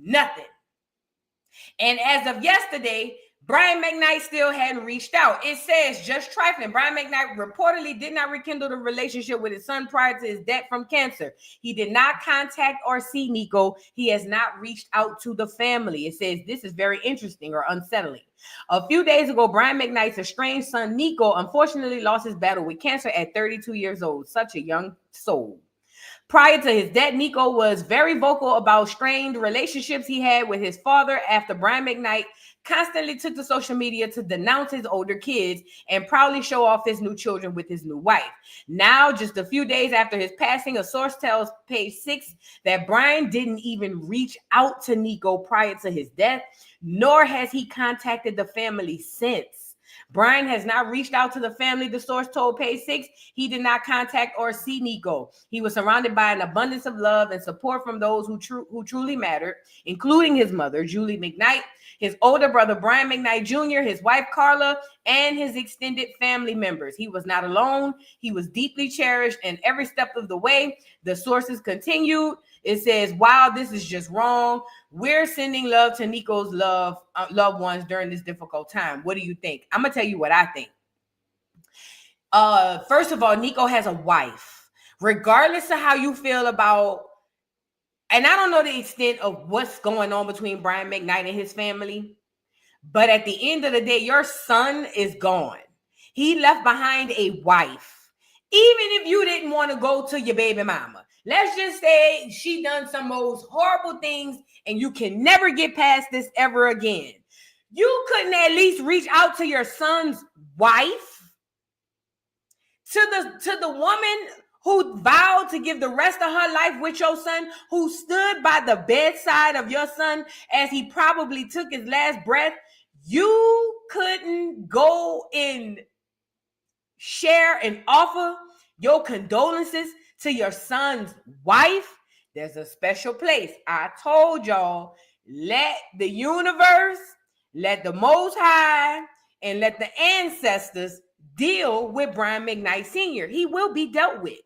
Nothing. And as of yesterday, Brian McKnight still hadn't reached out. It says, just trifling, Brian McKnight reportedly did not rekindle the relationship with his son prior to his death from cancer. He did not contact or see Nico. He has not reached out to the family. It says this is very interesting or unsettling. A few days ago, Brian McKnight's estranged son, Nico, unfortunately lost his battle with cancer at 32 years old. Such a young soul. Prior to his death, Nico was very vocal about strained relationships he had with his father after Brian McKnight constantly took to social media to denounce his older kids and proudly show off his new children with his new wife. Now, just a few days after his passing, a source tells Page 6 that Brian didn't even reach out to Nico prior to his death, nor has he contacted the family since. Brian has not reached out to the family, the source told Page 6. He did not contact or see Nico. He was surrounded by an abundance of love and support from those who truly mattered, including his mother, Julie McKnight, his older brother, Brian McKnight Jr., his wife, Carla, and his extended family members. He was not alone. He was deeply cherished, and every step of the way, the sources continued. It says, wow, this is just wrong. We're sending love to Nico's loved ones during this difficult time. What do you think? I'm going to tell you what I think. First of all, Nico has a wife. Regardless of how you feel about, and I don't know the extent of what's going on between Brian McKnight and his family, but at the end of the day, your son is gone. He left behind a wife. Even if you didn't want to go to your baby mama, let's just say she done some most horrible things and you can never get past this ever again. You couldn't at least reach out to your son's wife, to the woman who vowed to give the rest of her life with your son, who stood by the bedside of your son as he probably took his last breath. You couldn't go and share and offer your condolences to your son's wife. There's a special place. I told y'all, let the universe, let the Most High, and let the ancestors deal with Brian McKnight Sr. He will be dealt with.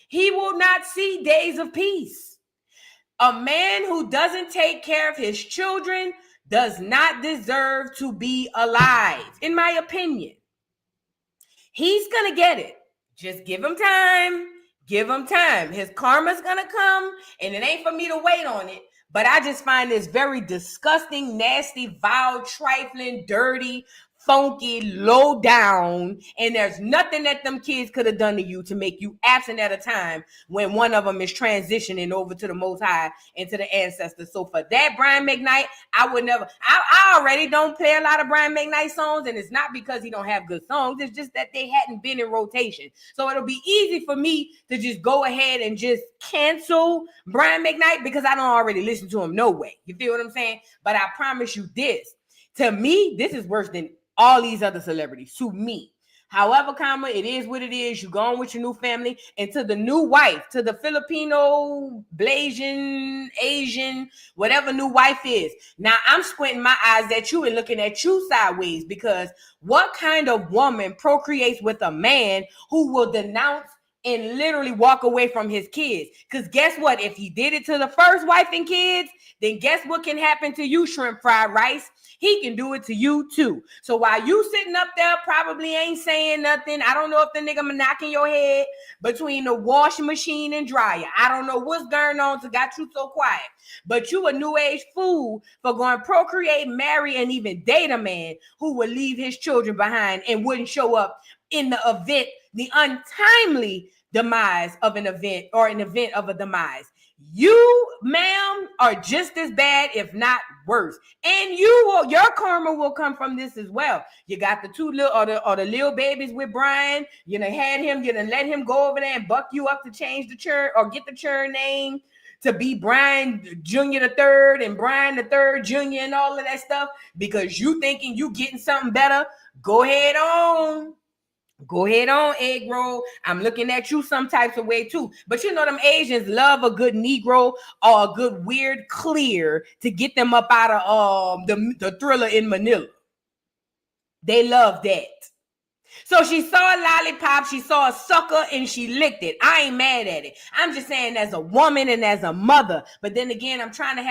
He will not see days of peace. A man who doesn't take care of his children does not deserve to be alive, in my opinion. He's going to get it. Just give him time. Give him time. His karma's going to come, and it ain't for me to wait on it. But I just find this very disgusting, nasty, vile, trifling, dirty, funky, low down, and there's nothing that them kids could have done to you to make you absent at a time when one of them is transitioning over to the Most High and to the ancestors. So for that, Brian McKnight, I would never, I already don't play a lot of Brian McKnight songs, and it's not because he don't have good songs, it's just that they hadn't been in rotation. So it'll be easy for me to just go ahead and just cancel Brian McKnight because I don't already listen to him no way. You feel what I'm saying? But I promise you this, to me, this is worse than all these other celebrities, to me. However, it is what it is. You go on with your new family, and to the new wife, to the Filipino, Blasian, Asian, whatever new wife is. Now, I'm squinting my eyes at you and looking at you sideways, because what kind of woman procreates with a man who will denounce and literally walk away from his kids? Because guess what? If he did it to the first wife and kids, then guess what can happen to you, shrimp fried rice? He can do it to you too. So while you sitting up there probably ain't saying nothing, I don't know if the nigga knocking your head between the washing machine and dryer. I don't know what's going on to got you so quiet. But you a new age fool for going to procreate, marry, and even date a man who would leave his children behind and wouldn't show up in the event, the untimely demise of an event, or an event of a demise. You, ma'am, are just as bad, if not worse. And your karma will come from this as well. You got the two little, or the little babies with Brian. You done had him, you done let him go over there and buck you up to change the churn, or get the churn name to be Brian Jr. the Third and Brian the Third Jr. and all of that stuff, because you thinking you getting something better. Go ahead on. Go ahead on, egg roll. I'm looking at you some types of way too. But you know them Asians love a good Negro or a good weird clear to get them up out of the Thriller in Manila. They love that. So she saw a lollipop, she saw a sucker, and she licked it. I ain't mad at it. I'm just saying as a woman and as a mother. But then again, I'm trying to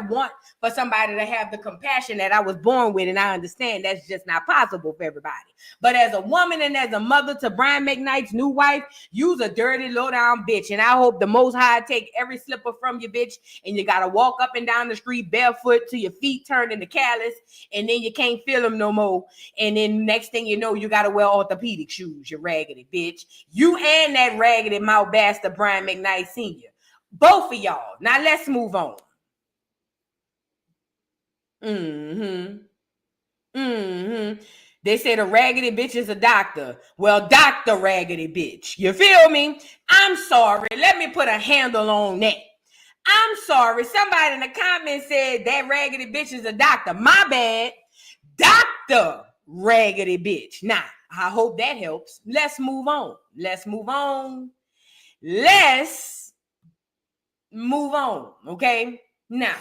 want for somebody to have the compassion that I was born with, and I understand that's just not possible for everybody. But as a woman and as a mother to Brian McKnight's new wife, you's a dirty, low-down bitch. And I hope the Most High take every slipper from you, bitch, and you got to walk up and down the street barefoot till your feet turn into callus, and then you can't feel them no more. And then next thing you know, you got to wear orthopedic shoes, you raggedy bitch. You and that raggedy mouth bastard Brian McKnight Sr. Both of y'all. Now let's move on. They said a raggedy bitch is a doctor. Well, Dr. Raggedy Bitch. You feel me? I'm sorry. Let me put a handle on that. I'm sorry. Somebody in the comments said that raggedy bitch is a doctor. My bad. Dr. Raggedy Bitch. Now, I hope that helps. Let's move on. Okay? Now,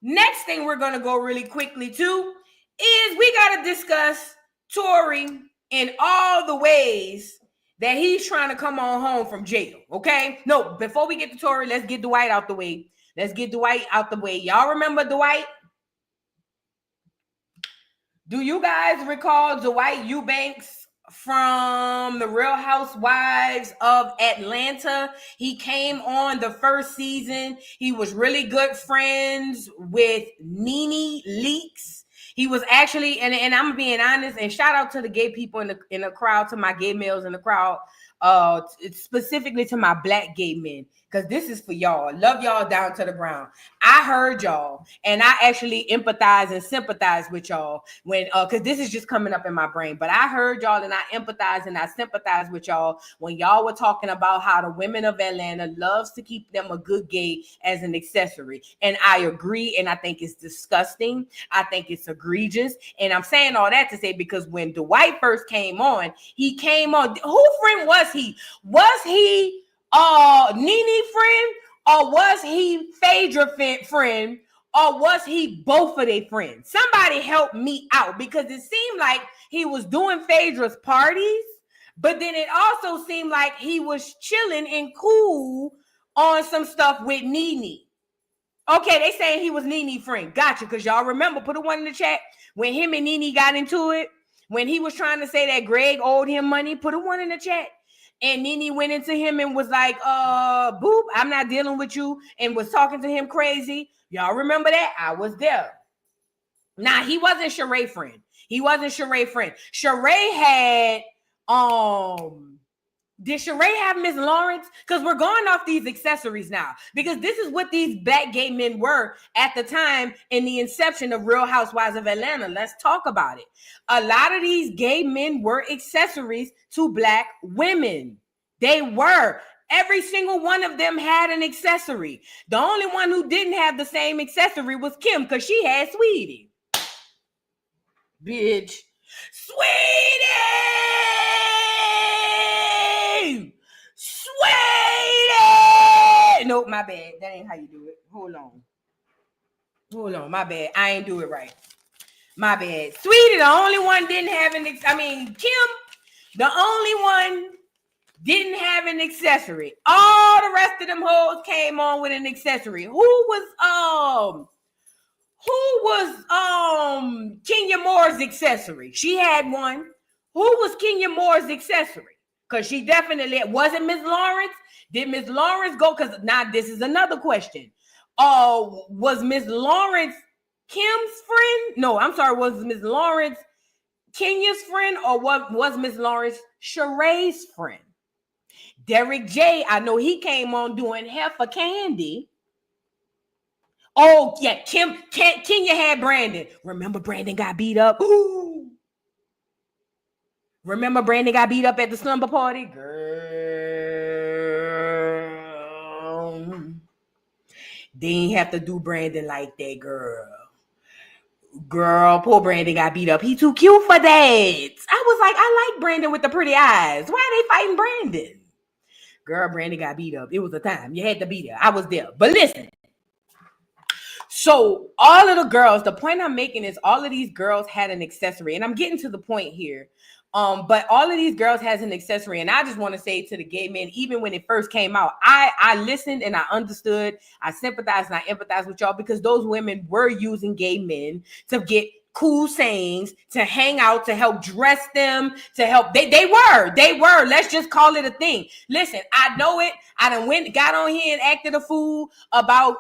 next thing we're going to go really quickly to is we got to discuss Tory in all the ways that he's trying to come on home from jail, okay? No, before we get to Tory, let's get Dwight out the way. Y'all remember Dwight? Do you guys recall Dwight Eubanks from the Real Housewives of Atlanta? He came on the first season. He was really good friends with Nene Leakes. He was actually, and I'm being honest, and shout out to the gay people in the crowd, to my gay males in the crowd, specifically to my black gay men, because this is for y'all. Love y'all down to the ground. I heard y'all, and I actually empathize and sympathize with y'all when, because this is just coming up in my brain, but I heard y'all and I empathize and I sympathize with y'all when y'all were talking about how the women of Atlanta loves to keep them a good gay as an accessory. And I agree, and I think it's disgusting. I think it's egregious. And I'm saying all that to say, because when Dwight first came on, who friend was he? Was he Nene friend, or was he Phaedra friend, or was he both of their friends? Somebody help me out, because it seemed like he was doing Phaedra's parties, but then it also seemed like he was chilling and cool on some stuff with Nene. Okay, they saying he was Nene friend. Gotcha, because y'all remember, put a one in the chat, when him and Nene got into it, when he was trying to say that Greg owed him money, put a one in the chat. And Nene went into him and was like, boop, I'm not dealing with you, and was talking to him crazy. Y'all remember that? I was there. Nah, he wasn't Sheree friend. Sheree had, did Sheree have Miss Lawrence? Because we're going off these accessories now, because this is what these black gay men were at the time in the inception of Real Housewives of Atlanta. Let's talk about it. A lot of these gay men were accessories to black women. They were. Every single one of them had an accessory. The only one who didn't have the same accessory was Kim, because she had Sweetie. Bitch. Sweetie! Nope, my bad. That ain't how you do it. Hold on, my bad. I ain't do it right. My bad. Sweetie, the only one didn't have Kim, the only one didn't have an accessory. All the rest of them hoes came on with an accessory. Who was Kenya Moore's accessory? She had one. Who was Kenya Moore's accessory? Because she definitely wasn't Miss Lawrence. Did Miss Lawrence go? Because now this is another question. Was Miss Lawrence Kim's friend? No, I'm sorry. Was Miss Lawrence Kenya's friend, or was Miss Lawrence Sheree's friend? Derek J, I know he came on doing Heifer Candy. Oh, yeah, Kenya had Brandon. Remember Brandon got beat up? Ooh. Remember Brandon got beat up at the slumber party? Girl. They ain't have to do Brandon like that, girl. Girl, poor Brandon got beat up. He too cute for that. I was like, I like Brandon with the pretty eyes. Why are they fighting Brandon? Girl, Brandon got beat up. It was a time. You had to be there. I was there. But listen. So all of the girls, the point I'm making is all of these girls had an accessory. And I'm getting to the point here. But all of these girls has an accessory, and I just want to say to the gay men, even when it first came out, I listened and I understood, I sympathized and I empathized with y'all, because those women were using gay men to get cool sayings, to hang out, to help dress them, to help. They were. Let's just call it a thing. Listen, I know it. I done got on here and acted a fool about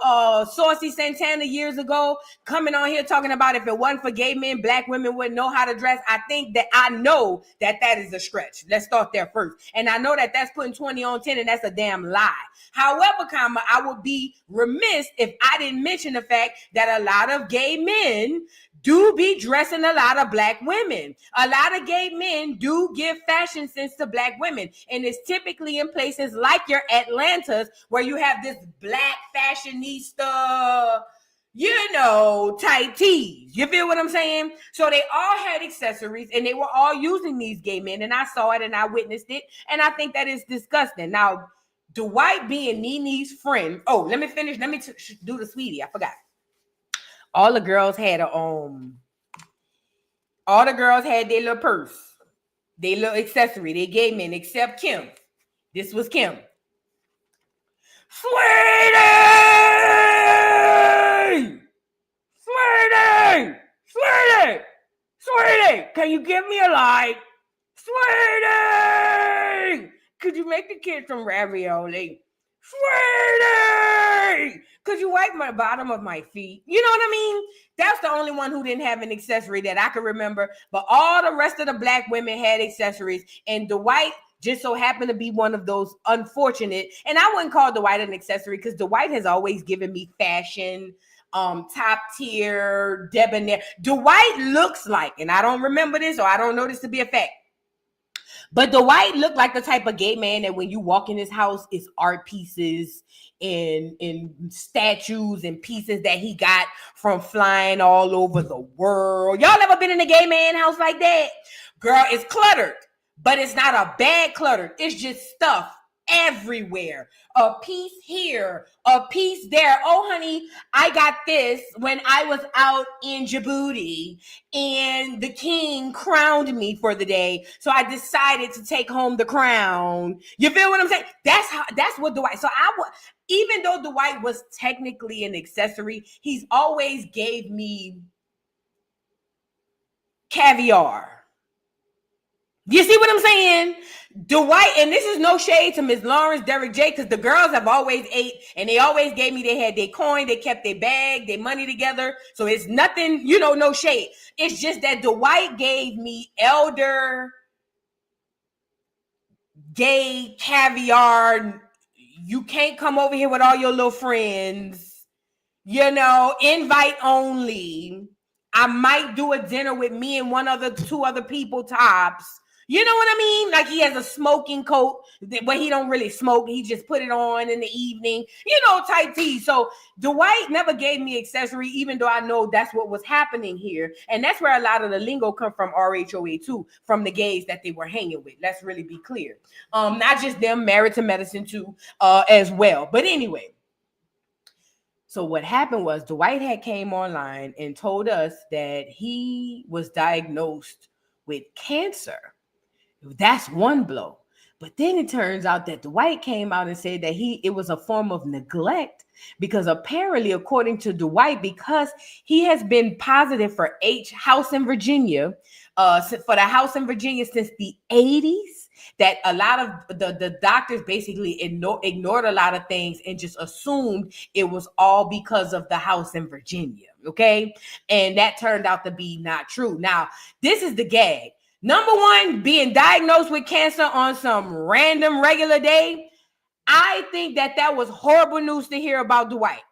Saucy Santana years ago, coming on here talking about if it wasn't for gay men, black women wouldn't know how to dress. I think that I know that is a stretch. Let's start there first. And I know that that's putting 20 on 10, and that's a damn lie. However, I would be remiss if I didn't mention the fact that a lot of gay men do be dressing a lot of black women. A lot of gay men do give fashion sense to black women. And it's typically in places like your Atlantas, where you have this black fashionista, tight tees. You feel what I'm saying? So they all had accessories, and they were all using these gay men. And I saw it and I witnessed it. And I think that is disgusting. Now, Dwight being Nene's friend. Oh, let me finish. Let me do the sweetie. I forgot. All the girls had all the girls had their little purse, their little accessory, they gave men, except Kim. This was Kim. Sweetie! Sweetie! Sweetie! Sweetie! Can you give me a light? Sweetie! Could you make the kids some ravioli? Sweetie! Could you wipe my bottom of my feet? You know what I mean? That's the only one who didn't have an accessory that I can remember. But all the rest of the black women had accessories. And Dwight just so happened to be one of those unfortunate. And I wouldn't call Dwight an accessory, because Dwight has always given me fashion, top tier, debonair. Dwight looks like, and I don't remember this, or I don't know this to be a fact, but Dwight looked like the type of gay man that when you walk in his house, it's art pieces and statues and pieces that he got from flying all over the world. Y'all ever been in a gay man house like that? Girl, it's cluttered, but it's not a bad cluttered. It's just stuff everywhere. A piece here, a piece there. Oh, honey, I got this when I was out in Djibouti and the king crowned me for the day. So I decided to take home the crown. You feel what I'm saying? That's what Dwight. So even though Dwight was technically an accessory, he's always gave me caviar. You see what I'm saying? Dwight, and this is no shade to Miss Lawrence, Derek J, because the girls have always ate, and they always gave me, they had their coin, they kept their bag, their money together. So it's nothing, no shade. It's just that Dwight gave me elder, gay caviar. You can't come over here with all your little friends, invite only. I might do a dinner with me and two other people tops. You know what I mean? Like, he has a smoking coat, but he don't really smoke. He just put it on in the evening, type tea. So Dwight never gave me accessory, even though I know that's what was happening here. And that's where a lot of the lingo come from, RHOA too, from the gays that they were hanging with. Let's really be clear. Not just them, Married to Medicine too, as well. But anyway. So what happened was Dwight had came online and told us that he was diagnosed with cancer. That's one blow. But then it turns out that Dwight came out and said that it was a form of neglect, because apparently, according to Dwight, because he has been positive for House in Virginia, for the House in Virginia since the 80s, that a lot of the doctors basically ignored a lot of things and just assumed it was all because of the House in Virginia. Okay. And that turned out to be not true. Now, this is the gag. Number one, being diagnosed with cancer on some random regular day. I think that was horrible news to hear about Dwight.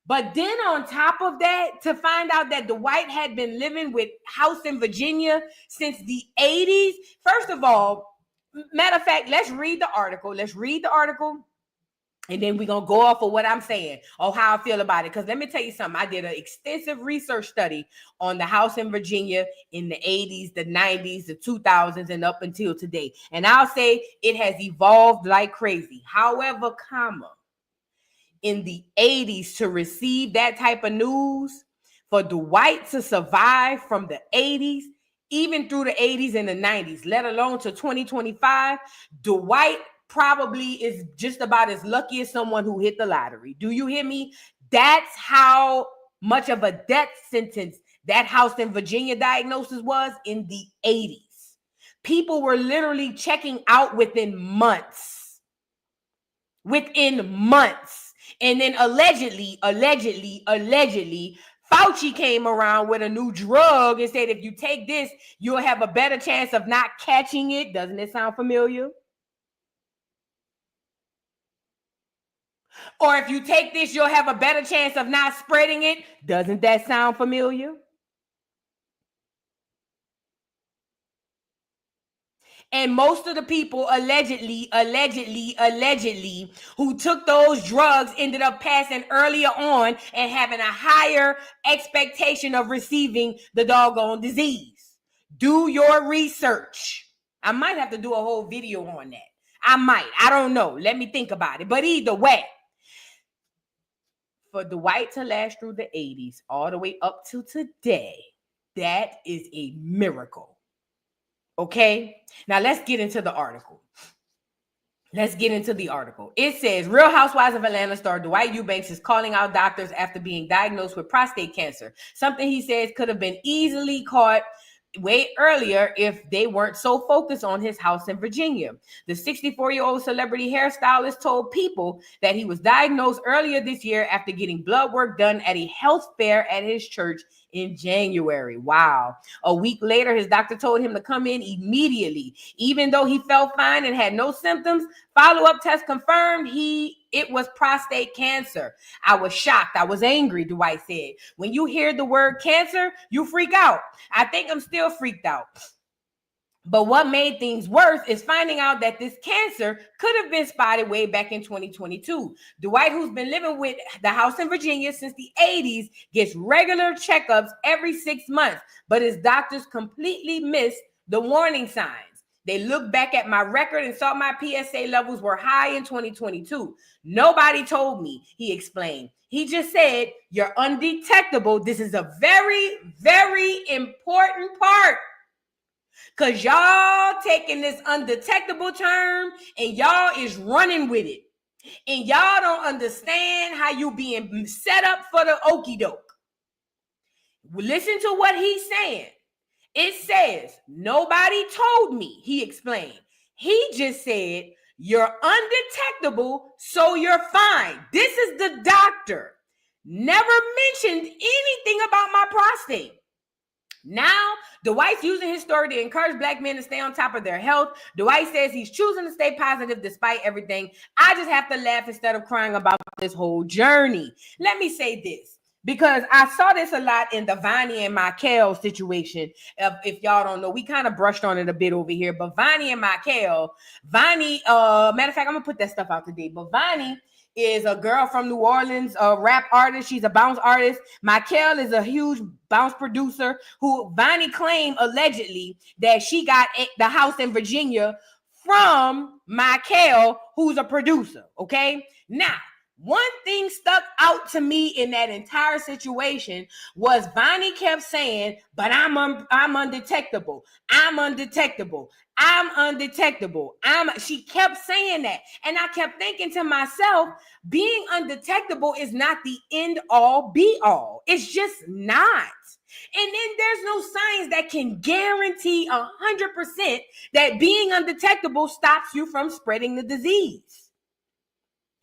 But then on top of that, to find out that Dwight had been living with House in Virginia since the 80s. First of all, matter of fact, let's read the article. And then we're going to go off of what I'm saying or how I feel about it. Because let me tell you something. I did an extensive research study on the House in Virginia in the 80s, the 90s, the 2000s, and up until today. And I'll say it has evolved like crazy. However, in the 80s, to receive that type of news, for Dwight to survive from the 80s, even through the 80s and the 90s, let alone to 2025, Dwight probably is just about as lucky as someone who hit the lottery. Do you hear me? That's how much of a death sentence that house in Virginia diagnosis was in the 80s. People were literally checking out within months. And then allegedly, Fauci came around with a new drug and said, if you take this, you'll have a better chance of not catching it. Doesn't it sound familiar? Or if you take this, you'll have a better chance of not spreading it. Doesn't that sound familiar? And most of the people allegedly, who took those drugs ended up passing earlier on and having a higher expectation of receiving the doggone disease. Do your research. I might have to do a whole video on that. I don't know. Let me think about it. But either way, for Dwight to last through the 80s all the way up to today, that is a miracle. Okay, now let's get into the article. It says, Real Housewives of Atlanta star Dwight Eubanks is calling out doctors after being diagnosed with prostate cancer, something he says could have been easily caught way earlier if they weren't so focused on his house in Virginia. The 64-year-old celebrity hairstylist told People that he was diagnosed earlier this year after getting blood work done at a health fair at his church in January. Wow. A week later, his doctor told him to come in immediately. Even though he felt fine and had no symptoms, follow-up test confirmed it was prostate cancer. I was shocked. I was angry, Dwight said. When you hear the word cancer, you freak out. I think I'm still freaked out. But what made things worse is finding out that this cancer could have been spotted way back in 2022. Dwight, who's been living with the house in Virginia since the 80s, gets regular checkups every 6 months, but his doctors completely missed the warning signs. They looked back at my record and saw my PSA levels were high in 2022. Nobody told me, he explained. He just said, you're undetectable. This is a very, very important part. Because y'all taking this undetectable term and y'all is running with it. And y'all don't understand how you being set up for the okie doke. Listen to what he's saying. It says, nobody told me, he explained. He just said, you're undetectable, so you're fine. This is the doctor. Never mentioned anything about my prostate. Now, Dwight's using his story to encourage Black men to stay on top of their health. Dwight says he's choosing to stay positive despite everything. I just have to laugh instead of crying about this whole journey. Let me say this, because I saw this a lot in the Vonnie and McKnight situation. If y'all don't know, we kind of brushed on it a bit over here, but Vonnie and McKnight, matter of fact, I'm going to put that stuff out today, but Vonnie is a girl from New Orleans, a rap artist. She's a bounce artist. McKnight is a huge bounce producer who Vonnie claimed allegedly that she got the house in Virginia from McKnight, who's a producer. Okay. Now, one thing stuck out to me in that entire situation was Vonnie kept saying, but I'm undetectable. I'm undetectable. I'm undetectable. She kept saying that. And I kept thinking to myself, being undetectable is not the end all be all. It's just not. And then there's no science that can guarantee 100% that being undetectable stops you from spreading the disease.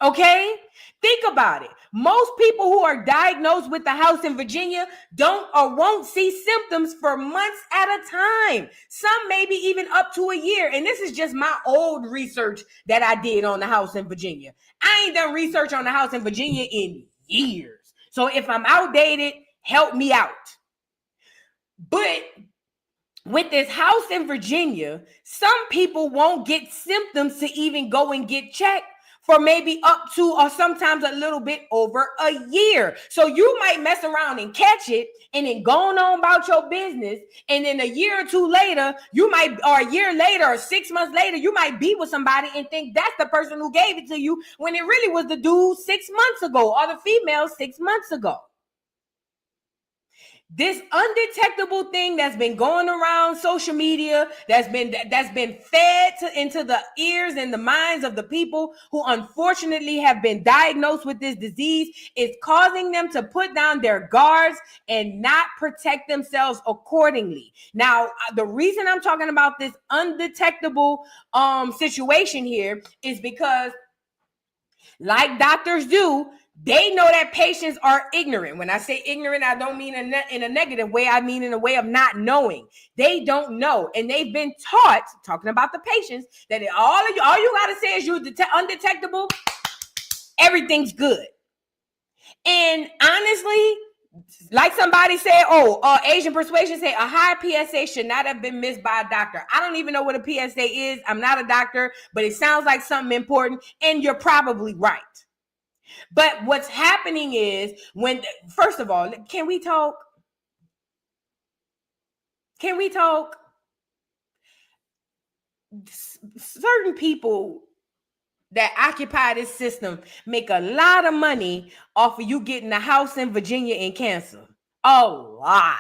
Okay? Think about it. Most people who are diagnosed with the house in Virginia don't or won't see symptoms for months at a time. Some maybe even up to a year. And this is just my old research that I did on the house in Virginia. I ain't done research on the house in Virginia in years. So if I'm outdated, help me out. But with this house in Virginia, some people won't get symptoms to even go and get checked for maybe up to or sometimes a little bit over a year. So you might mess around and catch it and then going on about your business. And then a year or two later, or a year later or 6 months later, you might be with somebody and think that's the person who gave it to you when it really was the dude 6 months ago or the female 6 months ago. This undetectable thing that's been going around social media, that's been fed into the ears and the minds of the people who unfortunately have been diagnosed with this disease, is causing them to put down their guards and not protect themselves accordingly. Now, the reason I'm talking about this undetectable situation here is because, like doctors do, they know that patients are ignorant. When I say ignorant, I don't mean in a negative way. I mean in a way of not knowing. They don't know. And they've been taught, talking about the patients, that all you got to say is you're undetectable. Everything's good. And honestly, like somebody said, Asian persuasion say a high PSA should not have been missed by a doctor. I don't even know what a PSA is. I'm not a doctor, but it sounds like something important. And you're probably right. But what's happening is first of all, can we talk? Certain people that occupy this system make a lot of money off of you getting a house in Virginia in cancer. A lot.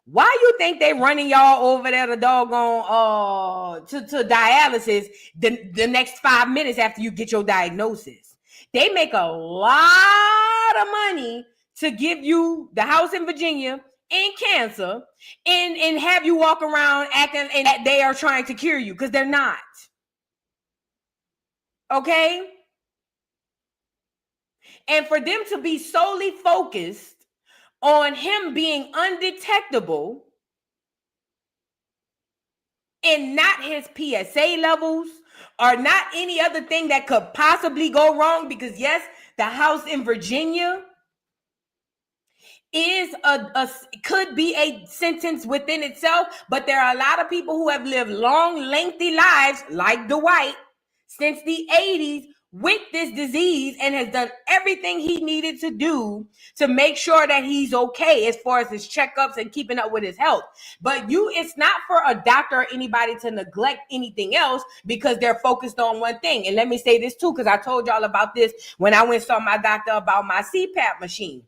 Why you think they running y'all over there to doggone to dialysis the next 5 minutes after you get your diagnosis? They make a lot of money to give you the house in Virginia in cancer and have you walk around acting and that they are trying to cure you, because they're not. Okay? And for them to be solely focused on him being undetectable and not his PSA levels or not any other thing that could possibly go wrong, because yes, the house in Virginia is could be a sentence within itself, but there are a lot of people who have lived long, lengthy lives like Dwight since the 80s with this disease and has done everything he needed to do to make sure that he's okay as far as his checkups and keeping up with his health. But it's not for a doctor or anybody to neglect anything else because they're focused on one thing. And let me say this too, because I told y'all about this when I went and saw my doctor about my CPAP machine.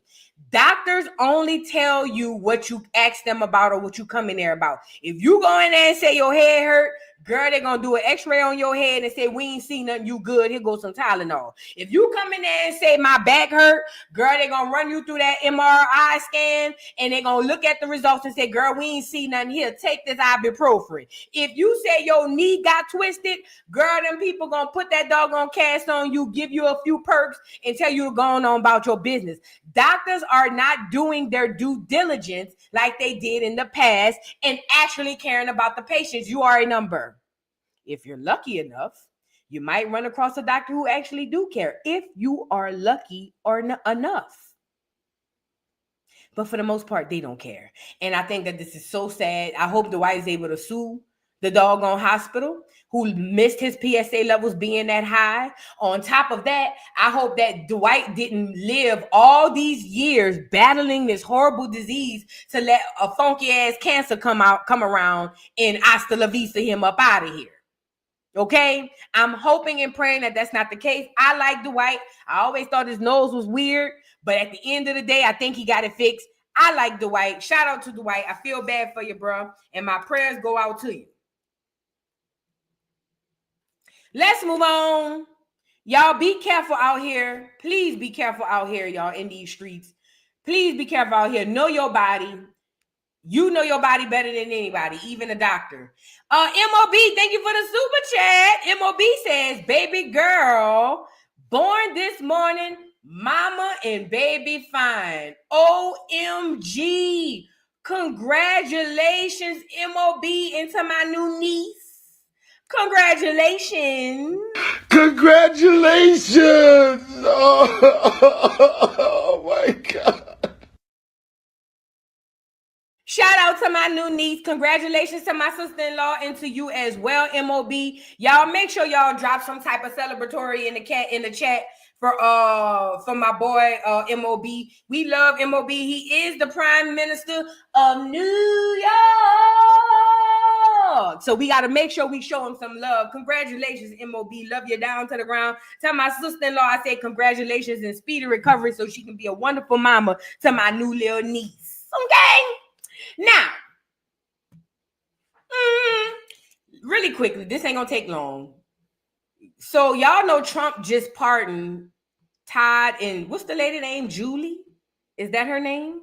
Doctors only tell you what you ask them about or what you come in there about. If you go in there and say your head hurt, girl, they're going to do an x-ray on your head and say, we ain't seen nothing, you good, here goes some Tylenol. If you come in there and say, my back hurt, girl, they're going to run you through that MRI scan and they're going to look at the results and say, girl, we ain't seen nothing here, take this ibuprofen. If you say your knee got twisted, girl, them people going to put that doggone cast on you, give you a few perks and tell you going on about your business. Doctors are not doing their due diligence like they did in the past and actually caring about the patients. You are a number. If you're lucky enough, you might run across a doctor who actually do care, if you are lucky or enough. But for the most part, they don't care. And I think that this is so sad. I hope Dwight is able to sue the doggone hospital who missed his PSA levels being that high. On top of that, I hope that Dwight didn't live all these years battling this horrible disease to let a funky ass cancer come around and hasta la vista him up out of here. Okay, I'm hoping and praying that that's not the case. I like Dwight. I always thought his nose was weird, but at the end of the day, I think he got it fixed. I like Dwight. Shout out to Dwight. I feel bad for you, bro, and my prayers go out to you. Let's move on. Y'all be careful out here. Please be careful out here, y'all, in these streets. Please be careful out here. Know your body. You know your body better than anybody, even a doctor. MOB, thank you for the super chat. MOB says, baby girl, born this morning, mama and baby fine. OMG. Congratulations, MOB, into my new niece. Congratulations. Congratulations. Oh my God. Shout out to my new niece. Congratulations to my sister-in-law and to you as well, MOB. Y'all make sure y'all drop some type of celebratory in the chat for my boy MOB. We love MOB. He is the Prime Minister of New York. So we got to make sure we show him some love. Congratulations, MOB. Love you down to the ground. Tell my sister-in-law I say congratulations and speedy recovery so she can be a wonderful mama to my new little niece. Okay. Now, really quickly, this ain't gonna take long. So y'all know Trump just pardoned Todd and what's the lady name? Julie? Is that her name?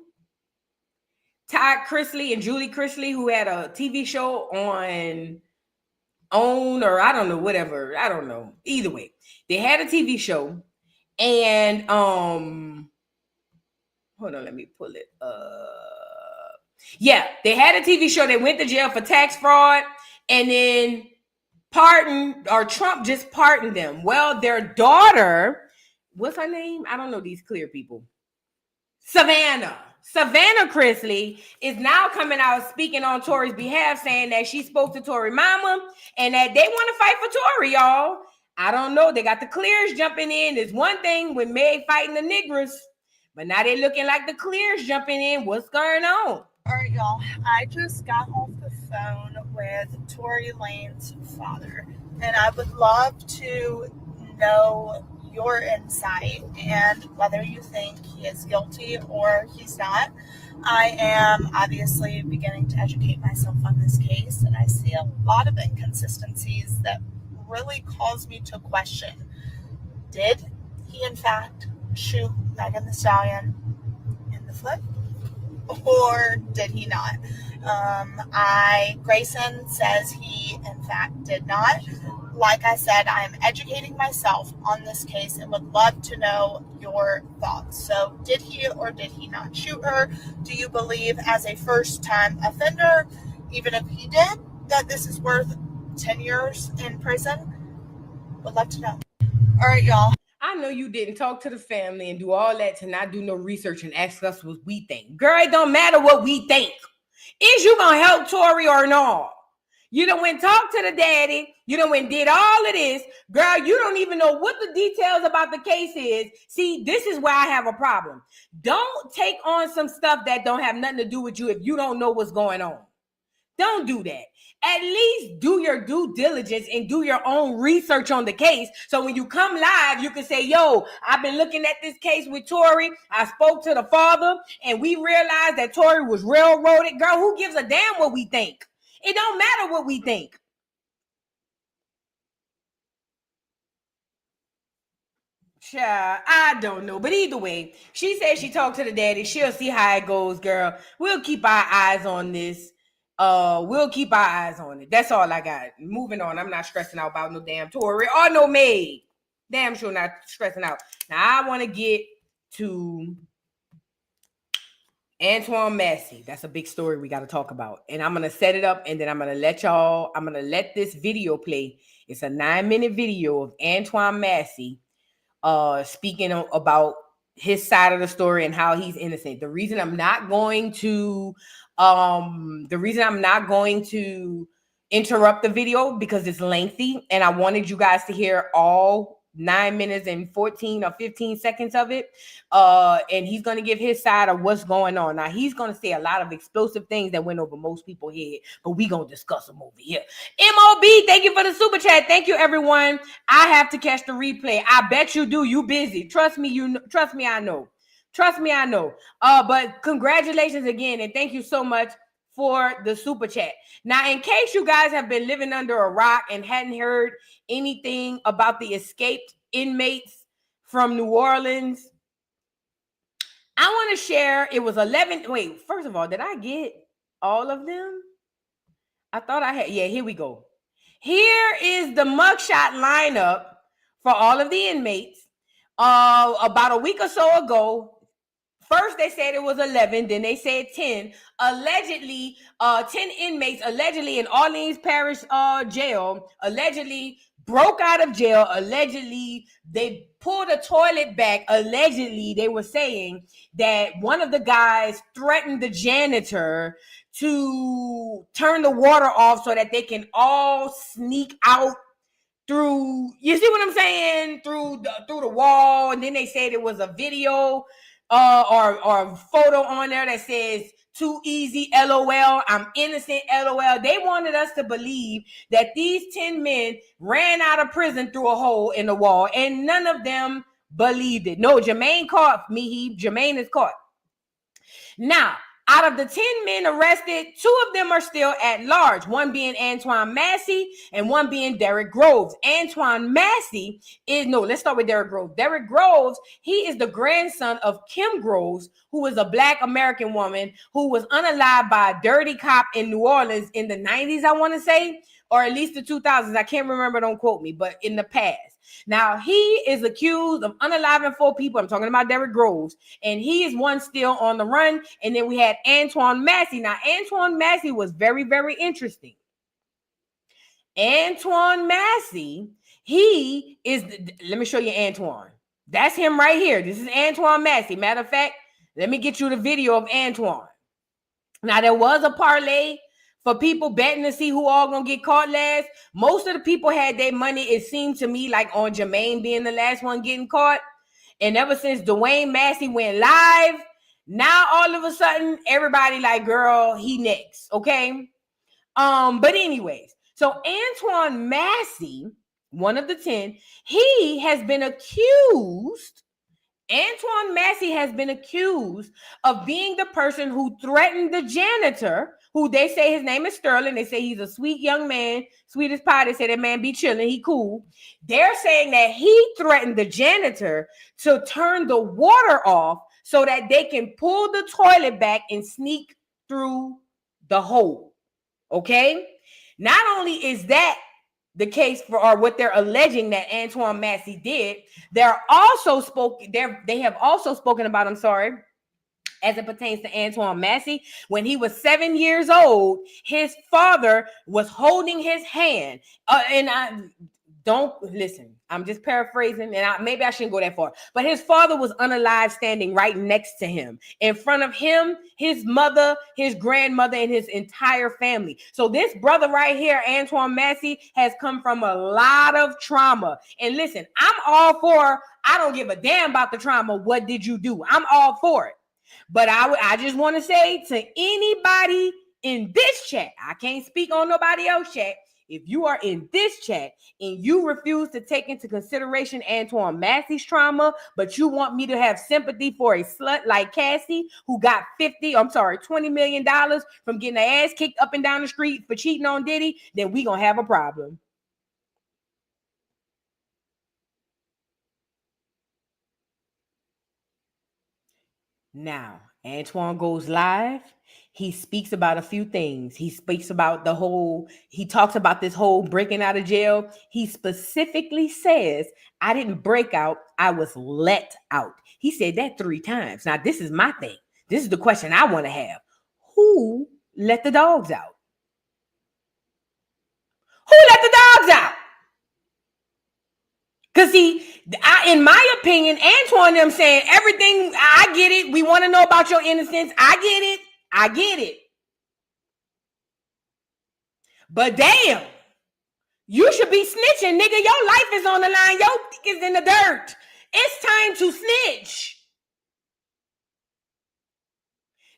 Todd Chrisley and Julie Chrisley, who had a TV show on OWN or I don't know, whatever. I don't know. Either way, they had a TV show, and hold on, let me pull it up. Yeah, they had a TV show. They went to jail for tax fraud, and then Trump just pardoned them. Well, their daughter, what's her name? I don't know these clear people. Savannah Chrisley is now coming out speaking on Tory's behalf, saying that she spoke to Tory mama and that they want to fight for Tory, y'all. I don't know. They got the clears jumping in. There's one thing with M.I.A fighting the niggers, but now they're looking like the clears jumping in. What's going on? All right, y'all. I just got off the phone with Tory Lanez's father, and I would love to know your insight and whether you think he is guilty or he's not. I am obviously beginning to educate myself on this case, and I see a lot of inconsistencies that really cause me to question, did he in fact shoot Megan Thee Stallion in the foot, or did he not? Grayson says he in fact did not. Like I said, I am educating myself on this case and would love to know your thoughts. So did he or did he not shoot her? Do you believe as a first-time offender, even if he did, that this is worth 10 years in prison? Would love to know. All right, y'all. I know you didn't talk to the family and do all that to not do no research and ask us what we think. Girl, it don't matter what we think. Is you gonna help Tory or not? You done went talk to the daddy. You done went did all of this. Girl, you don't even know what the details about the case is. See, this is where I have a problem. Don't take on some stuff that don't have nothing to do with you if you don't know what's going on. Don't do that. At least do your due diligence and do your own research on the case. So when you come live, you can say, yo, I've been looking at this case with Tory. I spoke to the father and we realized that Tory was railroaded. Girl, who gives a damn what we think? It don't matter what we think. Child, I don't know. But either way, she said she talked to the daddy. She'll see how it goes, girl. We'll keep our eyes on this. We'll keep our eyes on it. That's all I got. Moving on. I'm not stressing out about no damn Tory or no M.I.A. Damn sure not stressing out. Now, I want to get to Antoine Massey. That's a big story we got to talk about. And I'm going to set it up and then I'm going to let this video play. It's a 9-minute video of Antoine Massey speaking about his side of the story and how he's innocent. The reason I'm not going to interrupt the video because it's lengthy and I wanted you guys to hear all 9 minutes and 14 or 15 seconds of it. And he's going to give his side of what's going on. Now, he's going to say a lot of explosive things that went over most people's head, but we're going to discuss them over here. MOB, thank you for the super chat. Thank you, everyone. I have to catch the replay. I bet you do. You busy. Trust me, I know. Trust me, I know. But congratulations again, and thank you so much for the super chat. Now, in case you guys have been living under a rock and hadn't heard anything about the escaped inmates from New Orleans, I want to share. It was 11. Wait, first of all, did I get all of them? I thought I had. Yeah, here we go. Here is the mugshot lineup for all of the inmates. About a week or so ago, first they said it was 11, then they said 10. Allegedly, 10 inmates allegedly in Orleans Parish jail allegedly broke out of jail. Allegedly, they pulled a toilet back. Allegedly, they were saying that one of the guys threatened the janitor to turn the water off so that they can all sneak out through, you see what I'm saying? Through the wall. And then they said it was a video or photo on there that says too easy, LOL, I'm innocent, LOL. They wanted us to believe that these 10 men ran out of prison through a hole in the wall, and none of them believed it. No, Jermaine caught me. Jermaine is caught. Now, Out of the 10 men arrested, 2 of them are still at large, one being Antoine Massey and one being Derrick Groves. Antoine Massey let's start with Derrick Groves. Derrick Groves, he is the grandson of Kim Groves, who is a Black American woman who was unalived by a dirty cop in New Orleans in the 90s, I want to say, or at least the 2000s. I can't remember, don't quote me, but in the past. Now, he is accused of unaliving 4 people. I'm talking about Derrick Groves, and he is one still on the run. And then we had Antoine Massey. Now, Antoine Massey was very, very interesting. Antoine Massey, he is, let me show you Antoine. That's him right here. This is Antoine Massey. Matter of fact, let me get you the video of Antoine. Now, there was a parlay for people betting to see who all gonna get caught last. Most of the people had their money, it seemed to me, like on Jermaine being the last one getting caught. And ever since Dwayne Massey went live, now all of a sudden everybody like, girl, he next, okay? But anyways, so Antoine Massey, one of the 10, he has been accused. Antoine Massey has been accused of being the person who threatened the janitor, who they say his name is Sterling. They say he's a sweet young man, sweet as pie. They say that man be chilling, he cool. They're saying that he threatened the janitor to turn the water off so that they can pull the toilet back and sneak through the hole. Okay? Not only is that the case for, or what they're alleging that Antoine Massey did, they have also spoken about, as it pertains to Antoine Massey. When he was 7 years old, his father was holding his hand. Don't listen, I'm just paraphrasing, and maybe I shouldn't go that far. But his father was unalive, standing right next to him. In front of him, his mother, his grandmother, and his entire family. So this brother right here, Antoine Massey, has come from a lot of trauma. And listen, I'm all for, I don't give a damn about the trauma. What did you do? I'm all for it. But I just want to say to anybody in this chat, I can't speak on nobody else's chat. If you are in this chat and you refuse to take into consideration Antoine Massey's trauma, but you want me to have sympathy for a slut like Cassie, who got $20 million from getting her ass kicked up and down the street for cheating on Diddy, then we gonna have a problem. Now, Antoine goes live. He speaks about a few things. He speaks about he talks about this whole breaking out of jail. He specifically says, I didn't break out, I was let out. He said that 3 times. Now, this is my thing. This is the question I want to have. Who let the dogs out? Who let the dogs out? Because in my opinion, Antoine them saying everything, I get it. We want to know about your innocence. I get it. But damn, you should be snitching, nigga. Your life is on the line. Your dick is in the dirt. It's time to snitch.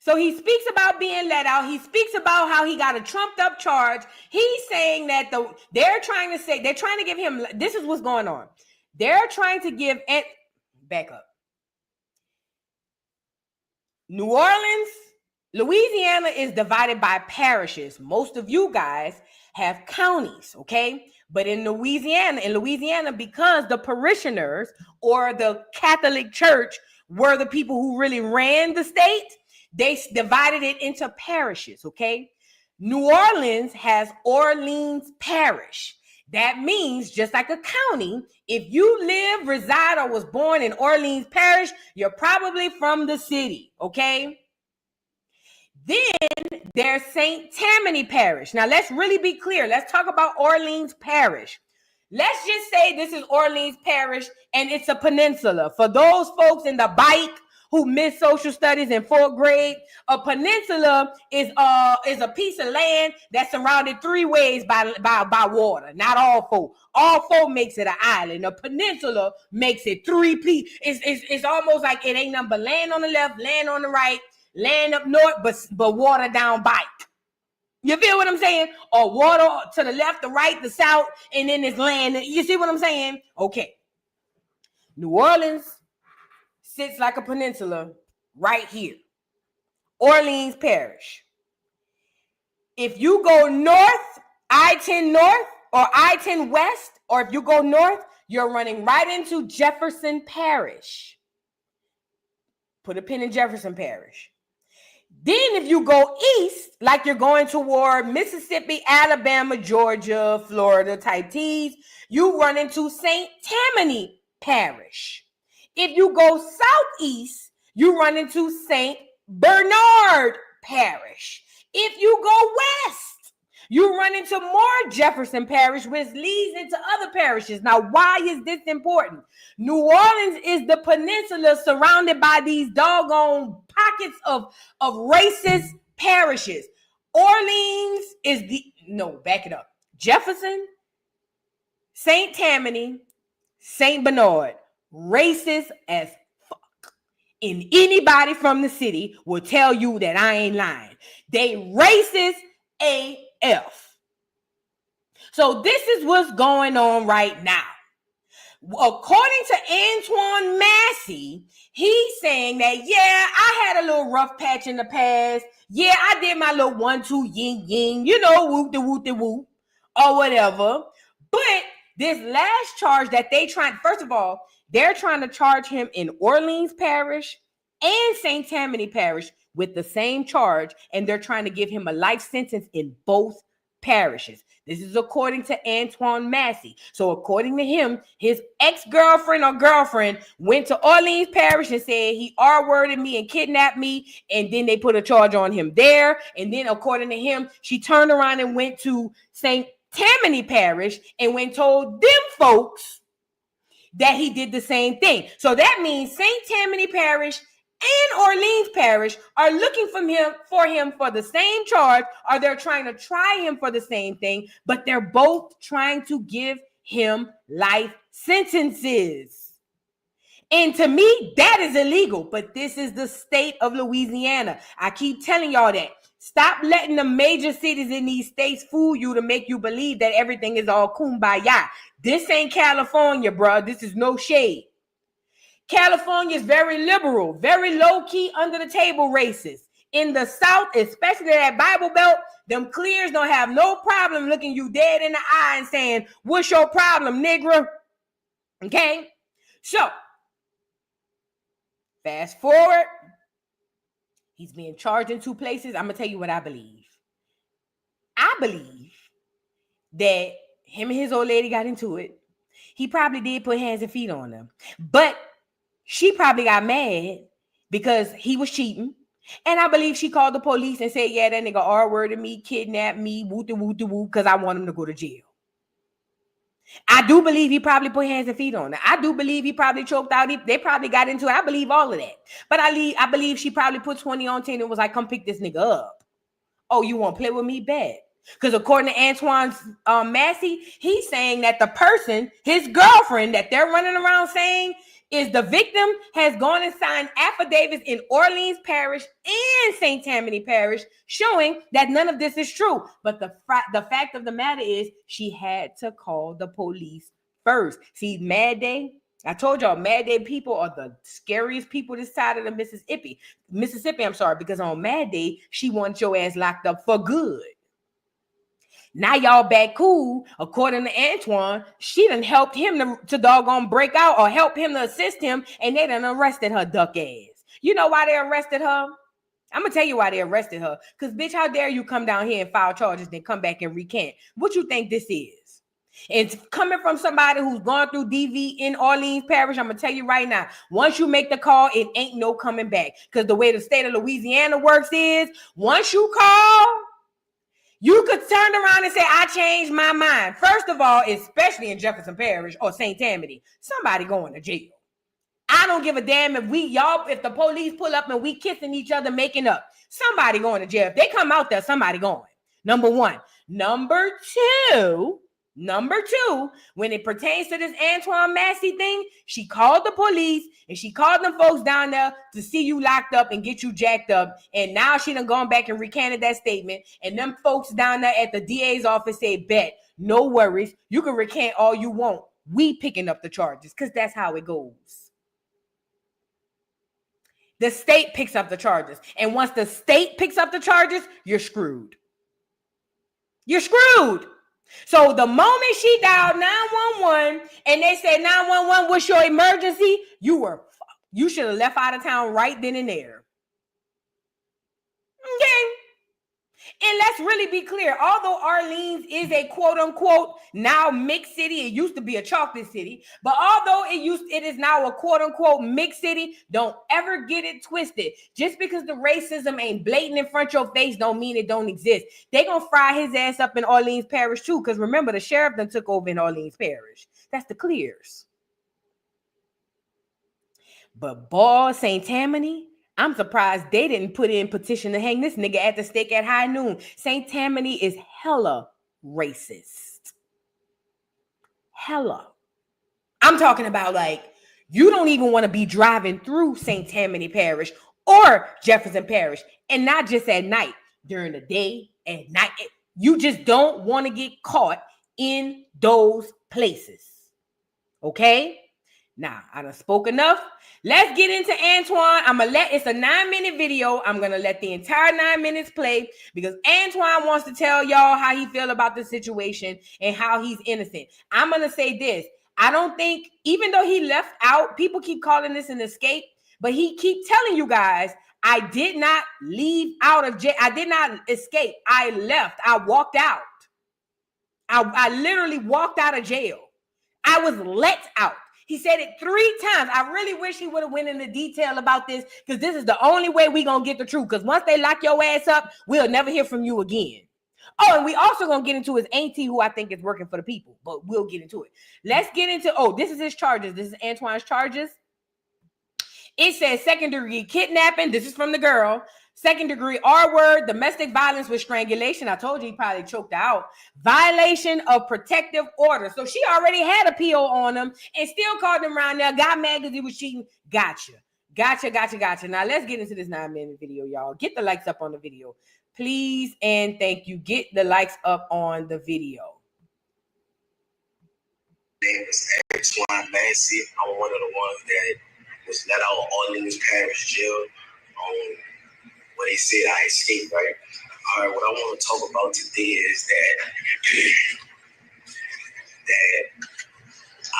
So he speaks about being let out. He speaks about how he got a trumped up charge. He's saying that they're trying to give him, this is what's going on. They're trying to give, back up. New Orleans, Louisiana is divided by parishes. Most of you guys have counties, okay? But in Louisiana, because the parishioners or the Catholic Church were the people who really ran the state, they divided it into parishes, okay? New Orleans has Orleans Parish. That means, just like a county, if you live, reside, or was born in Orleans Parish, you're probably from the city, okay? Then there's St. Tammany Parish. Now, let's really be clear. Let's talk about Orleans Parish. Let's just say this is Orleans Parish, and it's a peninsula. For those folks in the bike who missed social studies in 4th grade, a peninsula is a piece of land that's surrounded 3 ways by water. Not all 4. All 4 makes it an island. A peninsula makes it 3 pieces. It's almost like it ain't nothing but land on the left, land on the right, land up north, but water down bike. You feel what I'm saying? Or water to the left, the right, the south, and then there's land. You see what I'm saying? Okay. New Orleans sits like a peninsula right here. Orleans Parish. If you go north, I-10 north or I-10 west, or if you go north, you're running right into Jefferson Parish. Put a pin in Jefferson Parish. Then if you go east, like you're going toward Mississippi, Alabama, Georgia, Florida type T's, you run into St. Tammany Parish. If you go southeast, you run into St. Bernard Parish. If you go west, you run into more Jefferson Parish, which leads into other parishes. Now, why is this important? New Orleans is the peninsula surrounded by these doggone pockets of racist parishes. Orleans is back it up. Jefferson, St. Tammany, St. Bernard, racist as fuck. And anybody from the city will tell you that I ain't lying. They racist AF. So this is what's going on right now. According to Antoine Massey, he's saying that, yeah, I had a little rough patch in the past. Yeah, I did my little 1-2 yin yin, whoop de whoop de whoop, or whatever. But this last charge that first of all, they're trying to charge him in Orleans Parish and St. Tammany Parish with the same charge, and they're trying to give him a life sentence in both parishes. This is according to Antoine Massey. So according to him, his ex-girlfriend or girlfriend went to Orleans Parish and said he R-worded me and kidnapped me, and then they put a charge on him there. And then according to him, she turned around and went to St. Tammany Parish and told them folks that he did the same thing. So that means St. Tammany Parish and Orleans Parish are looking for him for the same charge, or they're trying to try him for the same thing, but they're both trying to give him life sentences. And to me, that is illegal, but this is the state of Louisiana. I keep telling y'all that. Stop letting the major cities in these states fool you to make you believe that everything is all kumbaya. This ain't California, bro. This is no shade. California is very liberal, very low-key, under-the-table racist. In the South, especially that Bible Belt, them clears don't have no problem looking you dead in the eye and saying, what's your problem, nigga? Okay? So, fast forward. He's being charged in 2 places. I'm going to tell you what I believe. I believe that him and his old lady got into it. He probably did put hands and feet on them. But she probably got mad because he was cheating. And I believe she called the police and said, yeah, that nigga R-worded me, kidnapped me, woo-de-woo-de-woo, because I want him to go to jail. I do believe he probably put hands and feet on her. I do believe he probably choked out. They probably got into it. I believe all of that. But I believe she probably put 20 on 10 and was like, come pick this nigga up. Oh, you want to play with me? Bet. Because according to Antoine Massey, he's saying that the person, his girlfriend that they're running around saying is the victim, has gone and signed affidavits in Orleans Parish and St. Tammany Parish showing that none of this is true. But the fact of the matter is she had to call the police first. See, Mad Day, I told y'all, Mad Day people are the scariest people this side of the Mississippi, because on Mad Day, she wants your ass locked up for good. Now y'all back cool. According to Antoine, she done helped him to doggone break out or help him to assist him, and they done arrested her duck ass. You know why they arrested her? I'm going to tell you why they arrested her. Because, bitch, how dare you come down here and file charges then come back and recant? What you think this is? It's coming from somebody who's gone through DV in Orleans Parish. I'm going to tell you right now, once you make the call, it ain't no coming back. Because the way the state of Louisiana works is, once you call, you could turn around and say, I changed my mind. First of all, especially in Jefferson Parish or St. Tammany, somebody going to jail. I don't give a damn if the police pull up and we kissing each other, making up. Somebody going to jail. If they come out there, somebody going. Number one. Number two, when it pertains to this Antoine Massey thing, she called the police and she called them folks down there to see you locked up and get you jacked up. And now she done gone back and recanted that statement. And them folks down there at the DA's office say, bet, no worries. You can recant all you want. We picking up the charges because that's how it goes. The state picks up the charges. And once the state picks up the charges, you're screwed. You're screwed. So the moment she dialed 911 and they said 911, what's your emergency? You should have left out of town right then and there. Okay. And let's really be clear. Although Orleans is a quote unquote now mixed city, it used to be a chocolate city, but although it is now a quote unquote mixed city, don't ever get it twisted. Just because the racism ain't blatant in front of your face don't mean it don't exist. They gonna fry his ass up in Orleans Parish too, because remember the sheriff done took over in Orleans Parish. That's the Clears. But boy, St. Tammany, I'm surprised they didn't put in petition to hang this nigga at the stake at high noon. St. Tammany is hella racist. Hella. I'm talking about like, you don't even want to be driving through St. Tammany Parish or Jefferson Parish, and not just at night, during the day, at night. You just don't want to get caught in those places. Okay? Now, I done spoke enough. Let's get into Antoine. It's a 9-minute video. I'm going to let the entire 9 minutes play because Antoine wants to tell y'all how he feel about the situation and how he's innocent. I'm going to say this. I don't think, even though he left out, people keep calling this an escape, but he keep telling you guys, I did not leave out of jail. I did not escape. I left. I walked out. I literally walked out of jail. I was let out. He said it 3 times. I really wish he would have went into detail about this because this is the only way we're going to get the truth. Because once they lock your ass up, we'll never hear from you again. Oh, and we also going to get into his auntie who I think is working for the people. But we'll get into it. Let's get into, this is his charges. This is Antoine's charges. It says 2nd-degree kidnapping. This is from the girl. 2nd-degree R-word, domestic violence with strangulation. I told you he probably choked out. Violation of protective order. So she already had a PO on him and still called him around there. Got mad because he was cheating. Gotcha. Now let's get into this 9-minute video, y'all. Get the likes up on the video. Please and thank you. Get the likes up on the video. My name is Antoine Massey. I'm one of the ones that was let out of Orleans Parish jail. What they said I escaped, right? All right, what I want to talk about today is that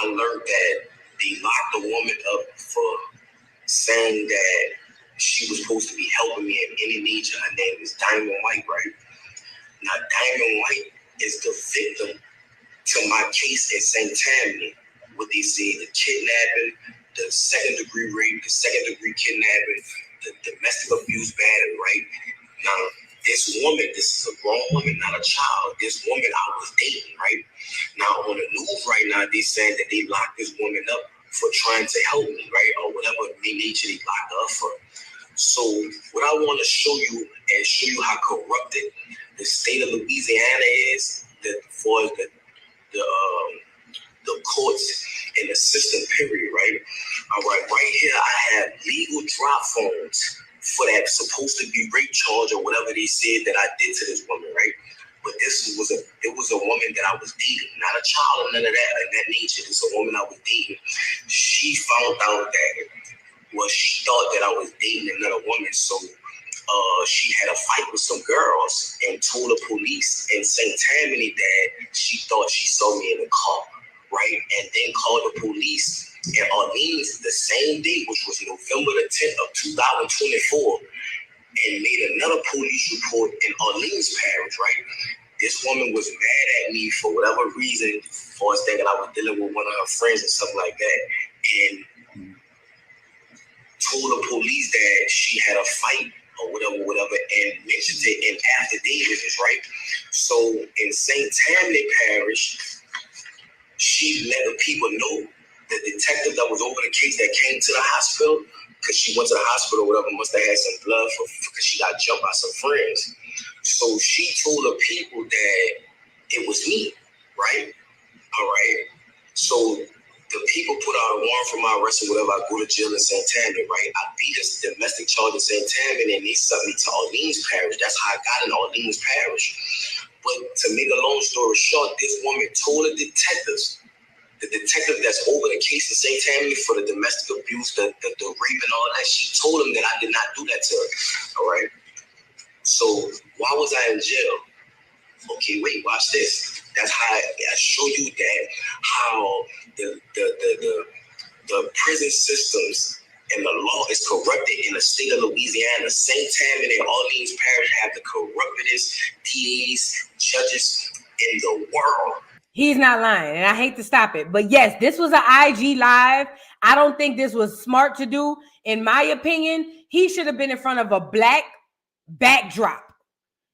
I learned that they locked a woman up for saying that she was supposed to be helping me in any nature. Her name is Diamond White, right? Now, Diamond White is the victim to my case in St. Tammany. What they say, the kidnapping, the 2nd-degree rape, the 2nd-degree kidnapping, the domestic abuse battery, right? Now, this woman, this is a grown woman, not a child. This woman I was dating, right? Now, on the news right now, they said that they locked this woman up for trying to help me, right? Or whatever nature they locked her up for. So, what I want to show you and show you how corrupted the state of Louisiana is, for the courts and the system, period, right? All right here, I have legal drop phones for that supposed to be rape charge or whatever they said that I did to this woman, right? But it was a woman that I was dating, not a child or none of that nature. It's a woman I was dating. She found out that, she thought that I was dating another woman, so she had a fight with some girls and told the police in St. Tammany that she thought she saw me in the car, right? And then called the police in Orleans the same day, which was November the 10th of 2024, and made another police report in Orleans Parish, right? This woman was mad at me for whatever reason, for us thinking I was dealing with one of her friends and something like that, and told the police that she had a fight or whatever, and mentioned it in affidavits, right? So in St. Tammany Parish, she let the people know, the detective that was over the case that came to the hospital, because she went to the hospital or whatever, must have had some blood because she got jumped by some friends. So she told the people that it was me, right? All right. So the people put out a warrant for my arrest or whatever. I go to jail in St. Tammany, right? I beat a domestic charge in St. Tammany and they sent me to Orleans Parish. That's how I got in Orleans Parish. But to make a long story short, this woman told the detectives detective that's over the case in St. Tammany for the domestic abuse, the rape and all that, she told him that I did not do that to her. All right. So why was I in jail? Okay, wait, watch this. That's how I show you that how the prison systems and the law is corrupted in the state of Louisiana. St. Tammany and Orleans Parish have the corruptedest DAs, judges in the world. He's not lying, and I hate to stop it. But yes, this was an IG live. I don't think this was smart to do. In my opinion, he should have been in front of a black backdrop.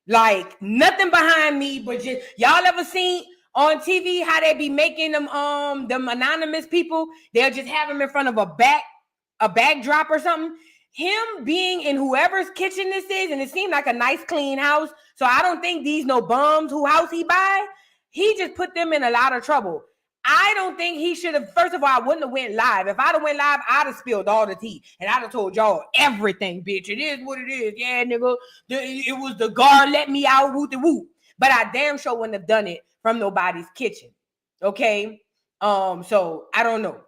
Like nothing behind me, but just y'all ever seen on TV how they be making them anonymous people? They'll just have them in front of a backdrop or something. Him being in whoever's kitchen this is, and it seemed like a nice clean house. So I don't think these no bums who house he buy. He just put them in a lot of trouble. I don't think he should have. First of all, I wouldn't have went live. If I'd have went live, I'd have spilled all the tea. And I'd have told y'all everything, bitch. It is what it is. Yeah, nigga. It was the guard let me out, whoop de whoop. But I damn sure wouldn't have done it from nobody's kitchen. Okay? So I don't know.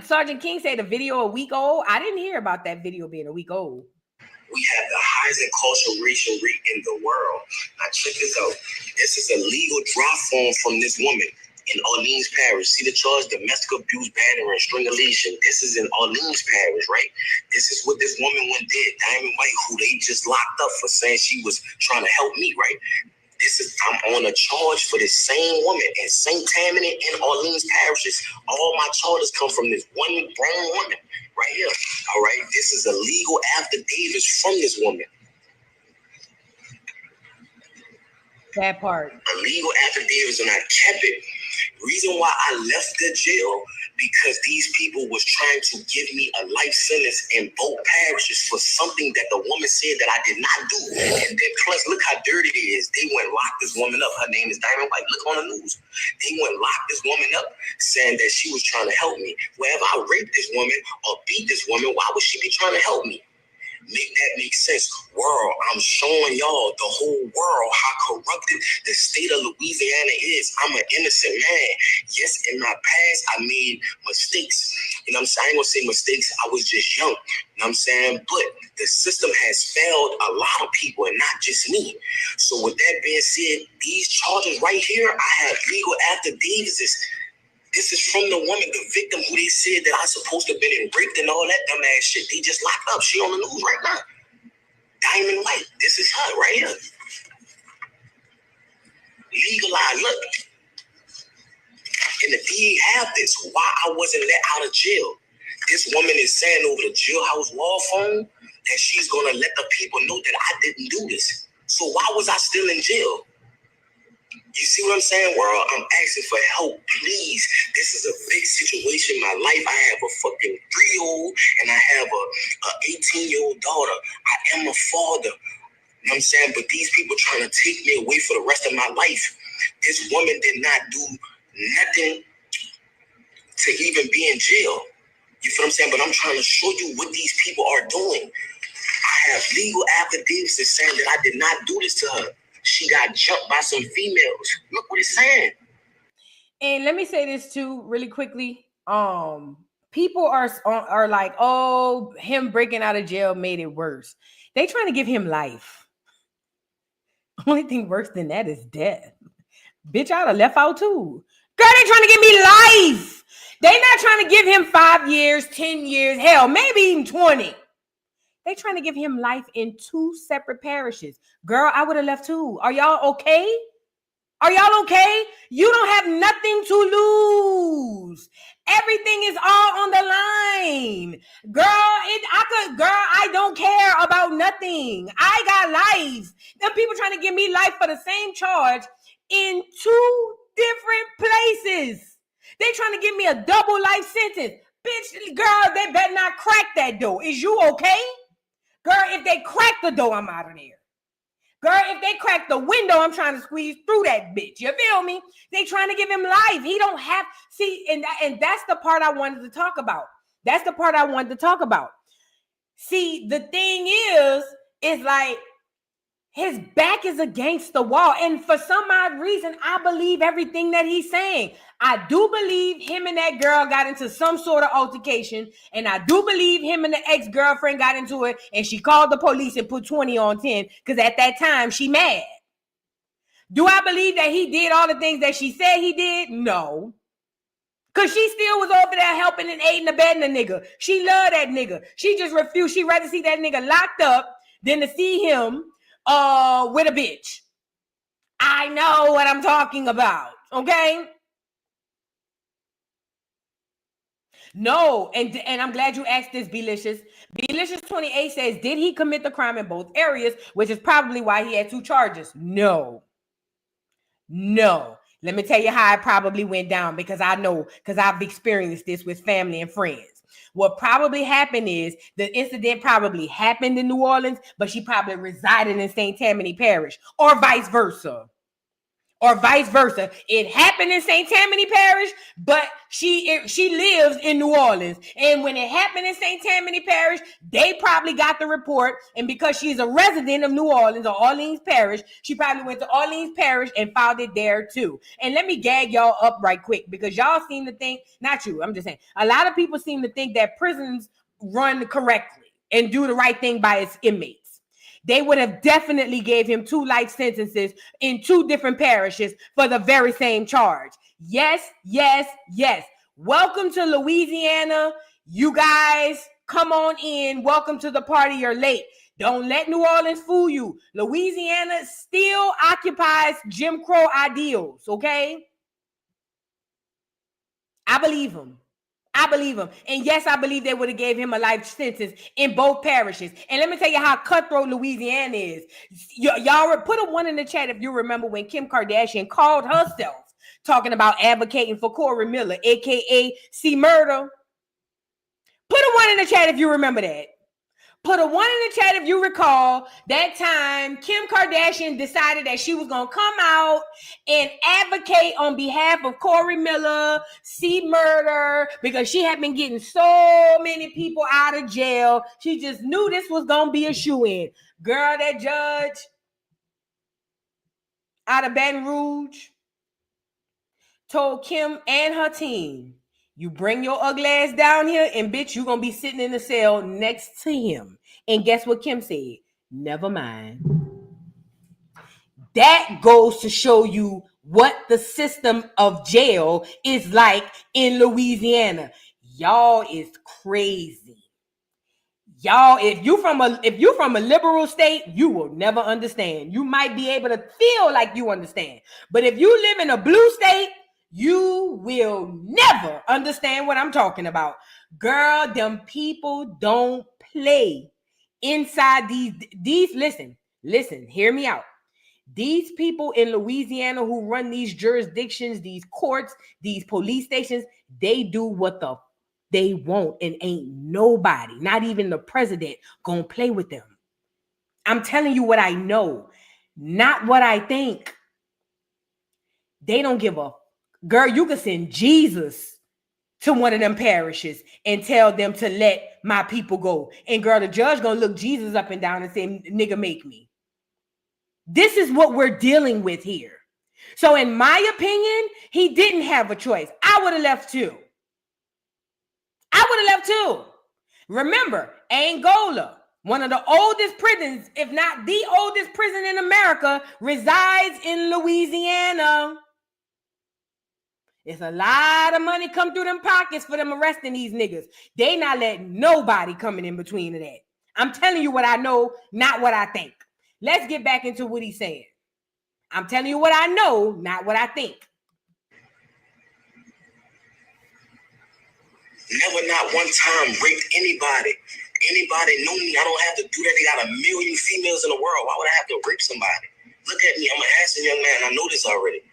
Sergeant King said the video a week old. I didn't hear about that video being a week old. We have the highest incarceration rate in the world. Now check this out. This is a legal drop form from this woman in Orleans Parish. See the charge? Domestic abuse, battery, and strangulation. This is in Orleans Parish, right? This is what this woman went did. Diamond White, who they just locked up for saying she was trying to help me, right? I'm on a charge for this same woman in St. Tammany and Orleans parishes. All my charges come from this one grown woman right here. All right, this is a legal affidavit from this woman. That part. A legal affidavit, and I kept it. Reason why I left the jail, because these people was trying to give me a life sentence in both parishes for something that the woman said that I did not do. And then plus, look how dirty it is. They went and locked this woman up. Her name is Diamond White. Look on the news. They went and locked this woman up, saying that she was trying to help me. Well, if I raped this woman or beat this woman, why would she be trying to help me? Make that make sense. World, I'm showing y'all, the whole world, how corrupted the state of Louisiana is. I'm an innocent man. Yes, in my past, I made mistakes. You know what I'm saying? I ain't gonna say mistakes. I was just young. You know what I'm saying? But the system has failed a lot of people and not just me. So with that being said, these charges right here, I have legal affidavits. This is from the woman, the victim, who they said that I supposed to have been raped and all that dumbass shit. They just locked up. She on the news right now. Diamond White. This is her right here. Legalized. Look. And the DA have this. Why I wasn't let out of jail. This woman is saying over the jailhouse wall phone that she's going to let the people know that I didn't do this. So why was I still in jail? You see what I'm saying, world? I'm asking for help, please. This is a big situation in my life. I have a fucking 3-year-old and I have a 18-year-old daughter. I am a father. You know what I'm saying? But these people trying to take me away for the rest of my life. This woman did not do nothing to even be in jail. You feel what I'm saying? But I'm trying to show you what these people are doing. I have legal affidavits that saying that I did not do this to her. She got jumped by some females. Look what it's saying. And let me say this too, really quickly. People are like, oh, him breaking out of jail made it worse. They trying to give him life. Only thing worse than that is death. Bitch, I'd have left out too. Girl, they trying to give me life. They not trying to give him 5 years, 10 years, hell, maybe even 20. They trying to give him life in 2 separate parishes. Girl, I would have left too. Are y'all okay? Are y'all okay? You don't have nothing to lose. Everything is all on the line. Girl, I don't care about nothing. I got life. Them people trying to give me life for the same charge in 2 different places. They trying to give me a double life sentence. Bitch, girl, they better not crack that door. Is you okay? Girl, if they crack the door, I'm out of there. Girl, if they crack the window, I'm trying to squeeze through that bitch. You feel me? They trying to give him life. He don't have, see, and that's the part I wanted to talk about. That's the part I wanted to talk about. See, the thing is like, His back is against the wall. And for some odd reason, I believe everything that he's saying. I do believe him and that girl got into some sort of altercation. And I do believe him and the ex-girlfriend got into it. And she called the police and put 20 on 10. Because at that time, she mad. Do I believe that he did all the things that she said he did? No. Because she still was over there helping and aiding and abetting the nigga. She loved that nigga. She just refused. She'd rather see that nigga locked up than to see him with a bitch. I know what I'm talking about, okay? No, and I'm glad you asked this, Belicious. Belicious 28 says, did he commit the crime in both areas, which is probably why he had 2 charges? No. Let me tell you how it probably went down, because I know, because I've experienced this with family and friends. What probably happened is the incident probably happened in New Orleans, but she probably resided in St. Tammany Parish, or vice versa. It happened in St. Tammany Parish, but she lives in New Orleans. And when it happened in St. Tammany Parish, they probably got the report. And because she's a resident of New Orleans or Orleans Parish, she probably went to Orleans Parish and filed it there too. And let me gag y'all up right quick, because y'all seem to think, not you, I'm just saying, a lot of people seem to think that prisons run correctly and do the right thing by its inmates. They would have definitely gave him 2 life sentences in 2 different parishes for the very same charge. Yes. Welcome to Louisiana. You guys, come on in. Welcome to the party. You're late. Don't let New Orleans fool you. Louisiana still occupies Jim Crow ideals, okay? I believe him. And yes, I believe they would have gave him a life sentence in both parishes. And let me tell you how cutthroat Louisiana is. Y'all put a 1 in the chat if you remember when Kim Kardashian called herself talking about advocating for Corey Miller, a.k.a. C Murder. Put a 1 in the chat if you remember that. Put a 1 in the chat if you recall that time Kim Kardashian decided that she was going to come out and advocate on behalf of Corey Miller, C Murder, because she had been getting so many people out of jail. She just knew this was going to be a shoo-in. Girl, that judge out of Baton Rouge told Kim and her team, you bring your ugly ass down here, and bitch, you're going to be sitting in the cell next to him. And guess what Kim said? Never mind. That goes to show you what the system of jail is like in Louisiana. Y'all is crazy. Y'all, if you from a liberal state, you will never understand. You might be able to feel like you understand. But if you live in a blue state, you will never understand what I'm talking about. Girl, them people don't play inside these listen, hear me out. These people in Louisiana who run these jurisdictions, these courts, these police stations, they do what they want, and ain't nobody, not even the president, gonna play with them. I'm telling you what I know, not what I think. They don't give a girl. You can send Jesus to one of them parishes and tell them to let my people go. And girl, the judge gonna look Jesus up and down and say, nigga, make me. This is what we're dealing with here. So in my opinion, he didn't have a choice. I would have left too. Remember, Angola, one of the oldest prisons, if not the oldest prison in America, resides in Louisiana. It's a lot of money come through them pockets for them arresting these niggas. They not letting nobody coming in between of that. I'm telling you what I know, not what I think. Let's get back into what he's saying. I'm telling you what I know, not what I think. Never not one time raped anybody. Anybody know me, I don't have to do that. They got 1 million females in the world. Why would I have to rape somebody? Look at me, I'm an handsome young man. I know this already.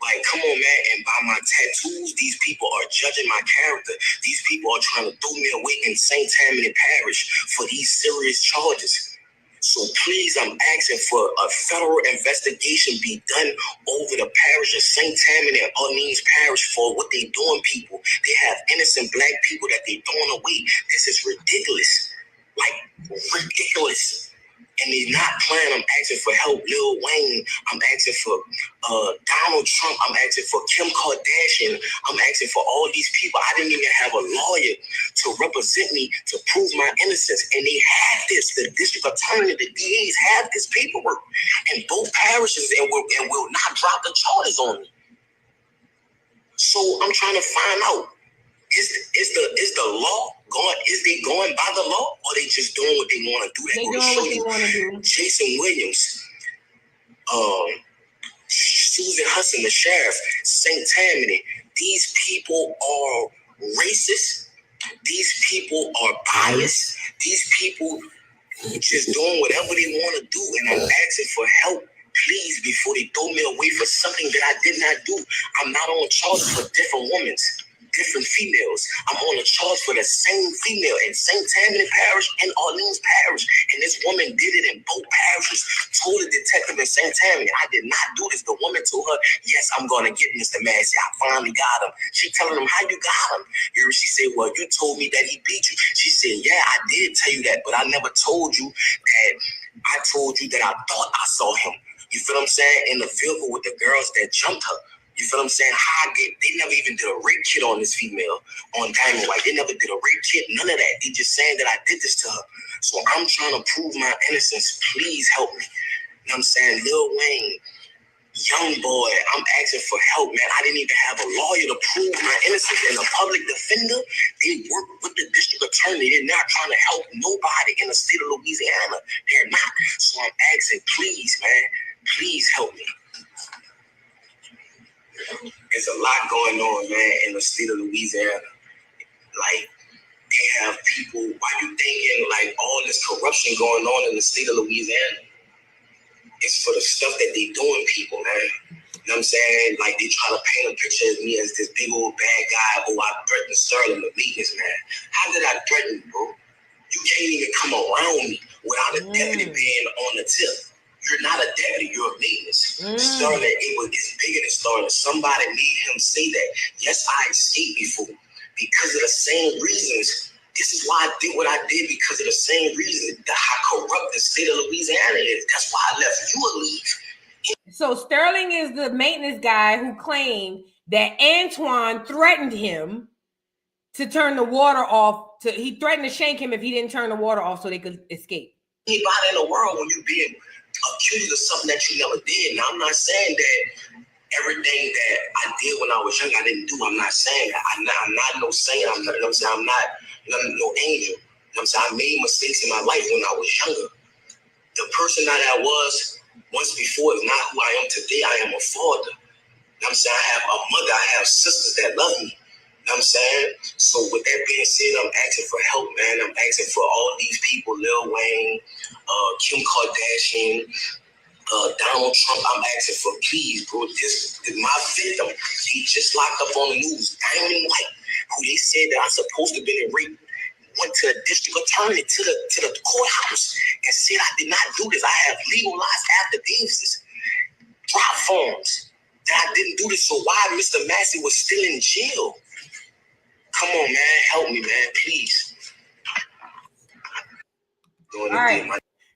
Like, come on, man. And by my tattoos, these people are judging my character. These people are trying to throw me away in St. Tammany Parish for these serious charges. So please, I'm asking for a federal investigation be done over the parish of St. Tammany and Orleans Parish for what they doing, people. They have innocent black people that they throwing away. This is ridiculous. Like, ridiculous. and they're not playing. I'm asking for help. Lil Wayne. I'm asking for Donald Trump. I'm asking for Kim Kardashian. I'm asking for all these people. I didn't even have a lawyer to represent me to prove my innocence. And they have this. The district attorney, the DAs have this paperwork in both parishes and will not drop the charges on me. So I'm trying to find out, is the law going? Is they going by the law, or they just doing what they want to do? They doing what they want to do. Jason Williams, Susan Hudson, the sheriff, St. Tammany. These people are racist. These people are biased. These people just doing whatever they want to do, and I'm asking for help. Please, before they throw me away for something that I did not do. I'm not on charge for different women, different females. I'm on a charge for the same female in St. Tammany Parish and Orleans Parish. And this woman did it in both parishes. Told the detective in St. Tammany, I did not do this. The woman told her, yes, I'm going to get Mr. Massey. I finally got him. She telling him, how you got him? She said, well, you told me that he beat you. She said, yeah, I did tell you that, but I never told you that. I told you that I thought I saw him. You feel what I'm saying? In the vehicle with the girls that jumped her. You feel what I'm saying? They never even did a rape kit on this female on Diamond White. They never did a rape kit, none of that. They just saying that I did this to her. So I'm trying to prove my innocence. Please help me. You know what I'm saying? Lil Wayne, young boy, I'm asking for help, man. I didn't even have a lawyer to prove my innocence. And a public defender, they work with the district attorney. They're not trying to help nobody in the state of Louisiana. They're not. So I'm asking, please, man, please help me. There's a lot going on, man, in the state of Louisiana. Like, they have people, why you thinking, like, all this corruption going on in the state of Louisiana? It's for the stuff that they doing people, man. You know what I'm saying? Like, they try to paint a picture of me as this big old bad guy. Oh, I threatened Sterling, the maintenance man. How did I threaten you, bro? You can't even come around me without a deputy being on the tip. You're not a deputy, you're a maintenance. Sterling, it's bigger than Sterling. Somebody made him say that. Yes, I escaped before. Because of the same reasons. This is why I did what I did, because of the same reason. How corrupt the state of Louisiana is. That's why I left you a leave. So Sterling is the maintenance guy who claimed that Antoine threatened him to turn the water off. He threatened to shank him if he didn't turn the water off so they could escape. Anybody in the world, when you being accused of something that you never did. Now, I'm not saying that everything that I did when I was young, I didn't do. I'm not saying that. I'm not no saint. I'm not, you know what I'm saying? I'm not no angel. You know what I'm saying? I made mistakes in my life when I was younger. The person that I was once before is not who I am today. I am a father. You know what I'm saying? I have a mother. I have sisters that love me. You know what I'm saying? So with that being said, I'm asking for help, man. I'm asking for all these people, Lil Wayne, Kim Kardashian, Donald Trump. I'm asking for, please, bro, this is my victim. He just locked up on the news. Diamond White, who they said that I'm supposed to have been raped, went to the district attorney, to the courthouse, and said I did not do this. I have legalized affidavits, drop forms, that I didn't do this. So why Mr. Massey was still in jail? Come on, man. Help me, man. Please. All right.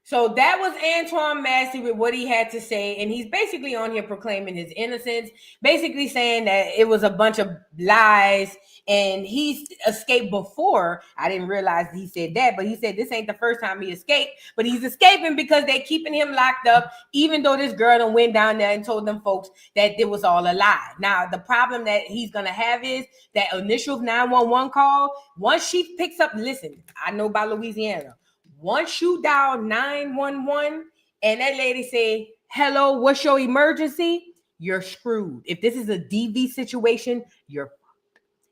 So that was Antoine Massey with what he had to say. And he's basically on here proclaiming his innocence, basically saying that it was a bunch of lies. And he escaped before. I didn't realize he said that, but he said this ain't the first time he escaped. But he's escaping because they're keeping him locked up, even though this girl done went down there and told them folks that it was all a lie. Now, the problem that he's going to have is that initial 911 call, once she picks up, listen, I know about Louisiana. Once you dial 911 and that lady say, hello, what's your emergency? You're screwed. If this is a DV situation, you're fucked.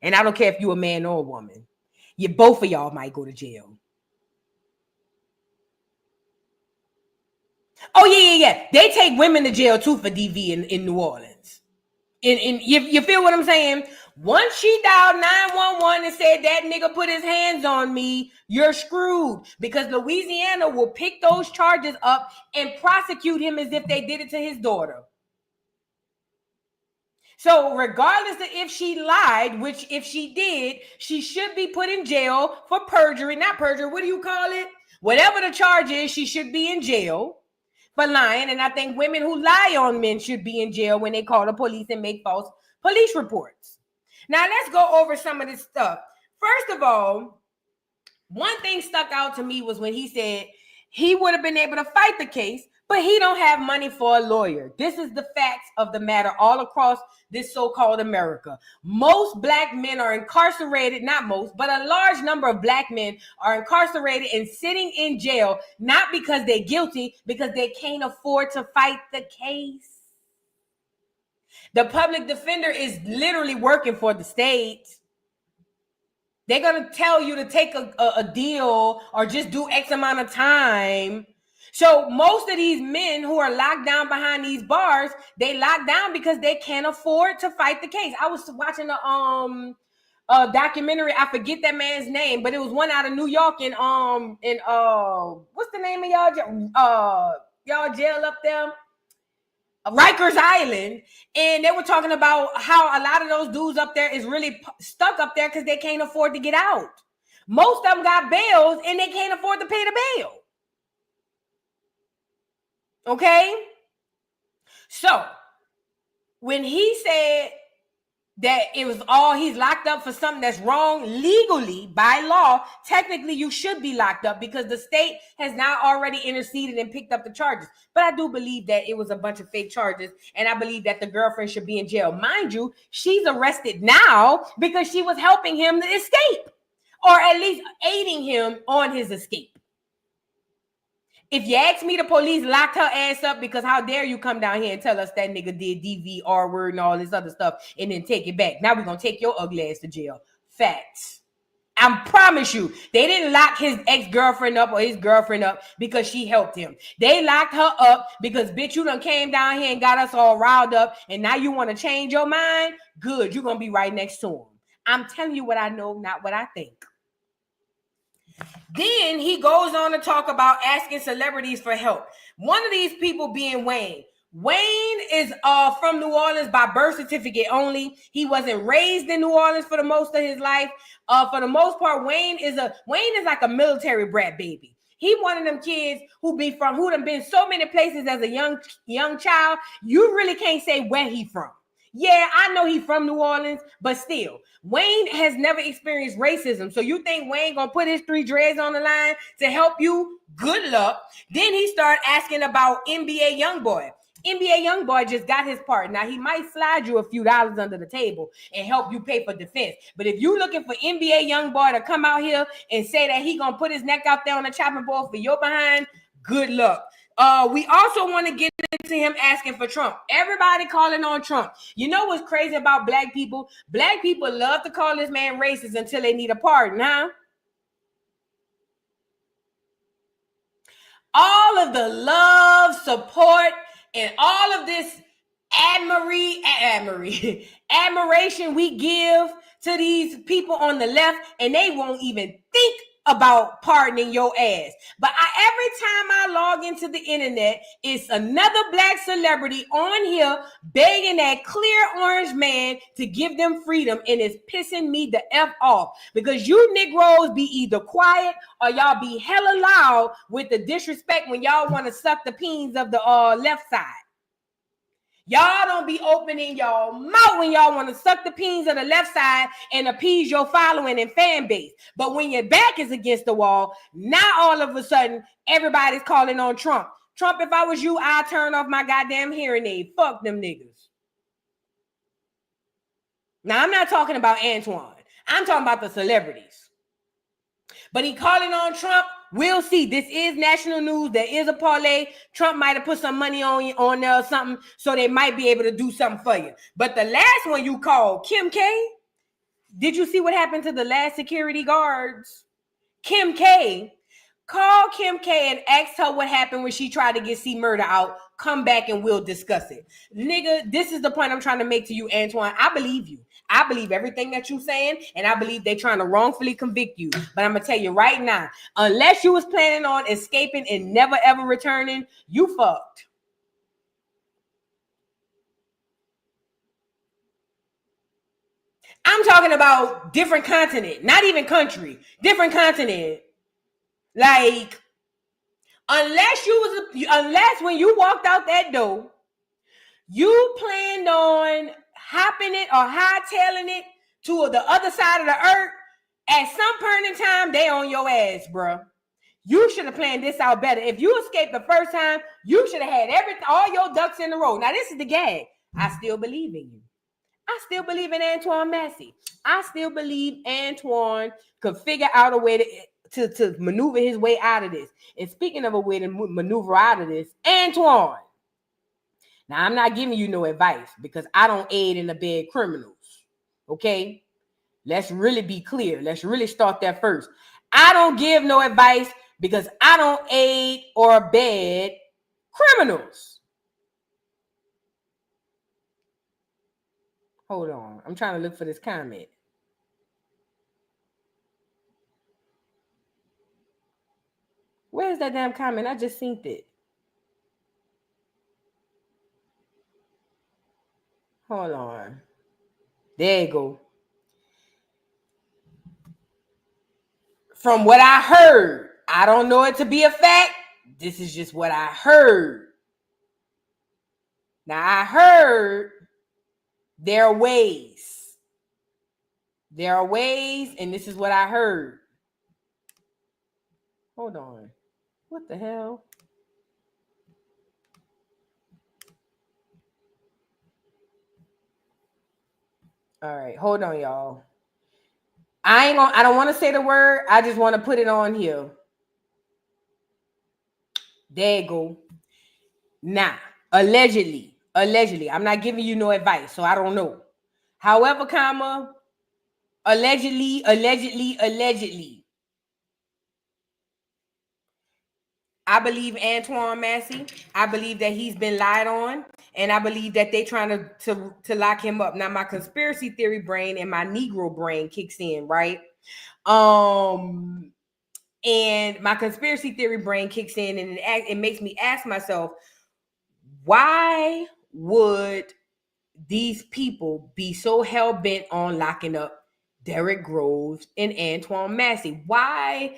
And I don't care if you're a man or a woman. Both of y'all might go to jail. Oh, yeah. They take women to jail too for DV in New Orleans. You feel what I'm saying? Once she dialed 911 and said that nigga put his hands on me, you're screwed, because Louisiana will pick those charges up and prosecute him as if they did it to his daughter. So regardless of if she lied, which if she did, she should be put in jail for perjury, not perjury. What do you call it? Whatever the charge is, she should be in jail for lying. And I think women who lie on men should be in jail when they call the police and make false police reports. Now, let's go over some of this stuff. First of all, one thing stuck out to me was when he said he would have been able to fight the case, but he don't have money for a lawyer. This is the facts of the matter all across this so-called America. Most black men are incarcerated, not most, but a large number of black men are incarcerated and sitting in jail, not because they're guilty, because they can't afford to fight the case. The public defender is literally working for the state. They're going to tell you to take a deal or just do X amount of time. So most of these men who are locked down behind these bars, they locked down because they can't afford to fight the case. I was watching a documentary. I forget that man's name, but it was one out of New York in what's the name of y'all jail up there? Rikers Island, and they were talking about how a lot of those dudes up there is really stuck up there because they can't afford to get out. Most of them got bails and they can't afford to pay the bail. Okay? So, when he said that it was all he's locked up for something that's wrong legally by law, technically you should be locked up because the state has now already interceded and picked up the charges. But I do believe that it was a bunch of fake charges, and I believe that the girlfriend should be in jail. Mind you, she's arrested now because she was helping him to escape, or at least aiding him on his escape. If you ask me, the police locked her ass up because how dare you come down here and tell us that nigga did DVR word and all this other stuff and then take it back. Now we're going to take your ugly ass to jail. Facts. I promise you, they didn't lock his ex-girlfriend up or his girlfriend up because she helped him. They locked her up because, bitch, you done came down here and got us all riled up and now you want to change your mind? Good, you're going to be right next to him. I'm telling you what I know, not what I think. Then he goes on to talk about asking celebrities for help. One of these people being Wayne. Wayne is from New Orleans by birth certificate only. He wasn't raised in New Orleans for the most of his life. For the most part, Wayne is like a military brat baby. He one of them kids who done been so many places as a young child. You really can't say where he from. Yeah, I know he's from New Orleans, but still, Wayne has never experienced racism. So you think Wayne gonna put his 3 dreads on the line to help you? Good luck. Then he started asking about NBA Youngboy. NBA Youngboy just got his part. Now, he might slide you a few dollars under the table and help you pay for defense. But if you're looking for NBA Youngboy to come out here and say that he gonna put his neck out there on the chopping board for your behind, good luck. We also want to get into him asking for Trump. Everybody calling on Trump. You know what's crazy about black people? Black people love to call this man racist until they need a pardon, huh? All of the love, support, and all of this admiration we give to these people on the left, and they won't even think about pardoning your ass. But every time I log into the internet, it's another black celebrity on here begging that clear orange man to give them freedom, and it's pissing me the F off because you Negroes be either quiet or y'all be hella loud with the disrespect when y'all want to suck the peens of the left side. Y'all don't be opening y'all mouth when y'all want to suck the peens of the left side and appease your following and fan base. But when your back is against the wall, now all of a sudden, everybody's calling on Trump. Trump, if I was you, I'd turn off my goddamn hearing aid. Fuck them niggas. Now, I'm not talking about Antoine. I'm talking about the celebrities. But he calling on Trump. We'll see. This is national news. There is a parlay. Trump might have put some money on there or something, so they might be able to do something for you. But the last one you called, Kim K, did you see what happened to the last security guards? Kim K, call Kim K and ask her what happened when she tried to get C Murder out. Come back and we'll discuss it. Nigga, this is the point I'm trying to make to you, Antoine. I believe you. I believe everything that you're saying, and I believe they're trying to wrongfully convict you. But I'm going to tell you right now, unless you was planning on escaping and never, ever returning, you fucked. I'm talking about different continent, not even country, different continent. Like, unless when you walked out that door, you planned on hopping it or hightailing it to the other side of the earth, at some point in time, they on your ass, bro. You should have planned this out better. If you escaped the first time, you should have had all your ducks in a row. Now, this is the gag. I still believe in you. I still believe in Antoine Massey. I still believe Antoine could figure out a way to maneuver his way out of this. And speaking of a way to maneuver out of this, Antoine. Now, I'm not giving you no advice because I don't aid and abet criminals. Okay? Let's really be clear. Let's really start there first. I don't give no advice because I don't aid or abet criminals. Hold on. I'm trying to look for this comment. Where's that damn comment? I just seen it. Hold on. There you go. From what I heard, I don't know it to be a fact. This is just what I heard. Now, I heard there are ways. There are ways, and this is what I heard. Hold on. What the hell? All right, hold on, y'all. I don't want to say the word. I just want to put it on here. There you go. Now, allegedly, I'm not giving you no advice, so I don't know. However, allegedly. I believe Antoine Massey. I believe that he's been lied on, and I believe that they trying to lock him up. Now, my conspiracy theory brain and my Negro brain kicks in, right? And my conspiracy theory brain kicks in, and it makes me ask myself, why would these people be so hell-bent on locking up Derrick Groves and Antoine Massey? Why?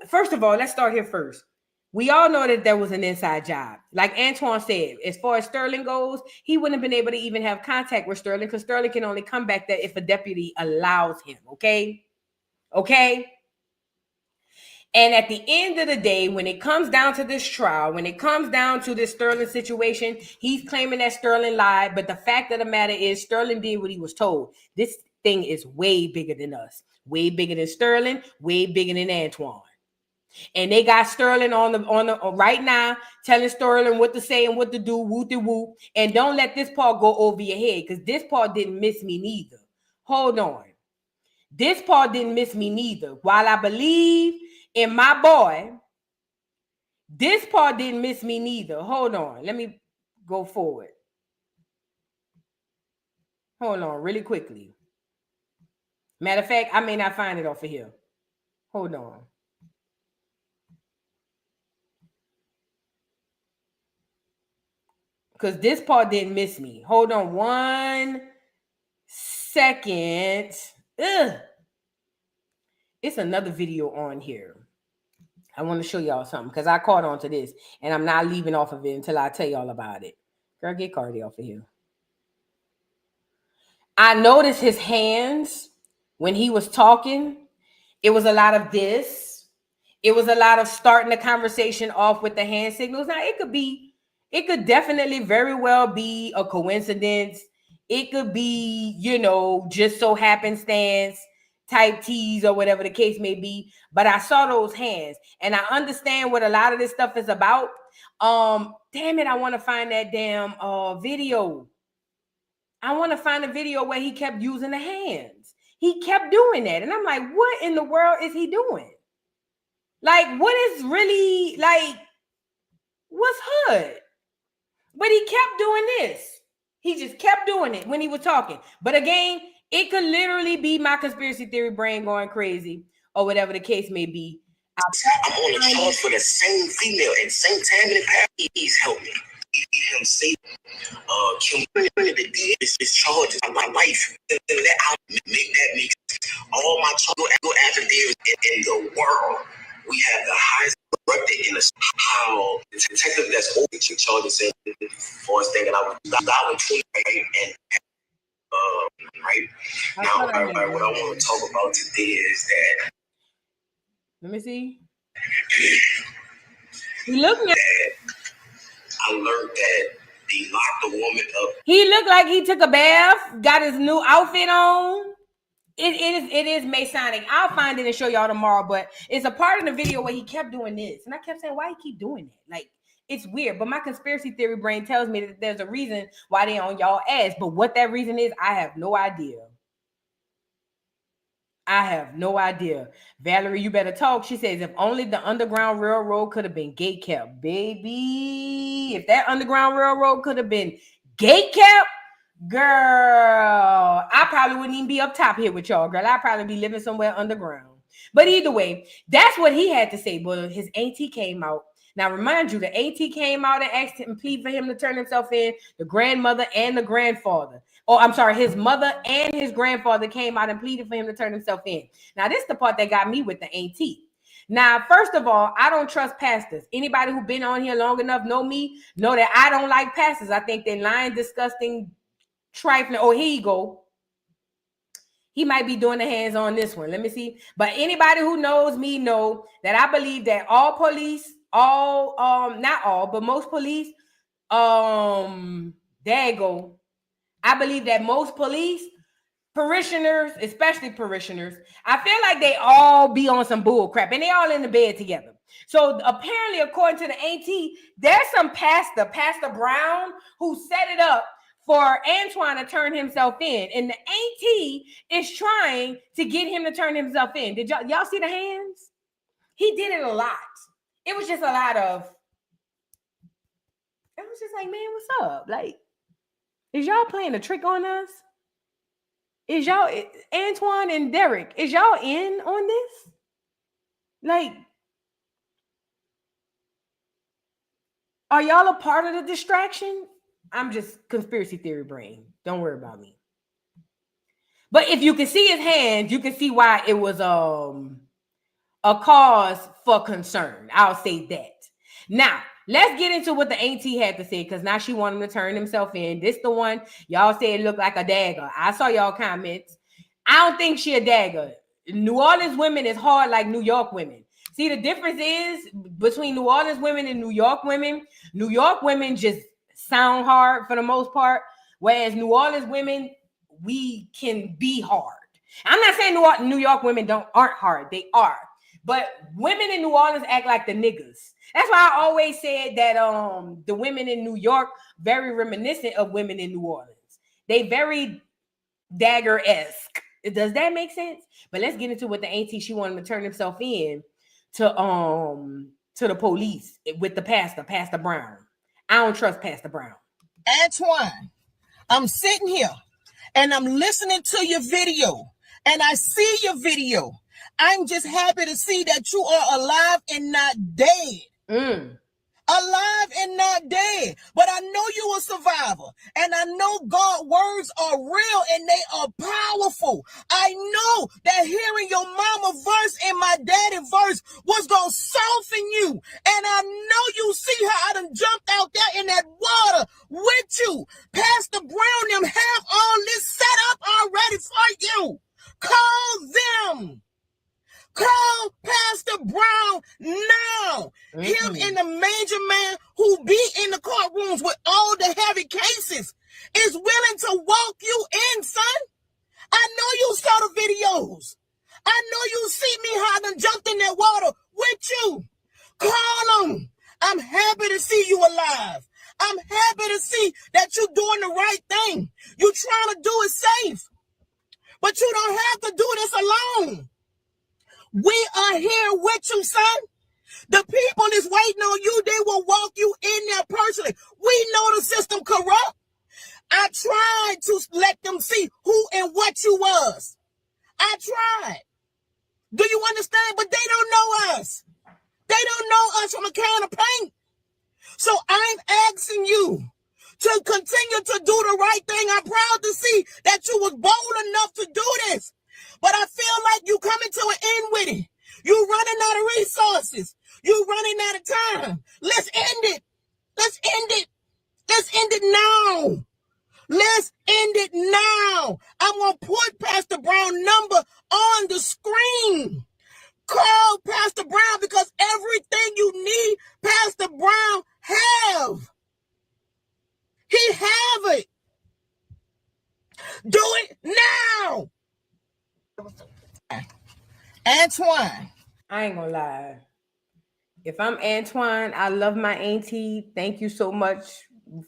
First of all, let's start here first. We all know that there was an inside job. Like Antoine said, as far as Sterling goes, he wouldn't have been able to even have contact with Sterling because Sterling can only come back there if a deputy allows him, okay? Okay? And at the end of the day, when it comes down to this trial, when it comes down to this Sterling situation, he's claiming that Sterling lied. But the fact of the matter is Sterling did what he was told. This thing is way bigger than us. Way bigger than Sterling, way bigger than Antoine. And they got Sterling on the right now, telling Sterling what to say and what to do, whoop-de-whoop. And don't let this part go over your head, because this part didn't miss me neither. Hold on. This part didn't miss me neither. While I believe in my boy, this part didn't miss me neither. Hold on. Let me go forward. Hold on, really quickly. Matter of fact, I may not find it off of here. Hold on. Because this part didn't miss me. Hold on 1 second. Ugh. It's another video on here. I want to show y'all something because I caught on to this. And I'm not leaving off of it until I tell y'all about it. Girl, get Cardi off of here. I noticed his hands when he was talking. It was a lot of this. It was a lot of starting the conversation off with the hand signals. Now, it could definitely very well be a coincidence. It could be, just so happenstance type tease or whatever the case may be. But I saw those hands and I understand what a lot of this stuff is about. Damn it, I want to find that damn video. I want to find a video where he kept using the hands. He kept doing that. And I'm like, what in the world is he doing? Like, what is really, like, what's hood? But he kept doing this. He just kept doing it when he was talking. But again, it could literally be my conspiracy theory brain going crazy or whatever the case may be. I'm on a charge for the same female and same time in the past. He's helped me. Him say, his charges on my life. And let out make that make all my affidavits in the world. We have the highest corrupted in the how the detective that's over the charges said for us thinking I was dialing 20, right? And right now, what I want to talk about today is that. Let me see. He looked like I learned that they locked the woman up. He looked like he took a bath, got his new outfit on. It is Masonic. I'll find it and show y'all tomorrow, but it's a part of the video where he kept doing this. And I kept saying, why he keep doing that? Like, it's weird. But my conspiracy theory brain tells me that there's a reason why they on y'all ass. But what that reason is, I have no idea. I have no idea. Valerie, you better talk. She says, if only the Underground Railroad could have been gate kept. Baby, if that Underground Railroad could have been gate kept, girl, I probably wouldn't even be up top here with y'all, girl. I'd probably be living somewhere underground. But either way, that's what he had to say. But his auntie came out. Now, remind you, the auntie came out and asked him, plead for him to turn himself in. The grandmother and the grandfather. Oh, I'm sorry, his mother and his grandfather came out and pleaded for him to turn himself in. Now, this is the part that got me with the auntie. Now, first of all, I don't trust pastors. Anybody who's been on here long enough know me, know that I don't like pastors. I think they're lying, disgusting, trifling. Oh, here you go. He might be doing the hands on this one. Let me see. But anybody who knows me know that I believe that all police, not all, but most police, there you go. I believe that most police, parishioners, especially parishioners, I feel like they all be on some bull crap and they all in the bed together. So apparently, according to the auntie, there's some Pastor Brown, who set it up for Antoine to turn himself in. And the auntie is trying to get him to turn himself in. Did y'all see the hands? He did it a lot. It was just a lot of, it was just like, man, what's up? Like, is y'all playing a trick on us? Is y'all, Antoine and Derek, is y'all in on this? Like, are y'all a part of the distraction? I'm just conspiracy theory brain. Don't worry about me. But if you can see his hands, you can see why it was a cause for concern. I'll say that. Now, let's get into what the auntie had to say, because now she wanted him to turn himself in. This the one y'all said looked like a dagger. I saw y'all comments. I don't think she a dagger. New Orleans women is hard like New York women. See, the difference is between New Orleans women and New York women. New York women just sound hard for the most part, whereas New Orleans women, we can be hard. I'm not saying New York women aren't hard. They are. But women in New Orleans act like the niggas. That's why I always said that the women in New York very reminiscent of women in New Orleans. They very dagger-esque. Does that make sense? But let's get into what the auntie, she wanted to turn himself in to the police with the Pastor Brown. I don't trust Pastor Brown. Antoine, I'm sitting here and I'm listening to your video and I see your video. I'm just happy to see that you are alive and not dead. Alive and not dead. But I know you a survivor. And I know God's words are real and they are powerful. I know that hearing your mama verse and my daddy verse was going to soften you. And I know you see how I done jumped out there in that water with you. Pastor Brown, them have all this set up already for you. Call them. Call Pastor Brown now. Him and the major man who be in the courtrooms with all the heavy cases is willing to walk you in, son. I know you saw the videos. I know you see me how I done jumped in that water with you. Call them. I'm happy to see you alive. I'm happy to see that you're doing the right thing. You're trying to do it safe. But you don't have to do this alone. We are here with you, son. The people is waiting on you. They will walk you in there personally. We know the system corrupt. I tried to let them see who and what you was. I tried. Do you understand? But they don't know us. They don't know us from a can of paint. So I'm asking you to continue to do the right thing. I'm proud to see that you was bold enough to do this. But I feel like you coming to an end with it. You running out of resources. You running out of time. Let's end it. Let's end it. Let's end it now. Let's end it now. I'm going to put Pastor Brown's number on the screen. Call Pastor Brown because everything you need, Pastor Brown have. He have it. Do it now. Antoine. I ain't gonna lie. If I'm Antoine, I love my auntie. Thank you so much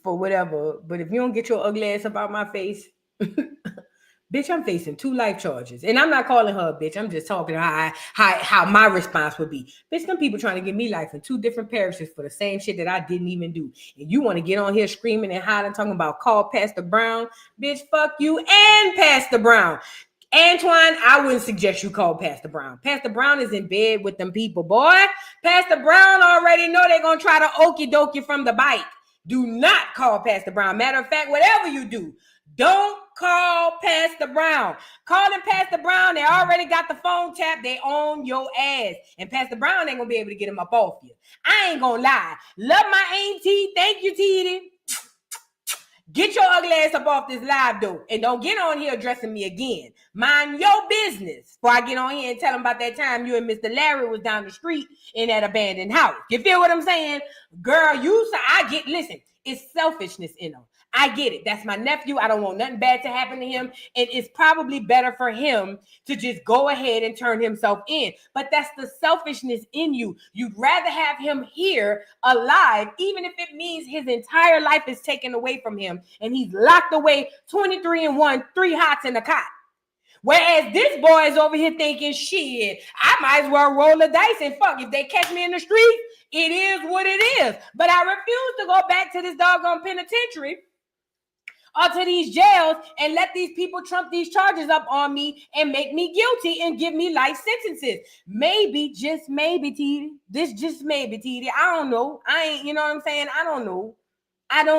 for whatever. But if you don't get your ugly ass up out my face, bitch, I'm facing 2 life charges. And I'm not calling her a bitch. I'm just talking how my response would be. Bitch, some people trying to give me life in 2 different parishes for the same shit that I didn't even do. And you want to get on here screaming and hiding, talking about call Pastor Brown. Bitch, fuck you and Pastor Brown. Antoine, I wouldn't suggest you call Pastor Brown. Pastor Brown is in bed with them people, boy. Pastor Brown already know they're going to try to okie doke you from the bike. Do not call Pastor Brown. Matter of fact, whatever you do, don't call Pastor Brown. Calling Pastor Brown, they already got the phone tapped. They own your ass. And Pastor Brown ain't going to be able to get him up off you. I ain't going to lie. Love my auntie. Thank you, Diddy. Get your ugly ass up off this live, though. And don't get on here addressing me again. Mind your business before I get on here and tell them about that time you and Mr. Larry was down the street in that abandoned house. You feel what I'm saying? Girl, listen, it's selfishness in them. I get it. That's my nephew. I don't want nothing bad to happen to him. And it's probably better for him to just go ahead and turn himself in. But that's the selfishness in you. You'd rather have him here alive, even if it means his entire life is taken away from him and he's locked away 23-1, 3 hots in a cot. Whereas this boy is over here thinking, shit, I might as well roll the dice and fuck. If they catch me in the street, it is what it is. But I refuse to go back to this doggone penitentiary or to these jails and let these people trump these charges up on me and make me guilty and give me life sentences. Maybe, just maybe, T. This just maybe, T. I don't know. I ain't, you know what I'm saying? I don't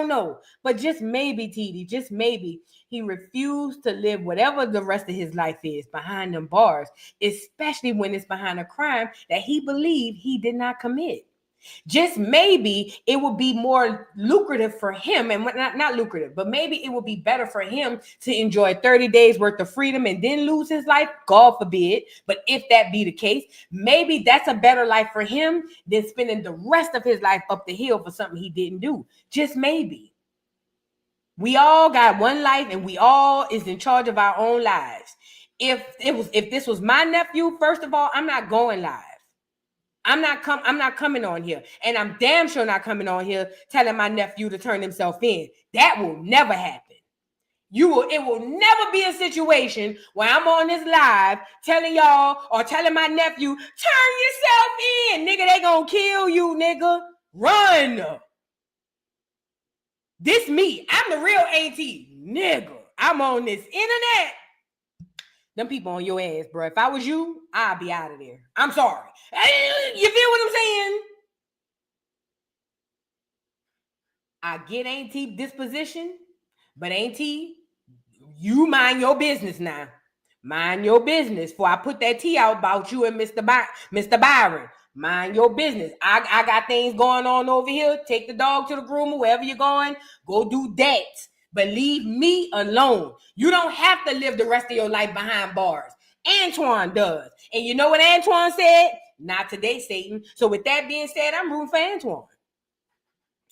know. But just maybe, T. Just maybe he refused to live whatever the rest of his life is behind them bars, especially when it's behind a crime that he believed he did not commit. Just maybe it would be more lucrative for him, and not lucrative, but maybe it would be better for him to enjoy 30 days worth of freedom and then lose his life, God forbid. But if that be the case, maybe that's a better life for him than spending the rest of his life up the hill for something he didn't do. Just maybe. We all got one life and we all is in charge of our own lives. If this was my nephew, first of all, I'm not going live. I'm not coming on here, and I'm damn sure not coming on here telling my nephew to turn himself in. That will never happen. It will never be a situation where I'm on this live telling y'all or telling my nephew, turn yourself in, nigga. They gonna kill you, nigga. Run. This me. I'm the real AT, nigga. I'm on this internet. Them people on your ass, bro. If I was you, I'd be out of there. I'm sorry. You feel what I'm saying? I get Auntie disposition, but Auntie, you mind your business now. Mind your business before I put that tea out about you and Mr. Byron. Mind your business. I got things going on over here. Take the dog to the groomer, wherever you're going. Go do that. But leave me alone. You don't have to live the rest of your life behind bars. Antoine does. And you know what Antoine said? Not today, Satan. So with that being said, I'm rooting for Antoine.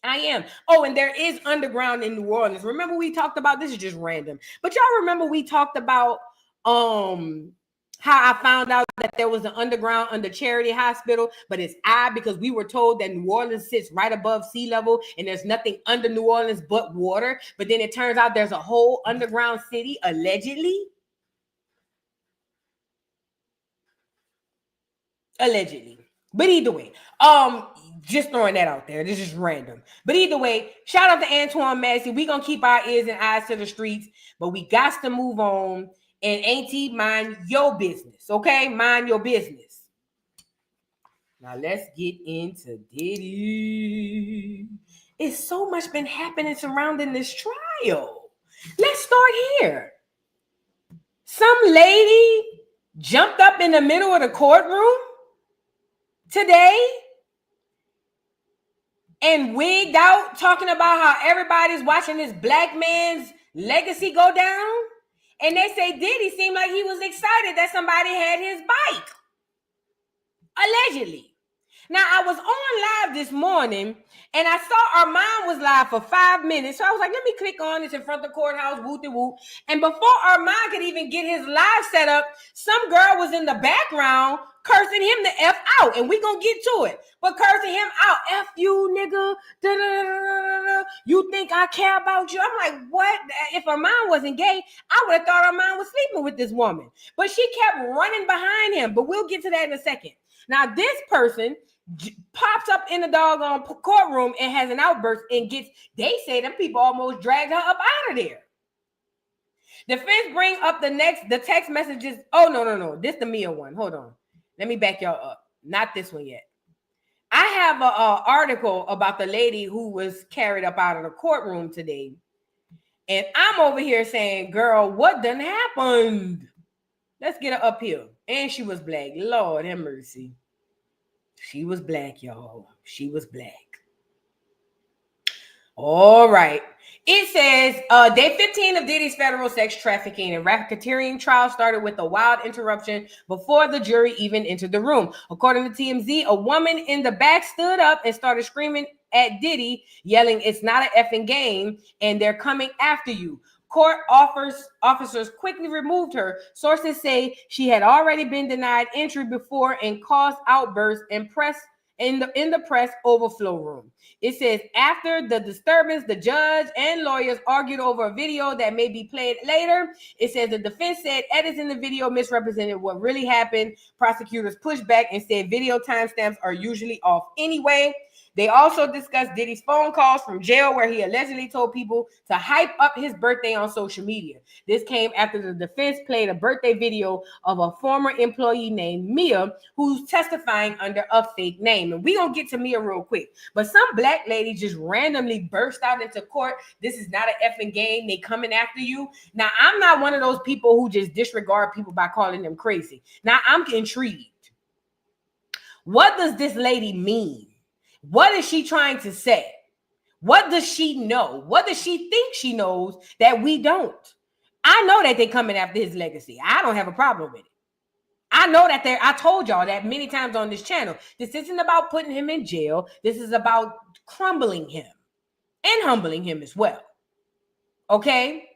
I am. Oh, and there is underground in New Orleans. Remember we talked about, this is just random, but y'all remember we talked about how I found out that there was an underground under Charity Hospital, but it's because we were told that New Orleans sits right above sea level and there's nothing under New Orleans but water. But then it turns out there's a whole underground city, allegedly. But either way, just throwing that out there. This is random. But either way, shout out to Antoine Massey. We're going to keep our ears and eyes to the streets, but we got to move on. And Auntie, mind your business, okay? Mind your business. Now let's get into Diddy. It's so much been happening surrounding this trial. Let's start here. Some lady jumped up in the middle of the courtroom today and wigged out talking about how everybody's watching this black man's legacy go down. And they say Diddy seemed like he was excited that somebody had his bike. Allegedly. Now, I was on live this morning, and I saw Armand was live for 5 minutes. So I was like, let me click on this in front of the courthouse, whoop-de-whoop. And before Armand could even get his live set up, some girl was in the background cursing him the F out. And we gonna get to it. But cursing him out, F you, nigga. Da-da-da-da-da-da. You think I care about you? I'm like, what? If Armand wasn't gay, I would have thought Armand was sleeping with this woman. But she kept running behind him. But we'll get to that in a second. Now, this person pops up in the doggone courtroom and has an outburst and gets, they say them people almost dragged her up out of there. Defense bring up the text messages. Oh, no. This the M.I.A. one. Hold on. Let me back y'all up. Not this one yet. I have an article about the lady who was carried up out of the courtroom today. And I'm over here saying, girl, what done happened? Let's get her up here. And she was black. Lord have mercy. She was black, y'all. She was black. All right. It says, day 15 of Diddy's federal sex trafficking and racketeering trial started with a wild interruption before the jury even entered the room. According to TMZ, a woman in the back stood up and started screaming at Diddy, yelling, "It's not an effing game, and they're coming after you." Court officers quickly removed her. Sources say she had already been denied entry before and caused outbursts and press in the press overflow room. It says after the disturbance, the judge and lawyers argued over a video that may be played later. It says the defense said edits in the video misrepresented what really happened. Prosecutors pushed back and said video timestamps are usually off anyway. They also discussed Diddy's phone calls from jail where he allegedly told people to hype up his birthday on social media. This came after the defense played a birthday video of a former employee named M.I.A. who's testifying under a fake name. And we're going to get to M.I.A. real quick. But some black lady just randomly burst out into court. This is not an effing game. They coming after you. Now, I'm not one of those people who just disregard people by calling them crazy. Now, I'm intrigued. What does this lady mean? What is she trying to say? What does she know? What does she think she knows that we don't? I know that they're coming after his legacy. I don't have a problem with it. I know that I told y'all that many times on this channel. This isn't about putting him in jail. This is about crumbling him and humbling him as well. Okay?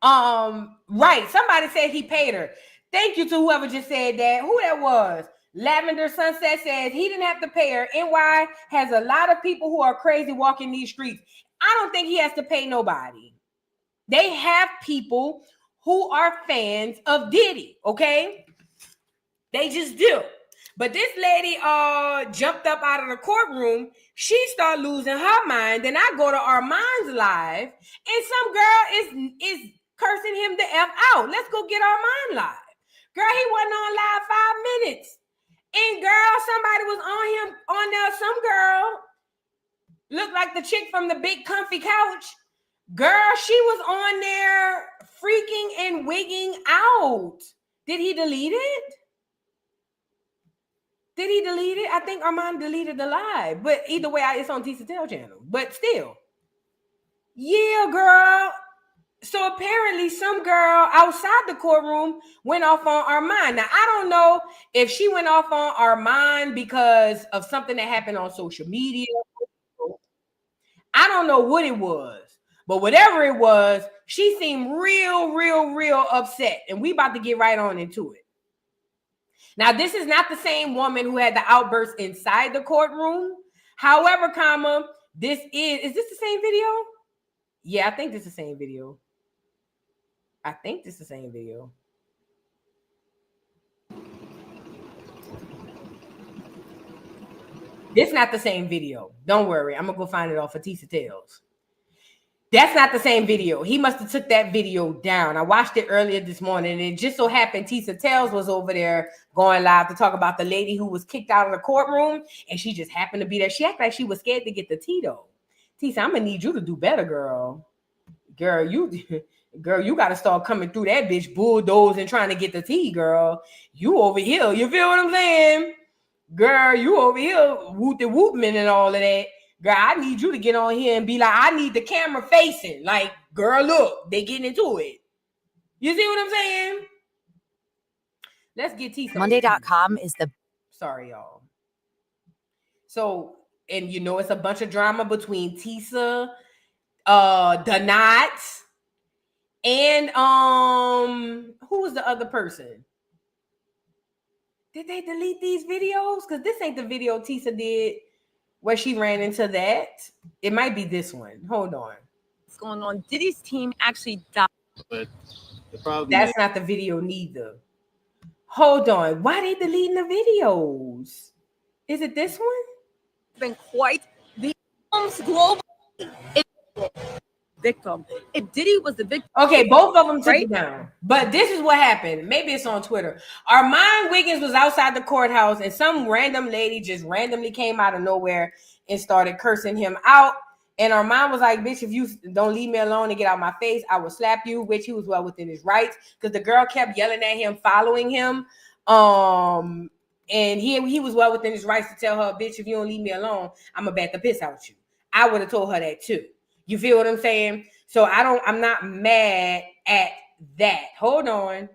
Right. Somebody said he paid her. Thank you to whoever just said that. Who that was? Lavender Sunset says he didn't have to pay her. NY has a lot of people who are crazy walking these streets. I don't think he has to pay nobody. They have people who are fans of Diddy, okay? They just do. But this lady jumped up out of the courtroom. She started losing her mind. Then I go to Armand's live, and some girl is cursing him the F out. Let's go get Armand live. Girl, he wasn't on live 5 minutes. And girl, somebody was on him on there. Some girl looked like the chick from the big comfy couch. Girl, she was on there freaking and wigging out. Did he delete it? Did he delete it? I think Armand deleted the live. But either way, it's on Tisa Tell channel. But still. Yeah, girl. So apparently some girl outside the courtroom went off on Armand. Now, I don't know if she went off on Armand because of something that happened on social media. I don't know what it was. But whatever it was, she seemed real upset. And we about to get right on into it. Now, this is not the same woman who had the outburst inside the courtroom. However, this is this the same video? Yeah, I think this is the same video. This not the same video. Don't worry. I'm going to go find it off of Tisa Tells. That's not the same video. He must have took that video down. I watched it earlier this morning, and it just so happened Tisa Tells was over there going live to talk about the lady who was kicked out of the courtroom, and she just happened to be there. She acted like she was scared to get the tea, though. Tisa, I'm going to need you to do better, girl. Girl, you got to start coming through that bitch bulldozing trying to get the tea, girl. You over here. You feel what I'm saying? girl, you over here whooping and all of that. Girl, I need you to get on here and be like, I need the camera facing. Like, girl, look, they getting into it. You see what I'm saying? Let's get T. Monday.com is the... Sorry, y'all. So, and you know, it's a bunch of drama between Tisa, the Knots, and who was the other person? Did they delete these videos? Because this ain't the video Tisa did where she ran into that. It might be this one. Hold on. What's going on? Diddy's team actually died. But the problem That's not the video neither. Hold on. Why they deleting the videos? Is it this one? Been quite the global victim. If Diddy was the victim, Okay, both of them took right? it down. But this is what happened. Maybe it's on Twitter. Armand Wiggins was outside the courthouse, and some random lady just randomly came out of nowhere and started cursing him out. And Armand was like, bitch, if you don't leave me alone and get out my face, I will slap you, which he was well within his rights, because the girl kept yelling at him, following him. And he was well within his rights to tell her, bitch, if you don't leave me alone, I'm going to bat the piss out you. I would have told her that too. You feel what I'm saying? So I'm not mad at that. Hold on.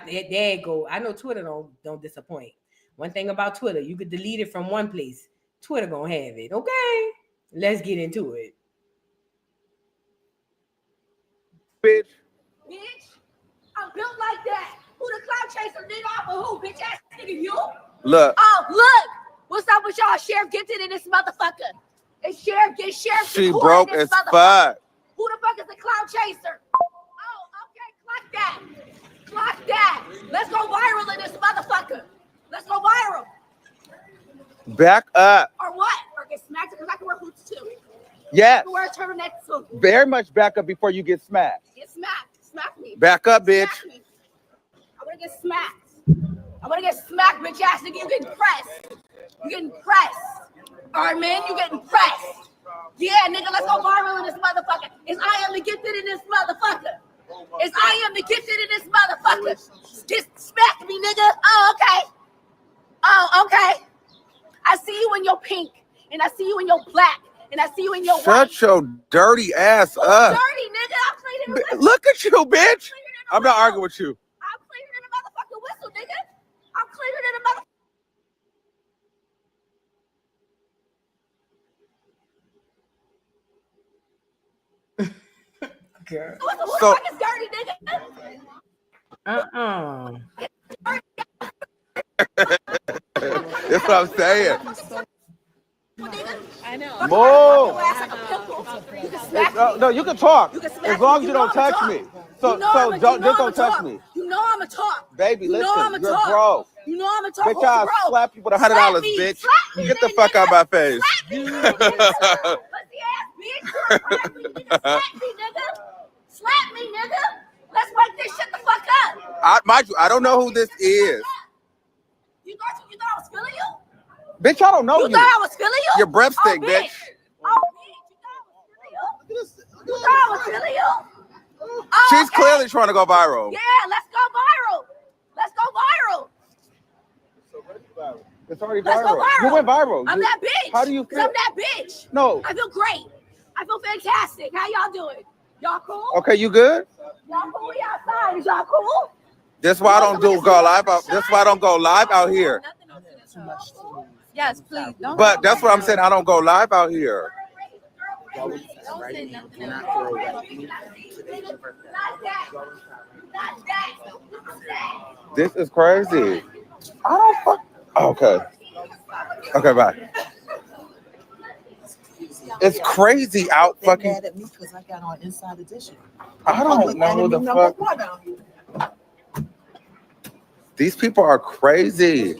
There you go. I know Twitter don't disappoint. One thing about Twitter, you could delete it from one place. Twitter gonna have it. Okay. Let's get into it. Bitch. Bitch, I'm built like that. Who the cloud chaser nigga off of who? Bitch ass nigga, you? Look. Oh, look. What's up with y'all? Sheriff Gifted in this motherfucker. It's Sheriff She broke as fuck. Who the fuck is the cloud chaser? Oh, okay, clock that. Clock that. Let's go viral in this motherfucker. Let's go viral. Back up. Or what? Or get smacked because I can wear hoops too. Yes. I can wear a turtleneck too. Very much back up before you get smacked. Get smacked. Smack me. Back up, bitch. Smack me. I want to get smacked. I want to get smacked, bitch ass nigga. You getting pressed. You getting pressed. All right, man, you getting pressed. Yeah, nigga, let's go viral in this motherfucker. It's I am the gifted in this motherfucker. It's I am the gifted in this motherfucker. Just smack me, nigga. Oh, okay. Oh, okay. I see you in your pink, and I see you in your black, and I see you in your white. Shut your dirty ass up. Dirty, nigga. I'm cleaning the Look at you, bitch. I'm not arguing with you. I'm cleaning in the motherfucking whistle, nigga. I'm cleaning in the motherfucking. Girl. Who the fuck is dirty, nigga? That's what I'm saying. I know. Move. No, you can talk. You can smack as long as me. you don't touch me. So don't touch me. You know I'm a talk. Baby, you listen, know I'm a you're talk. broke. You know I'm a talk. Bitch, I'll slap you with $100, bitch. Slap me, Get the then, fuck nigga. out of my face. Slap me, nigga. Pussy ass bitch. Slap me, nigga. Slap me, nigga. Slap me, nigga. Let's wake this shit the fuck up. I don't know who this is. You thought I was feeling you? Bitch, I don't know you. You thought I was feeling you? Your breath stink, oh, bitch. Oh, bitch. You thought I was feeling you? Oh, She's okay. clearly trying to go viral. Yeah, let's go viral. Let's go viral. It's already Let's go viral. viral. You went viral. I'm that bitch. How do you feel? I'm that bitch. No. I feel great. I feel fantastic. How y'all doing? Y'all cool? Okay, you good? Y'all cool? We outside. Is y'all cool? That's why I don't go live out. That's why I don't go live out here. yes, please. Don't. But that's what I'm saying. I don't go live out here. This is crazy. I don't fuck. Okay. Okay, bye. It's crazy out fucking. Mad at me because I got on Inside Edition. I don't know who the fuck. These people are crazy.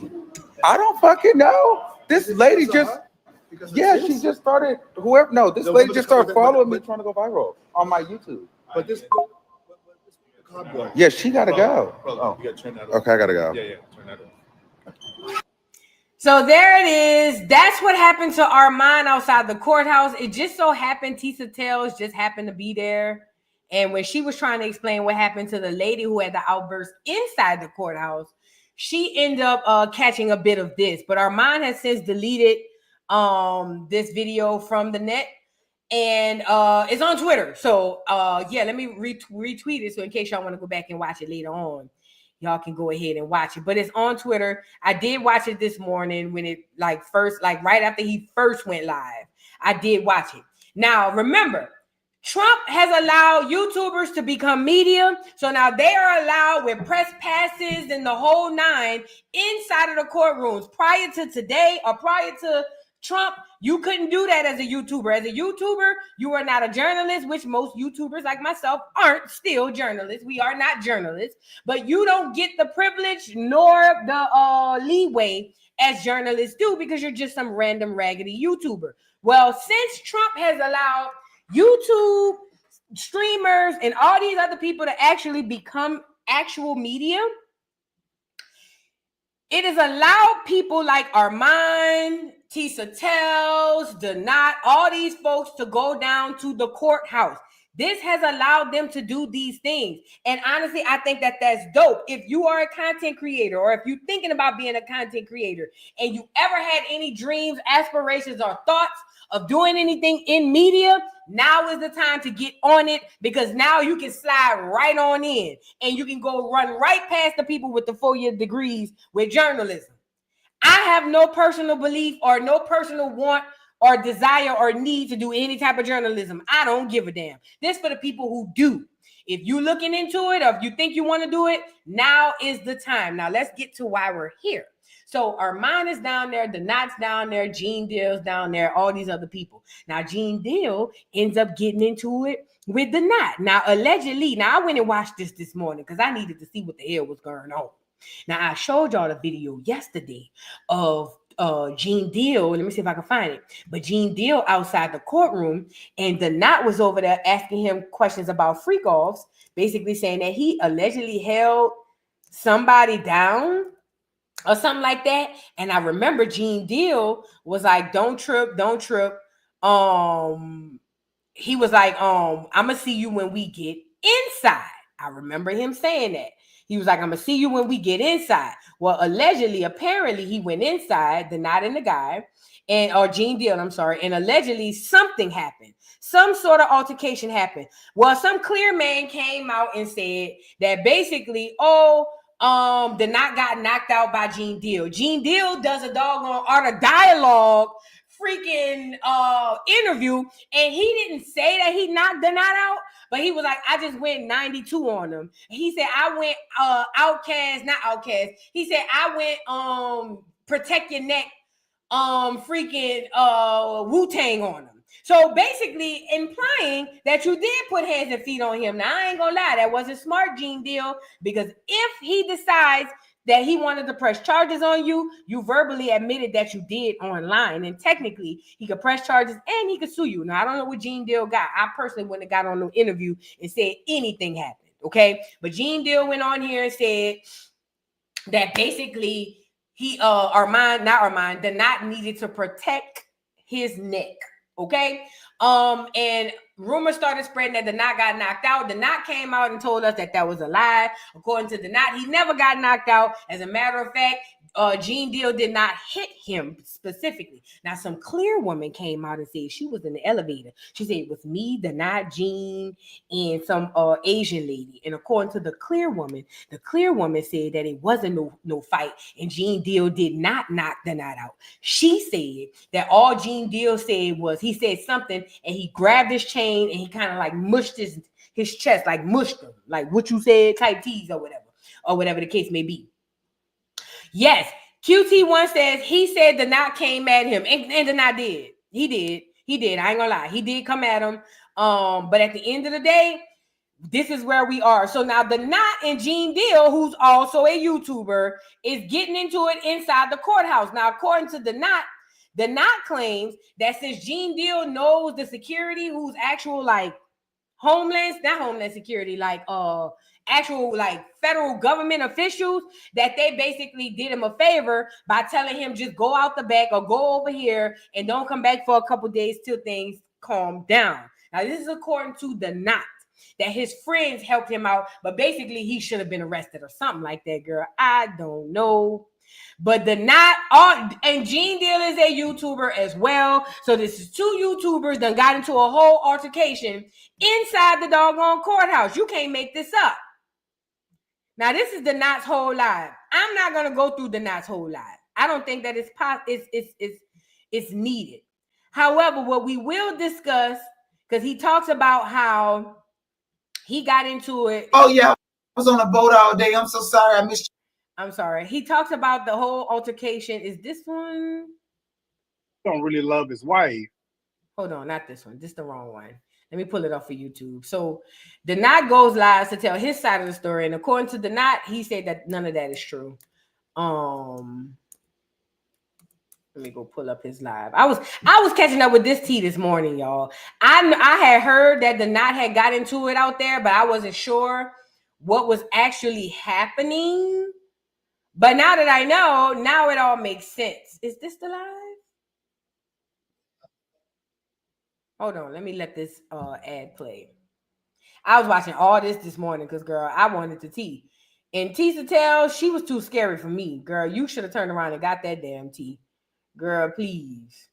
I don't fucking know. This lady just. Yeah, she just started. Whoever. No, this lady just started following me, trying to go viral on my YouTube. But this. Yeah, she gotta go. Oh, you gotta turn that off. Okay, I gotta go. Yeah, turn that off. So there it is. That's what happened to Armand outside the courthouse. It just so happened Tisa Tales just happened to be there. And when she was trying to explain what happened to the lady who had the outburst inside the courthouse, she ended up catching a bit of this, but Armand has since deleted this video from the net, and it's on Twitter. So yeah, let me retweet it, so in case y'all want to go back and watch it later on, y'all can go ahead and watch it. But it's on Twitter. I did watch it this morning when it right after he first went live. I did watch it. Now remember, Trump has allowed YouTubers to become media. So now they are allowed with press passes and the whole nine inside of the courtrooms. Prior to today, or prior to Trump, you couldn't do that as a YouTuber. As a YouTuber, you are not a journalist, which most YouTubers like myself aren't still journalists. We are not journalists, but you don't get the privilege nor the leeway as journalists do, because you're just some random raggedy YouTuber. Well, since Trump has allowed YouTube streamers and all these other people to actually become actual media, it has allowed people like Armand, Tisa Tells, Donat, all these folks to go down to the courthouse. This has allowed them to do these things. And honestly, I think that that's dope. If you are a content creator, or if you're thinking about being a content creator, and you ever had any dreams, aspirations, or thoughts of doing anything in media, now is the time to get on it, because now you can slide right on in and you can go run right past the people with the 4-year degrees with journalism. I have no personal belief or no personal want or desire or need to do any type of journalism. I don't give a damn. This for the people who do. If you're looking into it, or if you think you want to do it, now is the time. Now let's get to why we're here. So Armand is down there, Donat's down there, Gene Deal's down there, all these other people. Now Gene Deal ends up getting into it with Donat. Now allegedly, now I went and watched this morning because I needed to see what the hell was going on. Now I showed y'all the video yesterday of Gene Deal. Let me see if I can find it. But Gene Deal outside the courtroom, and Donat was over there asking him questions about freak offs, basically saying that he allegedly held somebody down or something like that. And I remember Gene Deal was like, don't trip. He was like, I'm gonna see you when we get inside. I remember him saying that. He was like, I'm gonna see you when we get inside. Well, allegedly, apparently he went inside, the not in the guy, or Gene Deal, I'm sorry, and allegedly something happened. Some sort of altercation happened. Well, some clear man came out and said that basically, the knot got knocked out by Gene Deal. Gene Deal does a doggone art of dialogue freaking interview, and he didn't say that he knocked the knot out, but he was like, I just went 92 on him. He said I went not outcast. He said I went protect your neck freaking Wu-Tang on him. So basically implying that you did put hands and feet on him. Now, I ain't gonna lie, that wasn't smart, Gene Deal, because if he decides that he wanted to press charges on you, you verbally admitted that you did online, and technically he could press charges and he could sue you. Now, I don't know what Gene Deal got. I personally wouldn't have got on no interview and said anything happened, okay? But Gene Deal went on here and said that basically he, the knot needed to protect his neck. Okay. And rumors started spreading that the knot got knocked out. The knot came out and told us that was a lie. According to the knot, he never got knocked out. As a matter of fact, Gene Deal did not hit him specifically. Now, some clear woman came out and said she was in the elevator. She said it was me, the knot, Gene, and some Asian lady. And according to the clear woman said that it wasn't no fight, and Gene Deal did not knock the knot out. She said that all Gene Deal said was he said something, and he grabbed his chain and he kind of like mushed his chest, like mushed him, like what you said type tease or whatever the case may be. Yes, QT1 says he said the knot came at him, and the knot did. He did. I ain't gonna lie. He did come at him. But at the end of the day, this is where we are. So now the knot and Gene Deal, who's also a YouTuber, is getting into it inside the courthouse. Now, according to the knot claims that since Gene Deal knows the security, who's actual like not homeland security, like actual like federal government officials, that they basically did him a favor by telling him just go out the back or go over here and don't come back for a couple days till things calm down. Now, this is according to the knot. that his friends helped him out, but basically he should have been arrested or something like that, girl. I don't know. But the not all, and Gene Deal is a YouTuber as well. So this is 2 YouTubers done got into a whole altercation inside the doggone courthouse. You can't make this up. Now this is the Knot's whole live. I'm not gonna go through the Knot's whole live. I don't think that it's needed. However, what we will discuss, because he talks about how he got into it. Oh yeah, I was on a boat all day. I'm so sorry I missed you. I'm sorry. He talks about the whole altercation. Is this one? Don't really love his wife. Hold on, not this one. This is the wrong one. Let me pull it up for YouTube. So the Knot goes live to tell his side of the story, and according to the Knot, he said that none of that is true. Let me go pull up his live. I was catching up with this tea this morning, y'all. I had heard that the Knot had got into it out there, but I wasn't sure what was actually happening. But now that I know, now it all makes sense. Is this the live? Hold on, let me let this ad play. I was watching all this morning because, girl, I wanted to tea. And Tisa Tell, she was too scary for me. Girl, you should have turned around and got that damn tea. Girl, please.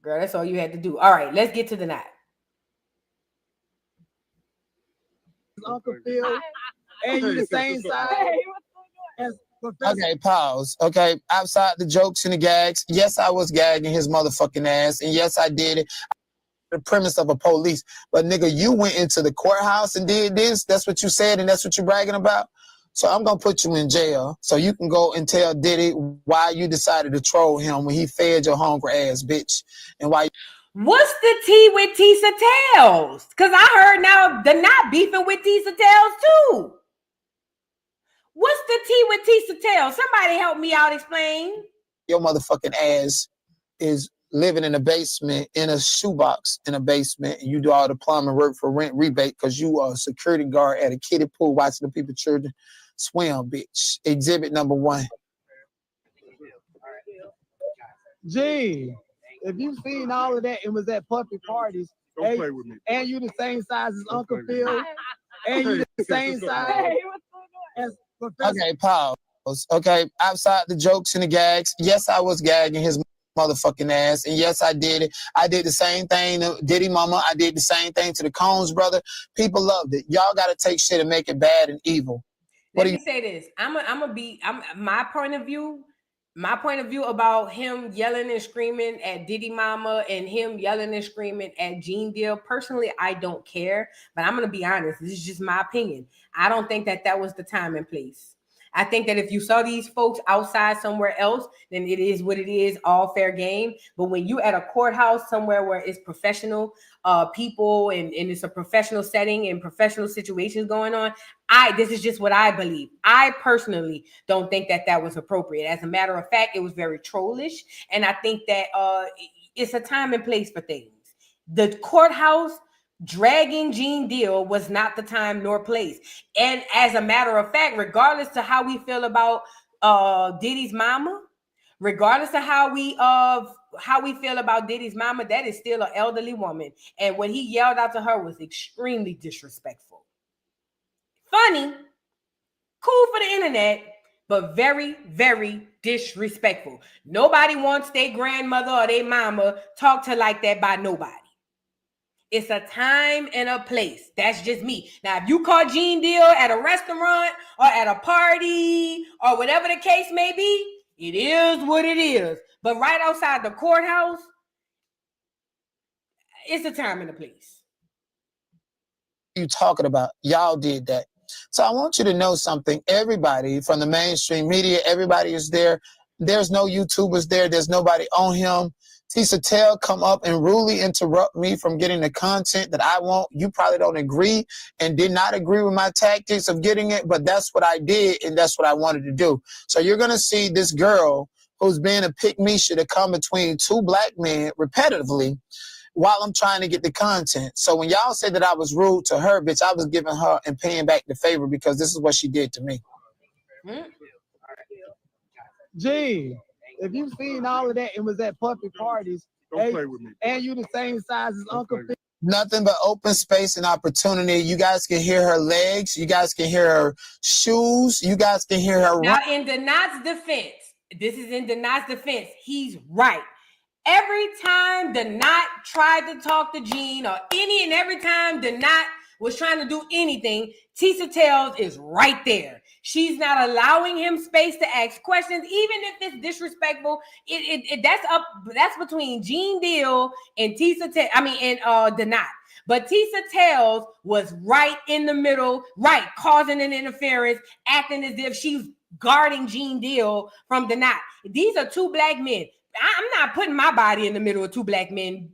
Girl, that's all you had to do. All right, let's get to the Knot. Uncle Phil, and you the same side. Okay, pause. Okay, outside the jokes and the gags, yes, I was gagging his motherfucking ass, and yes, I did it. The premise of a police, but nigga, you went into the courthouse and did this. That's what you said, and that's what you're bragging about. So I'm gonna put you in jail, so you can go and tell Diddy why you decided to troll him when he fed your hungry ass bitch, and why. What's the tea with Tisa Tales? Because I heard now the Knot beefing with Tisa Tales too. What's the tea with Tisa Tales? Somebody help me out, explain. Your motherfucking ass is living in a basement, in a shoebox in a basement, and you do all the plumbing work for rent rebate because you are a security guard at a kiddie pool watching the people children swim, bitch. Exhibit number 1. Gee, if you've seen all of that and was at puppy parties, Don't play with me. And you the same size as Uncle Phil, and you the same size as Professor. Okay, pause. Okay, outside the jokes and the gags, yes, I was gagging his motherfucking ass, and yes, I did it. I did the same thing to Diddy Mama. I did the same thing to the Combs brother. People loved it. Y'all got to take shit and make it bad and evil. Let me say this. My point of view about him yelling and screaming at Diddy Mama and him yelling and screaming at Gene Deal. Personally, I don't care, but I'm going to be honest. This is just my opinion. I don't think that was the time and place. I think that if you saw these folks outside somewhere else, then it is what it is, all fair game. But when you at a courthouse somewhere where it's professional people and it's a professional setting and professional situations going on, this is just what I believe. I personally don't think that was appropriate. As a matter of fact, it was very trollish. And I think that it's a time and place for things. The courthouse dragging Gene Deal was not the time nor place. And as a matter of fact, regardless to how we feel about Diddy's mama, regardless of how we feel about Diddy's mama, that is still an elderly woman. And what he yelled out to her was extremely disrespectful. Funny, cool for the internet, but very, very disrespectful. Nobody wants their grandmother or their mama talked to like that by nobody. It's a time and a place. That's just me. Now, if you call Gene Deal at a restaurant or at a party or whatever the case may be, it is what it is. But right outside the courthouse, it's a time and a place. You talking about? Y'all did that. So I want you to know something. Everybody from the mainstream media, everybody is there. There's no YouTubers there. There's nobody on him. Tisa Tell come up and rudely interrupt me from getting the content that I want. You probably don't agree and did not agree with my tactics of getting it, but that's what I did and that's what I wanted to do. So you're going to see this girl who's being a pick-me-shit to come between 2 black men repetitively while I'm trying to get the content. So when y'all say that I was rude to her, bitch, I was giving her and paying back the favor because this is what she did to me. Gee, if you've seen all of that and was at puppy parties, Don't play with me. And you the same size as Uncle Phil, Nothing but open space and opportunity. You guys can hear her legs. You guys can hear her shoes. You guys can hear her Now, in Denat's defense, this is in Denat's defense, he's right. Every time Denat tried to talk to Gene, or any and every time Denat was trying to do anything, Tisa Tales is right there. She's not allowing him space to ask questions, even if it's disrespectful. That's between Gene Deal and Denat. But Tisa Tales was right in the middle, right, causing an interference, acting as if she's guarding Gene Deal from Denat. These are two black men. I'm not putting my body in the middle of two black men.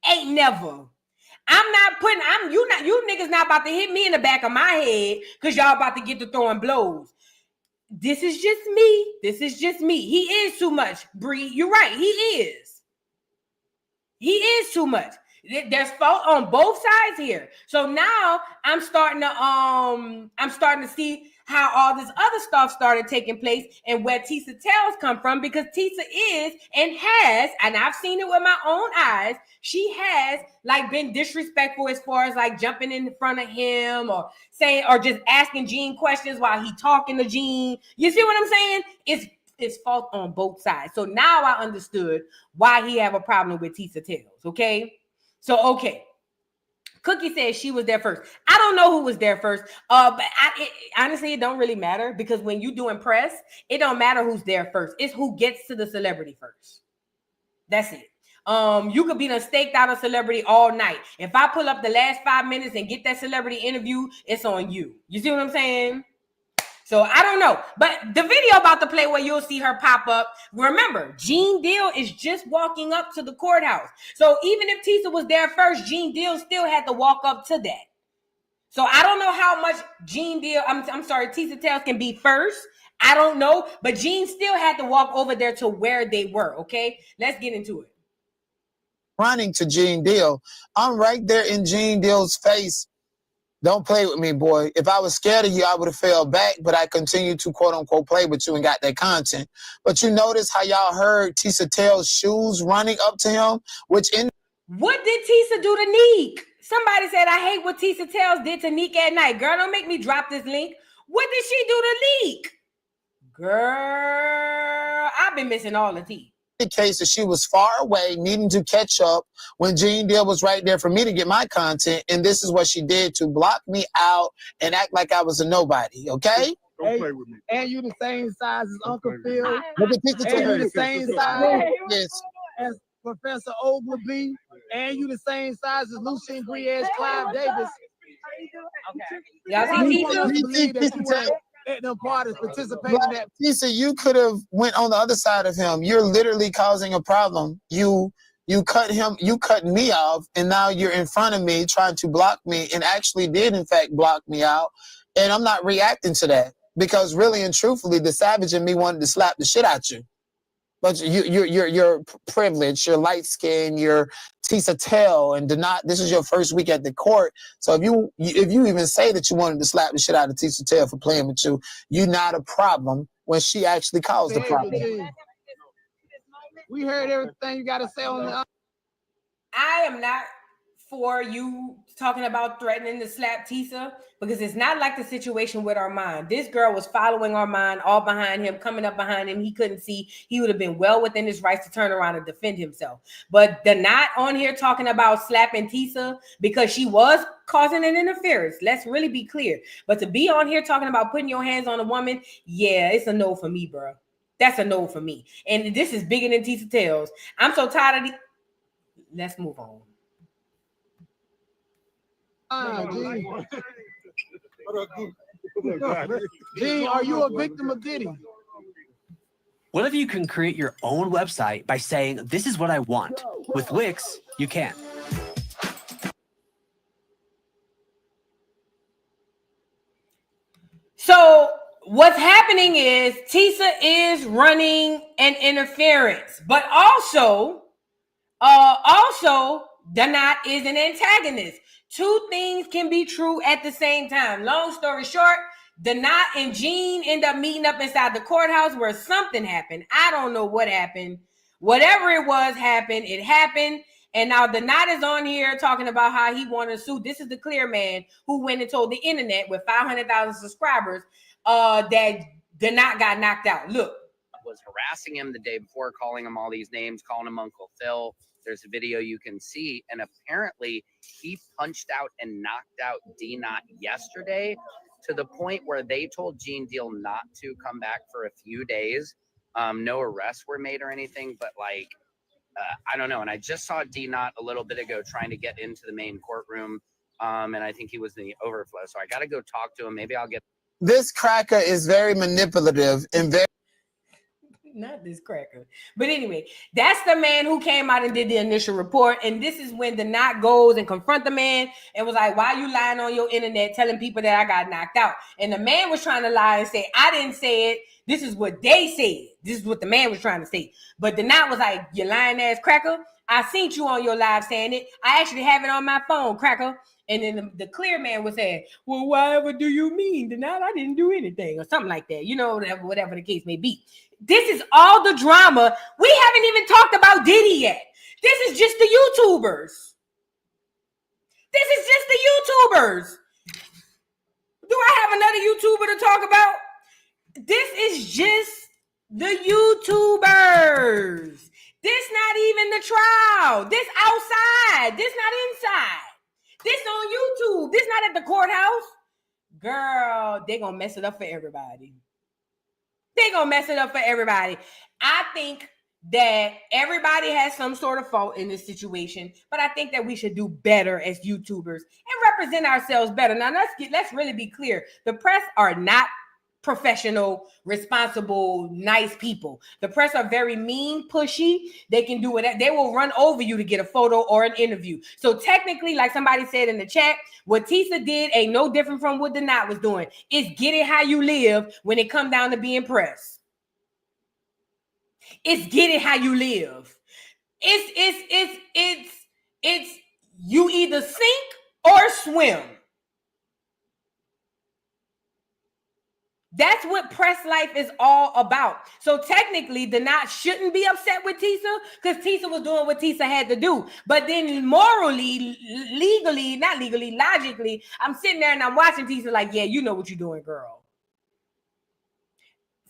Ain't never. You niggas not about to hit me in the back of my head because y'all about to get to throwing blows. This is just me. He is too much, Bree. You're right. He is too much. There's fault on both sides here. So now I'm starting to see how all this other stuff started taking place and where Tisa Tales come from, because Tisa is and has, and I've seen it with my own eyes, she has like been disrespectful as far as like jumping in front of him or saying, or just asking Gene questions while he talking to Gene. You see what I'm saying? It's fault on both sides. So now I understood why he have a problem with Tisa Tales. Okay. So, okay. Cookie said she was there first. I don't know who was there first. But honestly, it don't really matter, because when you doing press, it don't matter who's there first. It's who gets to the celebrity first. That's it. You could be done staked out a celebrity all night. If I pull up the last 5 minutes and get that celebrity interview, it's on you. You see what I'm saying? So I don't know, but the video about to play where you'll see her pop up. Remember, Gene Deal is just walking up to the courthouse. So even if Tisa was there first, Gene Deal still had to walk up to that. So I don't know how much Tisa Tales can be first. I don't know, but Gene still had to walk over there to where they were. Okay, let's get into it. Running to Gene Deal. I'm right there in Gene Deal's face. Don't play with me, boy. If I was scared of you, I would have fell back, but I continued to quote unquote play with you and got that content. But you notice how y'all heard Tisa Tales' shoes running up to him, what did Tisa do to Neek? Somebody said, I hate what Tisa Tales did to Neek at night. Girl, don't make me drop this link. What did she do to Neek? Girl, I've been missing all the tea. Case that she was far away, needing to catch up when Gene Deal was right there for me to get my content, and this is what she did to block me out and act like I was a nobody. Okay? Don't play with me. And you the same size as Uncle Phil. Look at Tisa And you Tales. the same size Yes. as Professor Ogilvy. And you the same size as Lucien Griez, Clive Davis. Okay. Y'all see Tisa? At them parties participating in that. Tisa, you could have went on the other side of him. You're literally causing a problem. You cut me off, and now you're in front of me trying to block me, and actually did in fact block me out. And I'm not reacting to that, because really and truthfully, the savage in me wanted to slap the shit out you. But you're privileged, you're light skinned, you're Tisa Tale, and this is your first week at the court. So if you even say that you wanted to slap the shit out of Tisa Tale for playing with you, you're not a problem when she actually caused the problem. We heard everything you gotta say on the. I am not for you talking about threatening to slap Tisa, because it's not like the situation with Armand. This girl was following Armand all behind him, coming up behind him. He couldn't see. He would have been well within his rights to turn around and defend himself. But they're not on here talking about slapping Tisa because she was causing an interference. Let's really be clear. But to be on here talking about putting your hands on a woman, yeah, it's a no for me, bro. That's a no for me. And this is bigger than Tisa Tales. I'm so tired of these. Let's move on. Gene, are you a victim of Diddy? What if you can create your own website by saying, this is what I want? With Wix, you can. So what's happening is Tisa is running an interference, but also Donat is an antagonist. Two things can be true at the same time. Long story short, Donat and Gene end up meeting up inside the courthouse where something happened. I don't know what happened. Whatever it was happened, it happened. And now the Knot is on here talking about how he wanted to sue. This is the clear man who went and told the internet with 500,000 subscribers that the Knot got knocked out. Look. Was harassing him the day before, calling him all these names, calling him Uncle Phil. There's a video you can see. And apparently he punched out and knocked out D-Knot yesterday to the point where they told Gene Deal not to come back for a few days. No arrests were made or anything, but like, I don't know. And I just saw D-Knot a little bit ago trying to get into the main courtroom. And I think he was in the overflow. So I got to go talk to him. Maybe I'll get. This cracker is very manipulative and very. Not this cracker. But anyway, that's the man who came out and did the initial report. And this is when the Knot goes and confront the man and was like, why are you lying on your internet telling people that I got knocked out? And the man was trying to lie and say, I didn't say it. This is what they said. This is what the man was trying to say. But the Knot was like, you lying ass cracker. I seen you on your live saying it. I actually have it on my phone, cracker. And then the clear man was saying, well, whatever do you mean? The Knot, I didn't do anything or something like that. You know, whatever the case may be. This is all the drama. We haven't even talked about Diddy yet. This is just the YouTubers. This is just the YouTubers. Do I have another YouTuber to talk about? This is just the YouTubers. This not even the trial. This outside. This not inside. This on YouTube. This not at the courthouse. Girl, they gonna mess it up for everybody. They gonna mess it up for everybody. I think that everybody has some sort of fault in this situation, but I think that we should do better as YouTubers and represent ourselves better. Now, let's really be clear. The press are not professional, responsible, nice people. The press are very mean, pushy. They can do whatever. They will run over you to get a photo or an interview. So technically, like somebody said in the chat, what Tisa did ain't no different from what the Knot was doing. It's get it how you live when it come down to being pressed. It's get it how you live. It's you either sink or swim. That's what press life is all about. So technically, the Knot shouldn't be upset with Tisa because Tisa was doing what Tisa had to do. But then morally, legally, not legally, logically, I'm sitting there and I'm watching Tisa like, yeah, you know what you're doing, girl.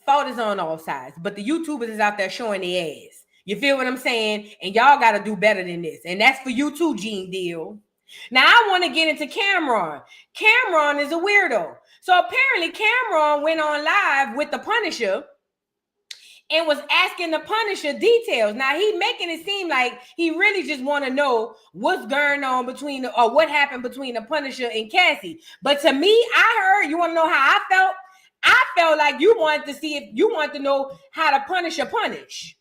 Fault is on all sides. But the YouTubers is out there showing their ass. You feel what I'm saying? And y'all got to do better than this. And that's for you too, Gene Deal. Now, I want to get into Cameron. Cameron is a weirdo. So apparently Cameron went on live with the Punisher and was asking the Punisher details. Now he making it seem like he really just want to know what's going on between or what happened between the Punisher and Cassie. But to me, I heard, you want to know how I felt? I felt like you wanted to see if you want to know how the Punisher punish.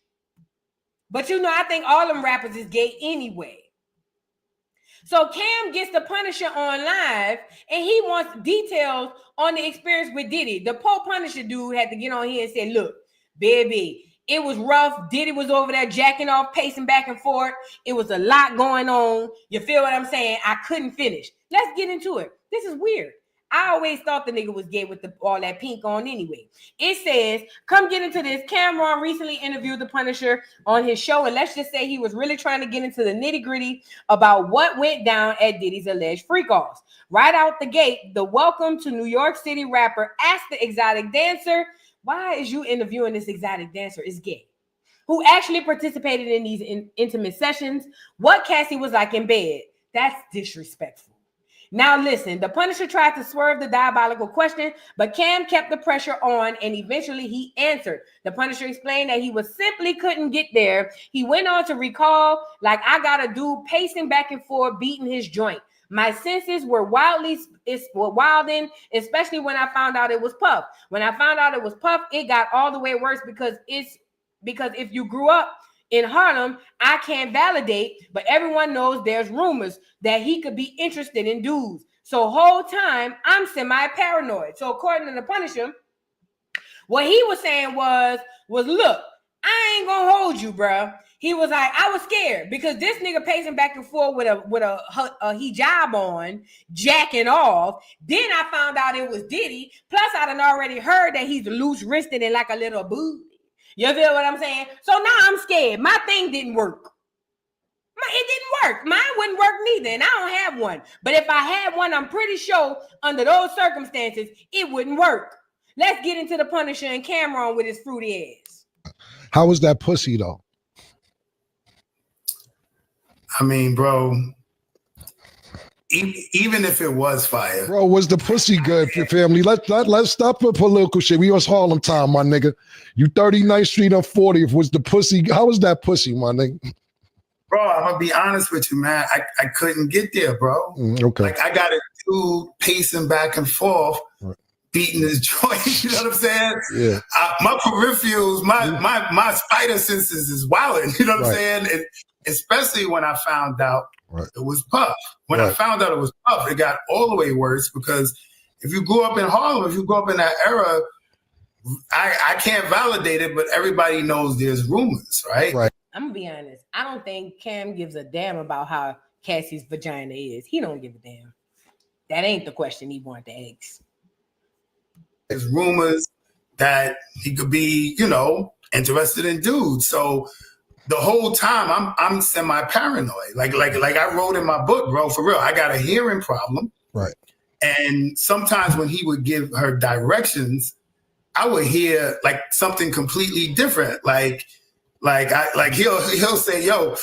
But you know, I think all them rappers is gay anyway. So Cam gets the Punisher on live and he wants details on the experience with Diddy. The poor Punisher dude had to get on here and say, look, baby, it was rough. Diddy was over there jacking off, pacing back and forth. It was a lot going on. You feel what I'm saying? I couldn't finish. Let's get into it. This is weird. I always thought the nigga was gay with all that pink on anyway. It says, come get into this. Cameron recently interviewed the Punisher on his show. And let's just say he was really trying to get into the nitty gritty about what went down at Diddy's alleged freak-offs. Right out the gate, the Welcome to New York City rapper asked the exotic dancer, why is you interviewing this exotic dancer is gay? Who actually participated in these intimate sessions, what Cassie was like in bed. That's disrespectful. Now listen, the Punisher tried to swerve the diabolical question, but Cam kept the pressure on and eventually he answered. The Punisher explained that he was simply couldn't get there. He went on to recall, like I got a dude pacing back and forth, beating his joint. My senses were wilding, especially when I found out it was Puff. When I found out it was Puff, it got all the way worse because if you grew up in Harlem, I can't validate, but everyone knows there's rumors that he could be interested in dudes. So whole time, I'm semi-paranoid. So according to the Punisher, what he was saying was look, I ain't gonna hold you, bro. He was like, I was scared because this nigga pacing back and forth with a hijab on, jacking off. Then I found out it was Diddy. Plus, I done already heard that he's loose-wristed and like a little booty. You feel what I'm saying? So now I'm scared. My thing didn't work. It didn't work. Mine wouldn't work neither, and I don't have one. But if I had one, I'm pretty sure under those circumstances, it wouldn't work. Let's get into the Punisher and Cameron with his fruity ass. How was that pussy though? I mean, bro, even if it was fire. Bro, was the pussy good for family? Let's stop with political shit. We was Harlem time, my nigga. You 39th Street on 40th. Was the pussy, how was that pussy, my nigga? Bro, I'm gonna be honest with you, man. I couldn't get there, bro. Okay. Like I got a dude pacing back and forth, beating his joint. You know what I'm saying? Yeah. My peripherals, my spider senses is wilding. You know what I'm saying? And especially when I found out it was Puff. When I found out it was Puff, it got all the way worse because if you grew up in Harlem, if you grew up in that era, I can't validate it, but everybody knows there's rumors, right? Right. I'm gonna be honest. I don't think Cam gives a damn about how Cassie's vagina is. He don't give a damn. That ain't the question he wanted to ask. There's rumors that he could be, you know, interested in dudes. So the whole time I'm semi-paranoid. Like I wrote in my book, bro, for real. I got a hearing problem. Right. And sometimes when he would give her directions, I would hear like something completely different. He'll say, yo,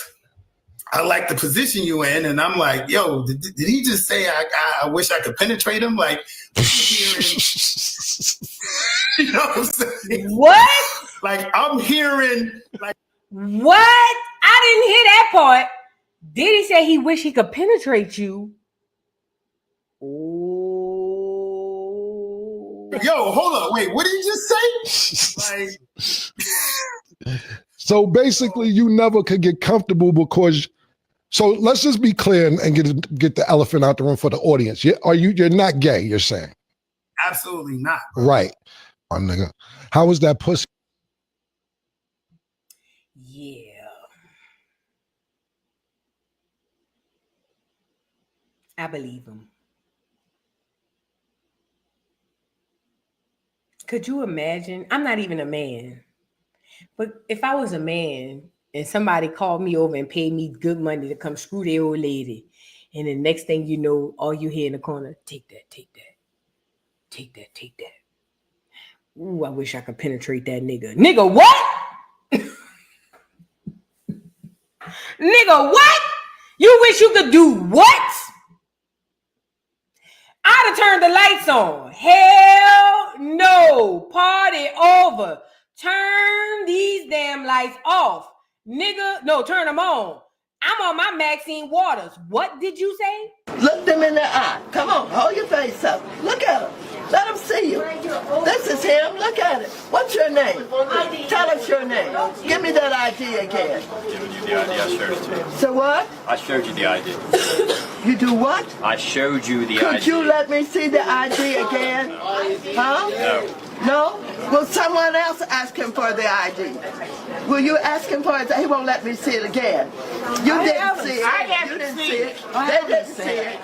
I like the position you in. And I'm like, yo, did he just say I wish I could penetrate him? Like, you know what I'm saying? What? Like, I'm hearing, like, what? I didn't hear that part. Did he say he wish he could penetrate you? Oh. Yo, hold on. Wait, what did he just say? Like, so basically, you never could get comfortable because. So let's just be clear and get the elephant out the room for the audience. You're not gay, you're saying? Absolutely not. Right. My nigga. How was that pussy? Yeah. I believe him. Could you imagine? I'm not even a man. But if I was a man and somebody called me over and paid me good money to come screw their old lady, and the next thing you know, all you hear in the corner, take that, take that, take that, take that. Ooh, I wish I could penetrate that nigga. Nigga, what? Nigga, what? You wish you could do what? I'd have turned the lights on. Hell no. Party over. Turn these damn lights off. Nigga, no, turn them on. I'm on my Maxine Waters. What did you say? Look them in the eye. Come on, hold your face up. Look at him. Let him see you. This is him. Look at it. What's your name? Tell us your name. Give me that ID again. Giving you the ID I showed it to you. So what? I showed you the ID. You do what? I showed you the ID. Could you let me see the ID again? Huh? No. No? Will someone else ask him for the ID? Will you ask him for it? He won't let me see it again. You didn't see it. You didn't see it. They didn't see it.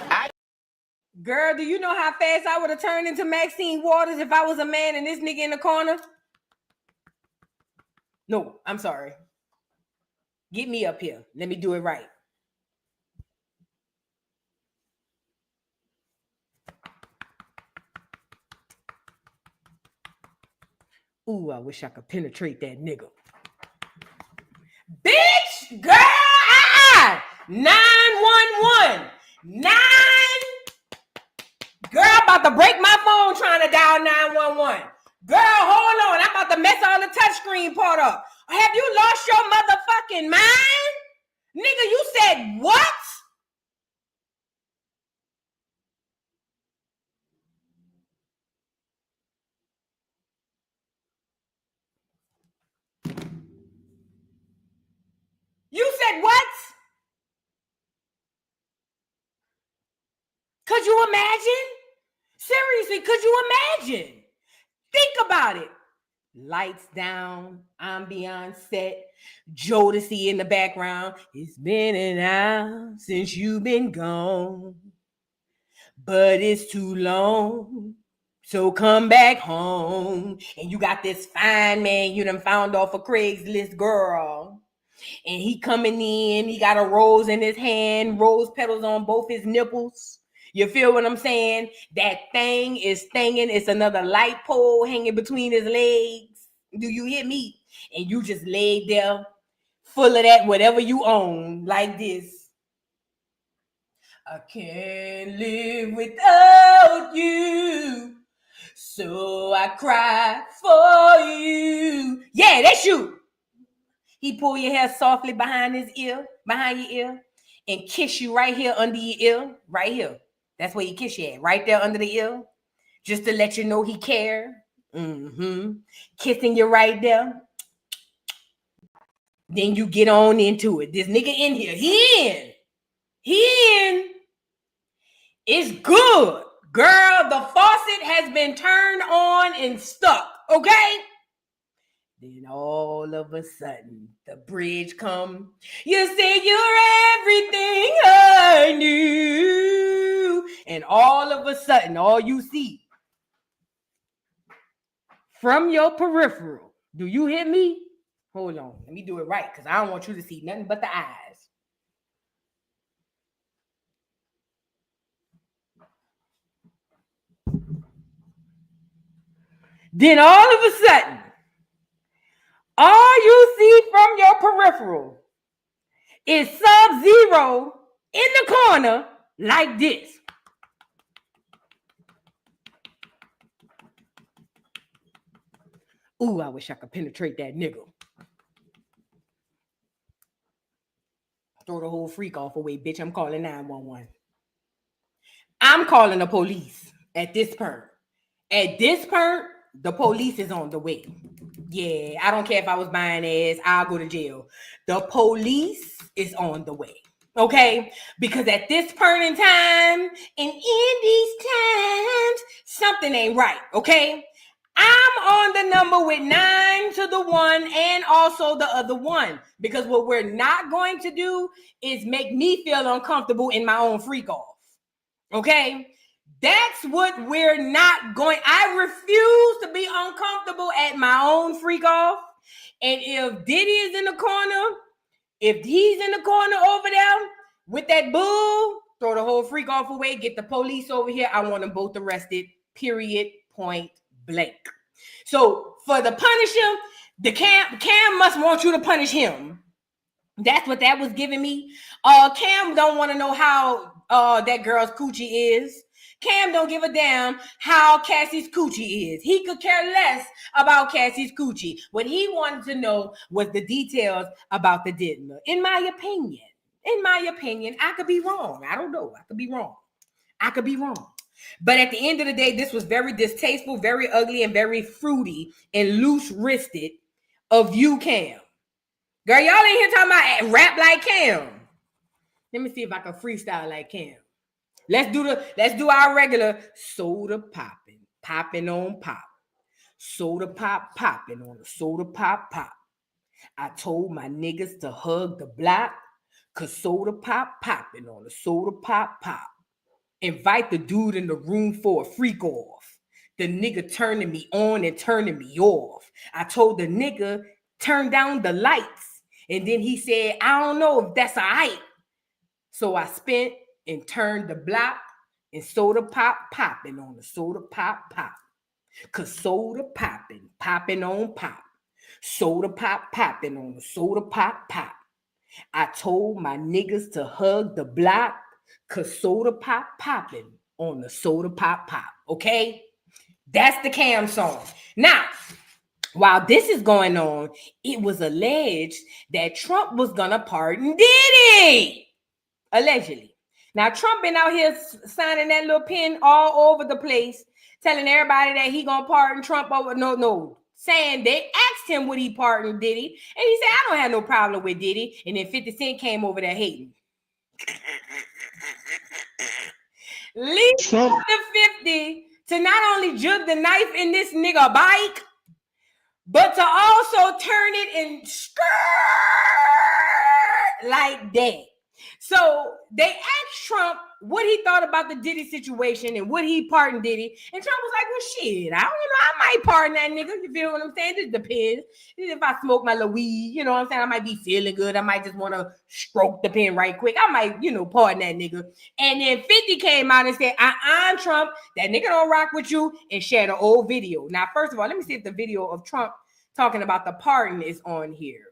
Girl, do you know how fast I would have turned into Maxine Waters if I was a man and this nigga in the corner? No, I'm sorry. Get me up here. Let me do it right. Ooh, I wish I could penetrate that nigga. Bitch, girl, 911. 9. Girl, about to break my phone trying to dial 911. Girl, hold on. I'm about to mess all the touchscreen part up. Have you lost your motherfucking mind? Nigga, you said what? You said what? Could you imagine? Seriously, could you imagine? Think about it. Lights down, ambiance set, Joce in the background. It's been an hour since you've been gone, but it's too long, so come back home. And you got this fine man you done found off a Craigslist girl And he coming in, he got a rose in his hand, rose petals on both his nipples. You feel what I'm saying? That thing is thinging. It's another light pole hanging between his legs. Do you hear me? And you just laid there full of that, whatever you own, like this. I can't live without you, so I cry for you. Yeah, that's you. He pull your hair softly behind his ear, behind your ear, and kiss you right here under your ear, right here. That's where he kiss you at, right there under the ear, just to let you know he care. Kissing you right there. Then you get on into it. This nigga in here, he in. It's good. Girl, the faucet has been turned on and stuck, okay? Then all of a sudden, the bridge come. You say you're everything I knew. And all of a sudden, all you see from your peripheral, do you hear me? Hold on, let me do it right, because I don't want you to see nothing but the eyes. Then all of a sudden, all you see from your peripheral is Sub-Zero in the corner like this. Ooh, I wish I could penetrate that nigga. Throw the whole freak off away, bitch. I'm calling 911. I'm calling the police at this point. At this point, the police is on the way. Yeah, I don't care if I was buying ass, I'll go to jail. The police is on the way. Okay? Because at this point in time, and in these times, something ain't right. Okay? I'm on the number with 9 to the 1 and also the other one. Because what we're not going to do is make me feel uncomfortable in my own freak off. Okay? That's what we're not going. I refuse to be uncomfortable at my own freak off. And if Diddy is in the corner, if he's in the corner over there with that bull, throw the whole freak off away, get the police over here. I want them both arrested, period, point blank. So for the punisher, the Cam must want you to punish him. That's what that was giving me. Cam don't want to know how that girl's coochie is. Cam don't give a damn how Cassie's coochie is. He could care less about Cassie's coochie. What he wanted to know was the details about the dinner. In my opinion, I could be wrong. I don't know. I could be wrong. But at the end of the day, this was very distasteful, very ugly, and very fruity and loose-wristed of you, Cam. Girl, y'all ain't here talking about rap like Cam. Let me see if I can freestyle like Cam. Let's do our regular soda popping on pop. Soda pop popping on a soda pop pop. I told my niggas to hug the block, cause soda pop popping on a soda pop pop. Invite the dude in the room for a freak off. The nigga turning me on and turning me off. I told the nigga turn down the lights. And then he said, I don't know if that's all right. So I spent and turned the block and soda pop popping on the soda pop pop. Cause soda popping on pop. Soda pop popping on the soda pop pop. I told my niggas to hug the block, cause soda pop popping on the soda pop pop. Okay? That's the Cam song. Now, while this is going on, it was alleged that Trump was gonna pardon Diddy. Allegedly. Now, Trump been out here signing that little pen all over the place, telling everybody that he gonna pardon Trump over. No. Saying they asked him would he pardon Diddy, and he said, I don't have no problem with Diddy. And then 50 Cent came over there hating. Leave Trump the 50 to not only jug the knife in this nigga bike, but to also turn it and skirt like that. So they asked Trump what he thought about the Diddy situation and would he pardon Diddy. And Trump was like, well, shit, I don't know. I might pardon that nigga. You feel what I'm saying? This depends. If I smoke my little weed, you know what I'm saying? I might be feeling good. I might just want to stroke the pen right quick. I might, pardon that nigga. And then 50 came out and said, Trump, that nigga don't rock with you, and shared an old video. Now, first of all, let me see if the video of Trump talking about the pardon is on here.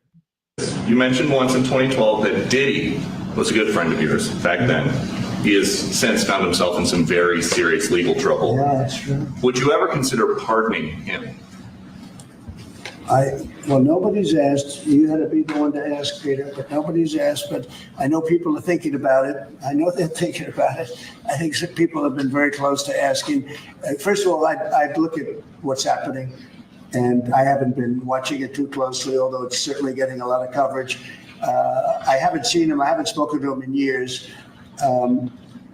You mentioned once in 2012 that Diddy was a good friend of yours back then. He has since found himself in some very serious legal trouble. Yeah, that's true. Would you ever consider pardoning him? Well, nobody's asked. You had to be the one to ask, Peter, but nobody's asked. But I know people are thinking about it. I know they're thinking about it. I think some people have been very close to asking. First of all, I'd look at what's happening. And I haven't been watching it too closely, although it's certainly getting a lot of coverage. I haven't seen him. I haven't spoken to him in years.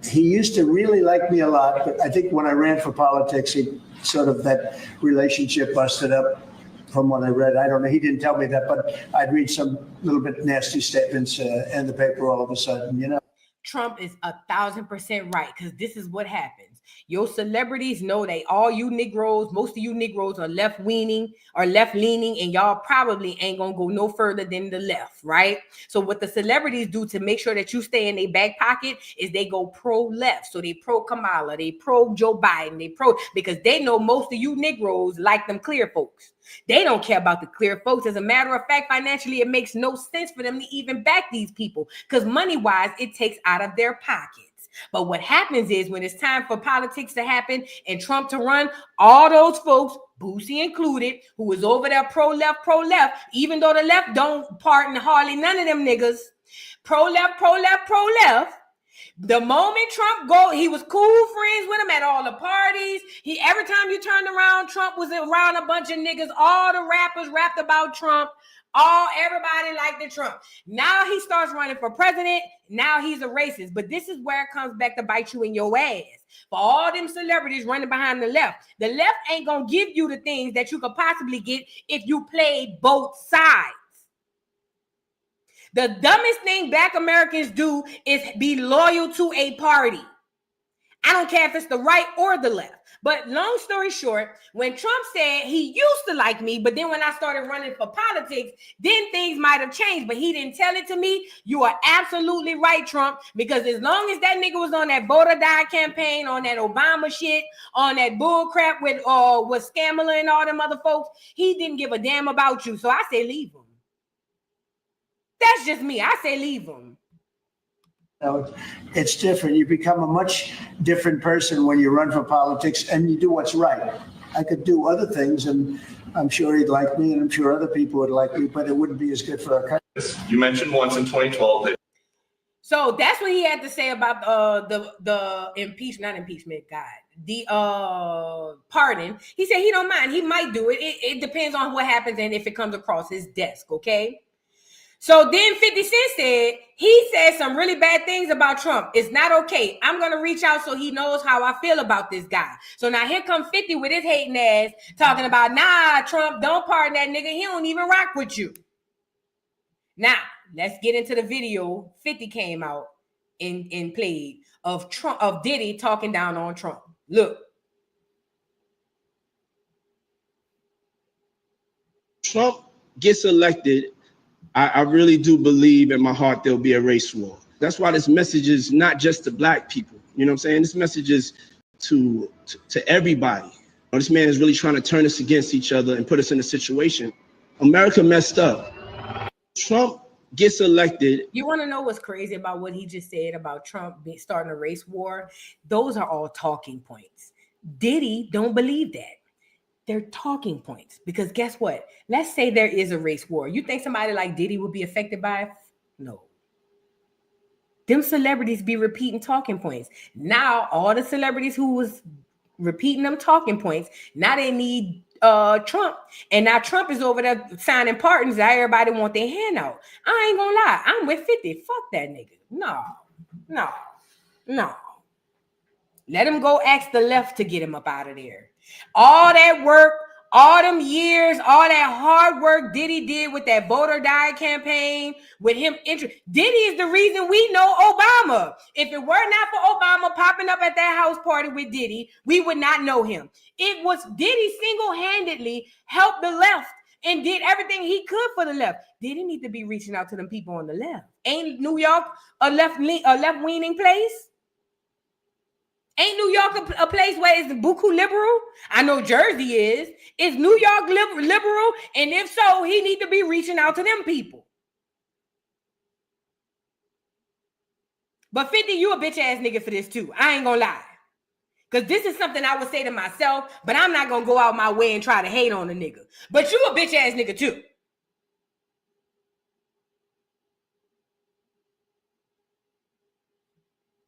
He used to really like me a lot, but I think when I ran for politics, he sort of that relationship busted up from what I read. I don't know. He didn't tell me that, but I'd read some little bit nasty statements in the paper all of a sudden, Trump is 1,000% right, because this is what happens. Your celebrities know they all you Negroes, most of you Negroes are left-leaning, and y'all probably ain't gonna go no further than the left, right? So what the celebrities do to make sure that you stay in their back pocket is they go pro-left. So they pro-Kamala, they pro-Joe Biden, they because they know most of you Negroes like them clear folks. They don't care about the clear folks. As a matter of fact, financially, it makes no sense for them to even back these people because money-wise, it takes out of their pockets. But what happens is when it's time for politics to happen and Trump to run, all those folks, Boosie included, who was over there pro-left, even though the left don't pardon hardly none of them niggas, pro-left. The moment Trump go, he was cool friends with him at all the parties. Every time you turned around, Trump was around a bunch of niggas. All the rappers rapped about Trump. Everybody liked the Trump. Now he starts running for president. Now he's a racist. But this is where it comes back to bite you in your ass. For all them celebrities running behind the left ain't gonna give you the things that you could possibly get if you played both sides. The dumbest thing Black Americans do is be loyal to a party. I don't care if it's the right or the left. But long story short, when Trump said he used to like me, but then when I started running for politics, then things might have changed, but he didn't tell it to me. You are absolutely right, Trump, because as long as that nigga was on that vote or die campaign, on that Obama shit, on that bull crap with Scammer and all them other folks, he didn't give a damn about you. So I say leave him. That's just me. I say leave him. It's different. You become a much different person when you run for politics and you do what's right. I could do other things, and I'm sure he'd like me, and I'm sure other people would like me, but it wouldn't be as good for our country. You mentioned once in 2012 that. So that's what he had to say about the pardon. He said he don't mind. He might do it. It depends on what happens and if it comes across his desk, okay? So then 50 Cent said, he said some really bad things about Trump. It's not okay. I'm going to reach out so he knows how I feel about this guy. So now here comes 50 with his hating ass talking about, nah, Trump, don't pardon that nigga. He don't even rock with you. Now, let's get into the video 50 came out and played of Diddy talking down on Trump. Look. Trump gets elected, I really do believe in my heart there'll be a race war. That's why this message is not just to black people. You know what I'm saying? This message is to everybody. This man is really trying to turn us against each other and put us in a situation. America messed up. Trump gets elected. You want to know what's crazy about what he just said about Trump starting a race war? Those are all talking points. Diddy don't believe that. They're talking points because guess what? Let's say there is a race war. You think somebody like Diddy would be affected by it? No. Them celebrities be repeating talking points. Now, all the celebrities who was repeating them talking points, now they need Trump. And now Trump is over there signing pardons that everybody want their hand out. I ain't gonna lie. I'm with 50. Fuck that nigga. No. Let him go ask the left to get him up out of there. All that work, All them years, all that hard work Diddy did with that vote or die campaign, with him Diddy is the reason we know Obama. If it were not for Obama popping up at that house party with Diddy, we would not know him. It was Diddy single-handedly helped the left and did everything he could for the left. Diddy need to be reaching out to them people on the left. Ain't New York a left-leaning place? Ain't New York a place where it's buku liberal? I know Jersey is. Is New York liberal? And if so, he need to be reaching out to them people. But 50, you a bitch ass nigga for this too. I ain't gonna lie. Because this is something I would say to myself, but I'm not gonna go out my way and try to hate on a nigga. But you a bitch ass nigga too.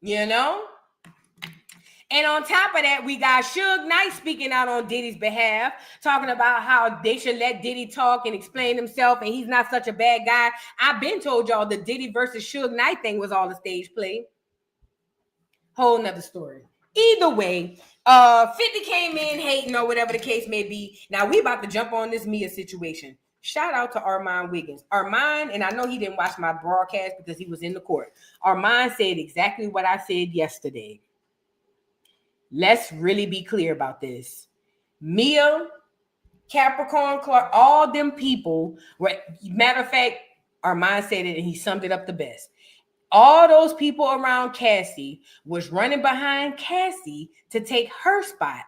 You know? And on top of that, we got Suge Knight speaking out on Diddy's behalf, talking about how they should let Diddy talk and explain himself, and he's not such a bad guy. I've been told y'all the Diddy versus Suge Knight thing was all a stage play. Whole nother story. Either way, 50 came in hating or whatever the case may be. Now we about to jump on this M.I.A situation. Shout out to Armand Wiggins. Armand, and I know he didn't watch my broadcast because he was in the court. Armand said exactly what I said yesterday. Let's really be clear about this. M.I.A, Capricorn, Clark, all them people were, matter of fact, Armand said it and he summed it up the best. All those people around Cassie was running behind Cassie to take her spot.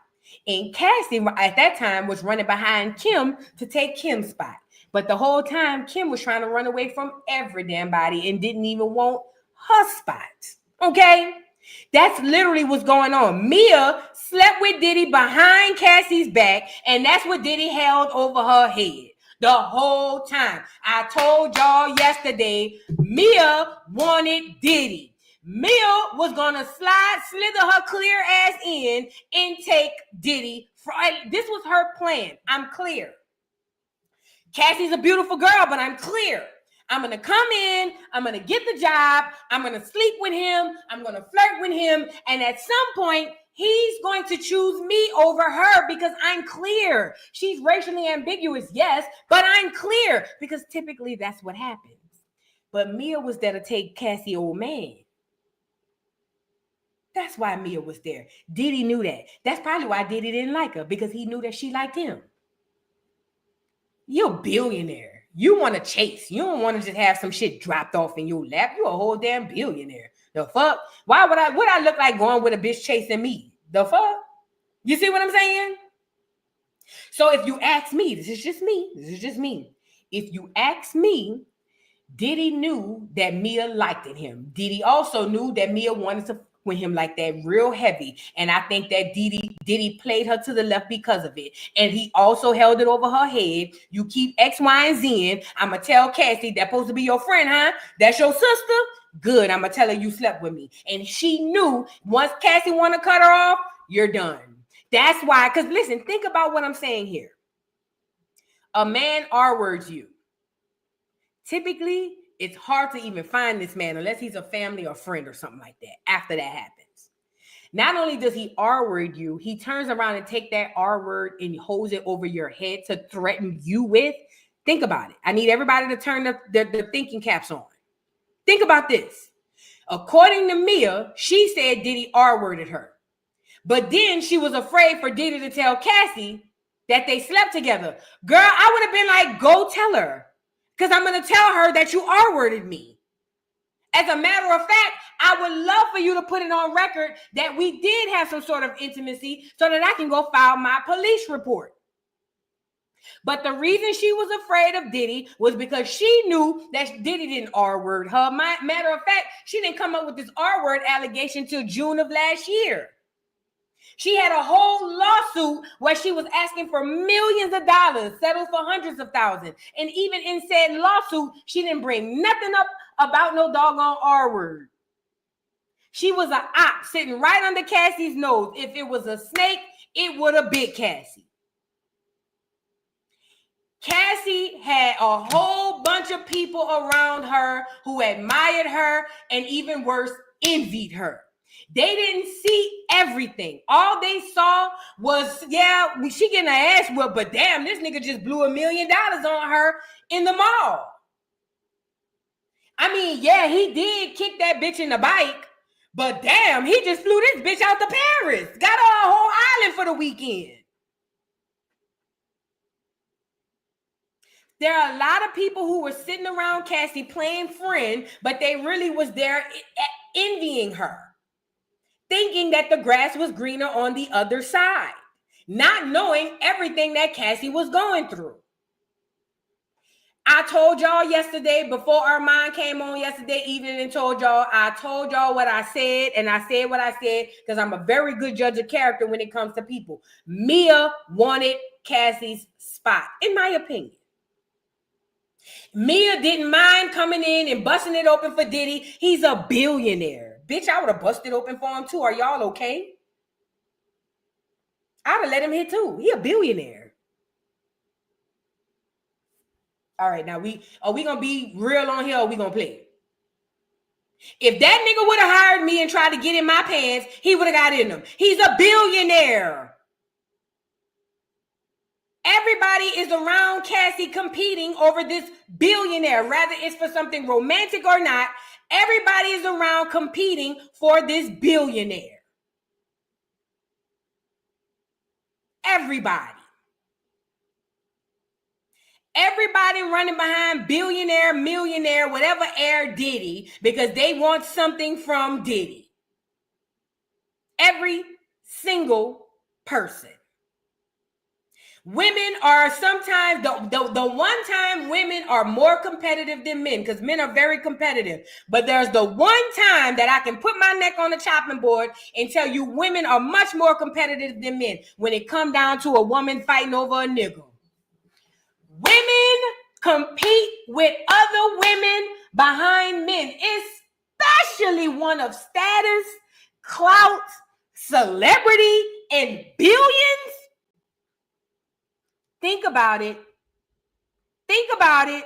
And Cassie at that time was running behind Kim to take Kim's spot. But the whole time Kim was trying to run away from every damn body and didn't even want her spot. Okay? That's literally what's going on. M.I.A slept with Diddy behind Cassie's back, and that's what Diddy held over her head the whole time. I told y'all yesterday, M.I.A wanted Diddy. M.I.A was gonna slither her clear ass in and take Diddy. This was her plan. I'm clear. Cassie's a beautiful girl, but I'm clear. I'm going to come in, I'm going to get the job, I'm going to sleep with him, I'm going to flirt with him, and at some point, he's going to choose me over her because I'm clear. She's racially ambiguous, yes, but I'm clear because typically that's what happens. But M.I.A was there to take Cassie old man. That's why M.I.A was there. Diddy knew that. That's probably why Diddy didn't like her, because he knew that she liked him. You're a billionaire. You want to chase. You don't want to just have some shit dropped off in your lap. You a whole damn billionaire. The fuck? Why would I look like going with a bitch chasing me? The fuck? You see what I'm saying? So if you ask me, this is just me. If you ask me, Diddy knew that M.I.A liked him. Diddy also knew that M.I.A wanted to with him like that real heavy. And I think that Diddy played her to the left because of it. And he also held it over her head. You keep X, Y, and Z in. I'm going to tell Cassie, that's supposed to be your friend, huh? That's your sister? Good. I'm going to tell her you slept with me. And she knew once Cassie want to cut her off, you're done. That's why, because listen, think about what I'm saying here. A man R-words you. Typically, it's hard to even find this man unless he's a family or friend or something like that after that happens. Not only does he R-word you, he turns around and take that R-word and holds it over your head to threaten you with. Think about it. I need everybody to turn the thinking caps on. Think about this. According to M.I.A, she said Diddy R-worded her. But then she was afraid for Diddy to tell Cassie that they slept together. Girl, I would have been like, go tell her. Because I'm going to tell her that you R-worded me. As a matter of fact, I would love for you to put it on record that we did have some sort of intimacy so that I can go file my police report. But the reason she was afraid of Diddy was because she knew that Diddy didn't R-word her. Matter of fact, she didn't come up with this R-word allegation till June of last year. She had a whole lawsuit where she was asking for millions of dollars, settled for hundreds of thousands. And even in said lawsuit, she didn't bring nothing up about no doggone R-word. She was an op sitting right under Cassie's nose. If it was a snake, it would have bit Cassie. Cassie had a whole bunch of people around her who admired her and even worse, envied her. They didn't see everything. All they saw was, yeah, she getting her ass whooped, but damn, this nigga just blew $1 million on her in the mall. I mean, yeah, he did kick that bitch in the bike, but damn, he just flew this bitch out to Paris. Got her a whole island for the weekend. There are a lot of people who were sitting around Cassie playing friend, but they really was there envying her, thinking that the grass was greener on the other side, not knowing everything that Cassie was going through. I told y'all yesterday, before Armand came on yesterday evening and told y'all, I told y'all what I said, and I said what I said because I'm a very good judge of character when it comes to people. Mia wanted Cassie's spot, in my opinion. Mia didn't mind coming in and busting it open for Diddy. He's a billionaire. Bitch, I would have busted open for him too. Are y'all okay? I'd have let him hit too. He a billionaire. All right, now are we gonna be real on here or we gonna play? If that nigga would have hired me and tried to get in my pants, he would have got in them. He's a billionaire. Everybody is around Cassie competing over this billionaire, whether it's for something romantic or not. Everybody is around competing for this billionaire. Everybody. Everybody running behind billionaire, millionaire, whatever heir Diddy, because they want something from Diddy. Every single person. Women are sometimes, the one time women are more competitive than men, because men are very competitive. But there's the one time that I can put my neck on the chopping board and tell you women are much more competitive than men when it comes down to a woman fighting over a nigga. Women compete with other women behind men, especially one of status, clout, celebrity, and billions. Think about it. Think about it.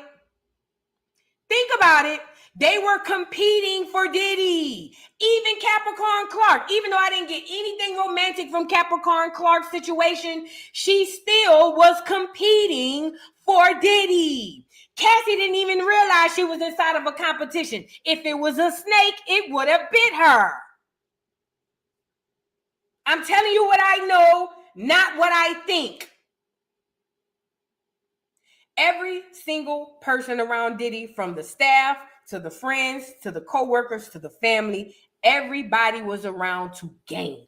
Think about it. They were competing for Diddy. Even Capricorn Clark, even though I didn't get anything romantic from Capricorn Clark's situation, she still was competing for Diddy. Cassie didn't even realize she was inside of a competition. If it was a snake, it would have bit her. I'm telling you what I know, not what I think. Every single person around Diddy, from the staff to the friends to the co-workers to the family, everybody was around to gain.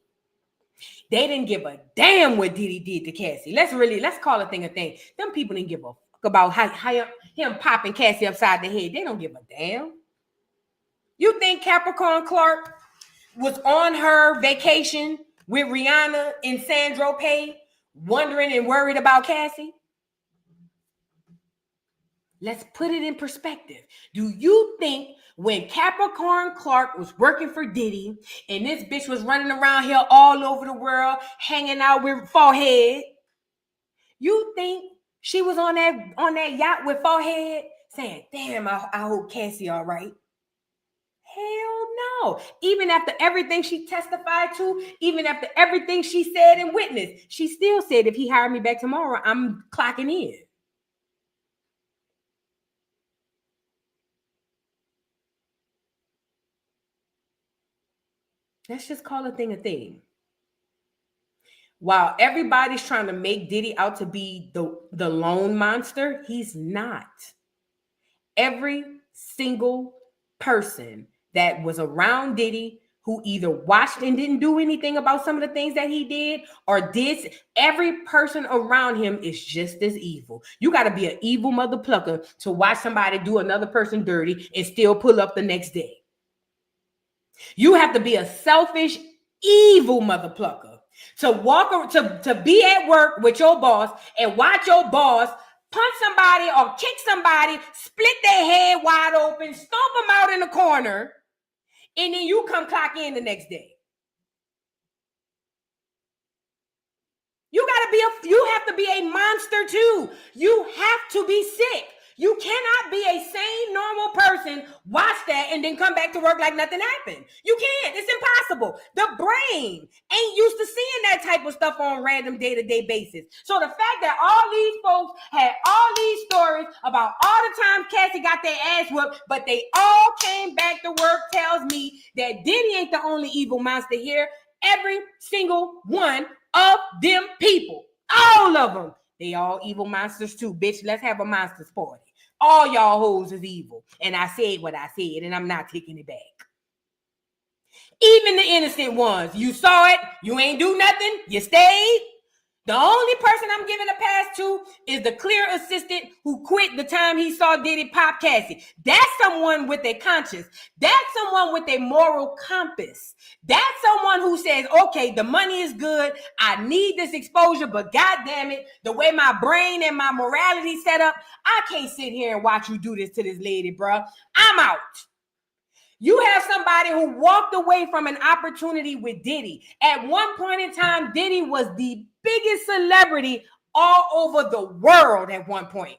They didn't give a damn what Diddy did to Cassie. Let's call a thing a thing. Them people didn't give a fuck about how him popping Cassie upside the head. They don't give a damn. You think Capricorn Clark was on her vacation with Rihanna in San Tropez, wondering and worried about Cassie? Let's put it in perspective. Do you think when Capricorn Clark was working for Diddy and this bitch was running around here all over the world, hanging out with Forehead, you think she was on that yacht with Forehead saying, damn, I hope Cassie all right? Hell no. Even after everything she testified to, even after everything she said and witnessed, she still said, if he hired me back tomorrow, I'm clocking in. Let's just call a thing a thing. While everybody's trying to make Diddy out to be the lone monster, he's not. Every single person that was around Diddy who either watched and didn't do anything about some of the things that he did or did, every person around him is just as evil. You got to be an evil mother plucker to watch somebody do another person dirty and still pull up the next day. You have to be a selfish, evil mother plucker to walk to be at work with your boss and watch your boss punch somebody or kick somebody, split their head wide open, stomp them out in the corner, and then you come clock in the next day. You have to be a monster too. You have to be sick. You cannot be a sane, normal person, watch that, and then come back to work like nothing happened. You can't. It's impossible. The brain ain't used to seeing that type of stuff on random day-to-day basis. So the fact that all these folks had all these stories about all the times Cassie got their ass whooped, but they all came back to work tells me that Diddy ain't the only evil monster here. Every single one of them people, all of them, they all evil monsters too, bitch. Let's have a monsters party. All y'all hoes is evil. And I said what I said, and I'm not taking it back. Even the innocent ones, you saw it, you ain't do nothing, you stayed. The only person I'm giving a pass to is the clear assistant who quit the time he saw Diddy pop Cassie. That's someone with a conscience. That's someone with a moral compass. That's someone who says, okay, the money is good. I need this exposure, but God damn it, the way my brain and my morality set up, I can't sit here and watch you do this to this lady, bro. I'm out. You have somebody who walked away from an opportunity with Diddy. At one point in time, Diddy was the biggest celebrity all over the world at one point.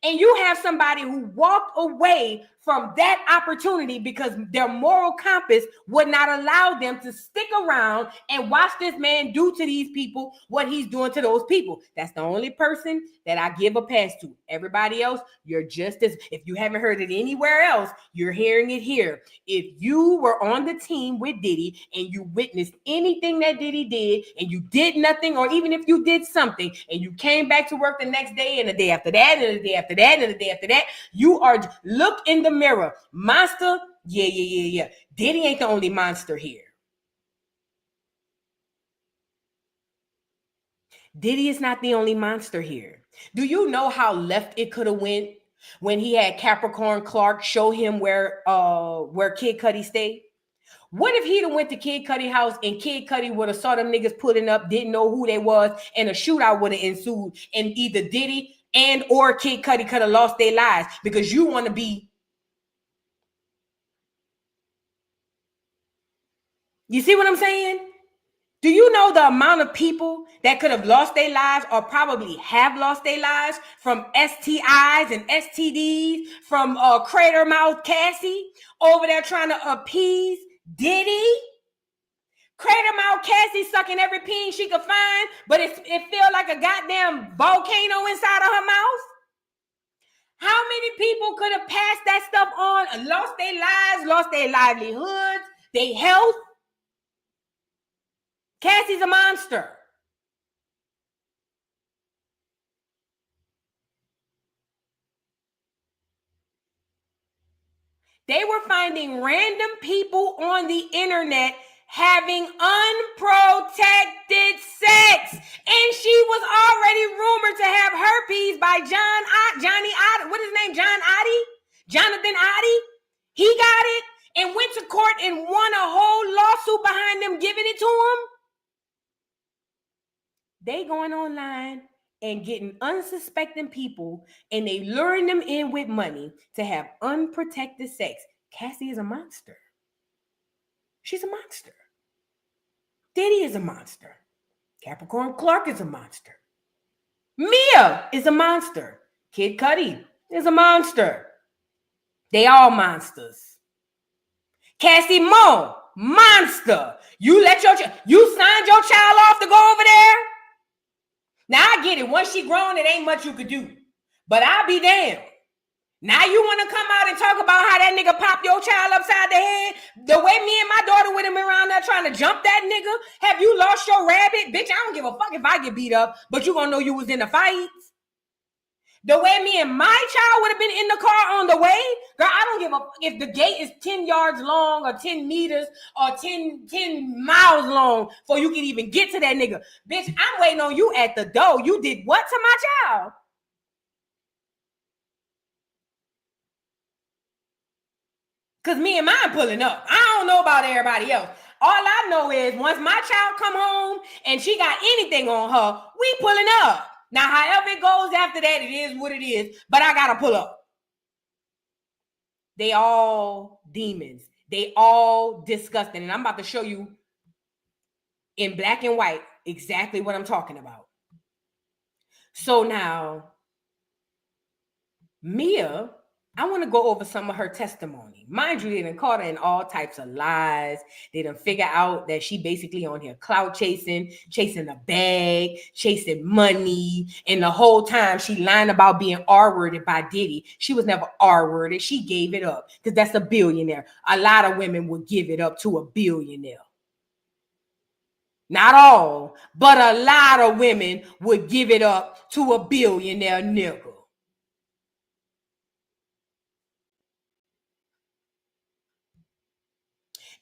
And you have somebody who walked away from that opportunity because their moral compass would not allow them to stick around and watch this man do to these people what he's doing to those people. That's the only person that I give a pass to. Everybody else, you're just as, if you haven't heard it anywhere else, you're hearing it here. If you were on the team with Diddy and you witnessed anything that Diddy did and you did nothing, or even if you did something and you came back to work the next day and the day after that and the day after that and the day after that, you are, look in the mirror. Monster, yeah. Diddy ain't the only monster here. Diddy is not the only monster here. Do you know how left it could have went when he had Capricorn Clark show him where Kid Cudi stayed? What if he'd have went to Kid Cudi house and Kid Cudi would have saw them niggas pulling up, didn't know who they was, and a shootout would have ensued, and either Diddy and or Kid Cudi could have lost their lives because you want to be. You see what I'm saying? Do you know the amount of people that could have lost their lives or probably have lost their lives from STIs and STDs from Crater Mouth Cassie over there trying to appease Diddy? Crater Mouth Cassie sucking every peen she could find, but it feel like a goddamn volcano inside of her mouth. How many people could have passed that stuff on, lost their lives, lost their livelihoods, their health? Cassie's a monster. They were finding random people on the internet having unprotected sex. And she was already rumored to have herpes by Johnny Oddie. What is his name? John Oddie? Jonathan Oddie? He got it and went to court and won a whole lawsuit behind them giving it to him. They going online and getting unsuspecting people and they luring them in with money to have unprotected sex. Cassie is a monster. She's a monster. Diddy is a monster. Capricorn Clark is a monster. M.I.A. is a monster. Kid Cudi is a monster. They all monsters. Cassie Mo, monster. You signed your child off to go over there? Now I get it. Once she grown, it ain't much you could do. But I'll be damned. Now you want to come out and talk about how that nigga popped your child upside the head? The way me and my daughter with him around there trying to jump that nigga? Have you lost your rabbit? Bitch, I don't give a fuck if I get beat up, but you gonna know you was in the fight. The way me and my child would have been in the car on the way, girl, I don't give a fuck if the gate is 10 yards long or 10 meters or 10 miles long before you can even get to that nigga. Bitch, I'm waiting on you at the door. You did what to my child? Because me and mine pulling up. I don't know about everybody else. All I know is once my child come home and she got anything on her, we pulling up. Now, however it goes after that, it is what it is. But I got to pull up. They all demons. They all disgusting. And I'm about to show you in black and white exactly what I'm talking about. So now, Mia, I want to go over some of her testimony. Mind you, they done caught her in all types of lies. They done figure out that she basically on here clout chasing a bag, chasing money. And the whole time she lying about being R-worded by Diddy. She was never R-worded. She gave it up because that's a billionaire. A lot of women would give it up to a billionaire. Not all, but a lot of women would give it up to a billionaire nigga.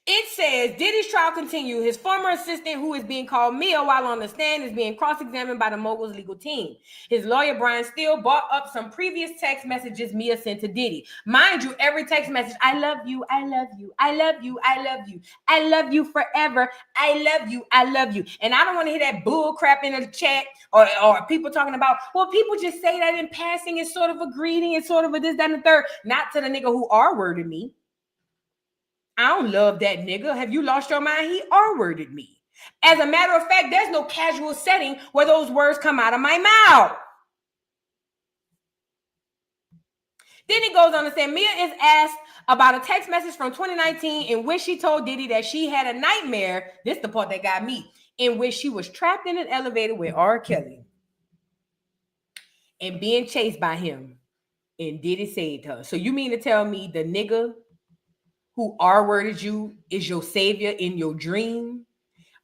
It says, Diddy's trial continue. His former assistant, who is being called Mia while on the stand, is being cross-examined by the mogul's legal team. His lawyer, Brian Steele, brought up some previous text messages Mia sent to Diddy. Mind you, every text message, I love you, I love you, I love you, I love you, I love you forever, I love you, I love you. And I don't want to hear that bull crap in the chat or people talking about, well, people just say that in passing. It's sort of a greeting. It's sort of a this, that, and the third. Not to the nigga who R-worded me. I don't love that nigga. Have you lost your mind? He R-worded me. As a matter of fact, there's no casual setting where those words come out of my mouth. Then he goes on to say, Mia is asked about a text message from 2019 in which she told Diddy that she had a nightmare. This is the part that got me. In which she was trapped in an elevator with R. Kelly and being chased by him. And Diddy saved her. So you mean to tell me the nigga who R-worded you is your savior in your dream?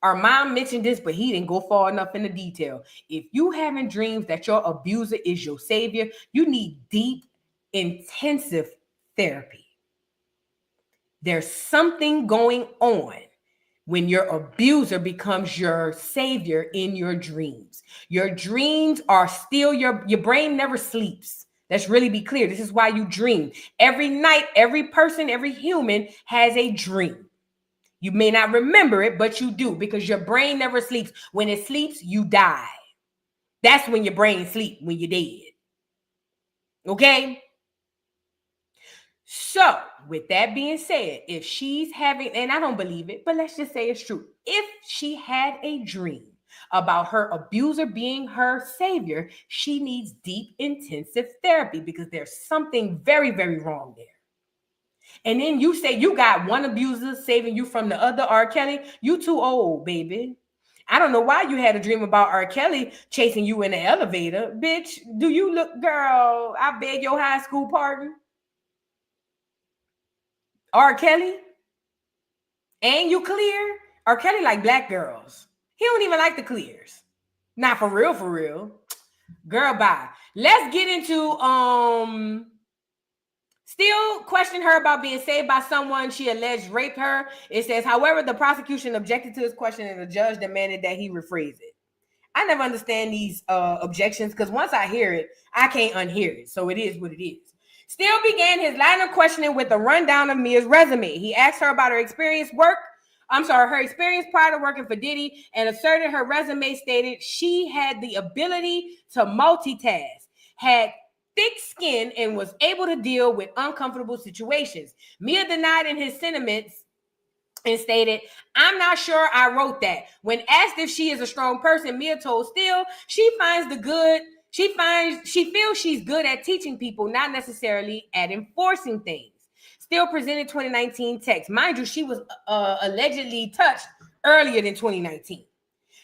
Our mom mentioned this, but he didn't go far enough in the detail. If you having dreams that your abuser is your savior, you need deep, intensive therapy. There's something going on when your abuser becomes your savior in your dreams. Your dreams are still, your brain never sleeps. Let's really be clear. This is why you dream. Every night, every person, every human has a dream. You may not remember it, but you do, because your brain never sleeps. When it sleeps, you die. That's when your brain sleeps, when you're dead. Okay? So, with that being said, if she's having, and I don't believe it, but let's just say it's true. If she had a dream about her abuser being her savior, she needs deep, intensive therapy because there's something very, very wrong there. And then you say you got one abuser saving you from the other, R. Kelly. You too old, baby. I don't know why you had a dream about R. Kelly chasing you in the elevator. Bitch, do you look, girl, I beg your high school pardon. R. Kelly? And you clear? R. Kelly like black girls. He don't even like the clears. Not for real, for real. Girl, bye. Let's get into still question her about being saved by someone she alleged raped her. It says, however, the prosecution objected to his question and the judge demanded that he rephrase it. I never understand these objections because once I hear it, I can't unhear it. So it is what it is. Steele began his line of questioning with a rundown of Mia's resume. He asked her about her experience prior to working for Diddy, and asserted her resume stated she had the ability to multitask, had thick skin, and was able to deal with uncomfortable situations. Mia denied in his sentiments and stated, I'm not sure I wrote that. When asked if she is a strong person, Mia told Steele she feels she's good at teaching people, not necessarily at enforcing things. Steele presented 2019 text. Mind you, she was allegedly touched earlier than 2019.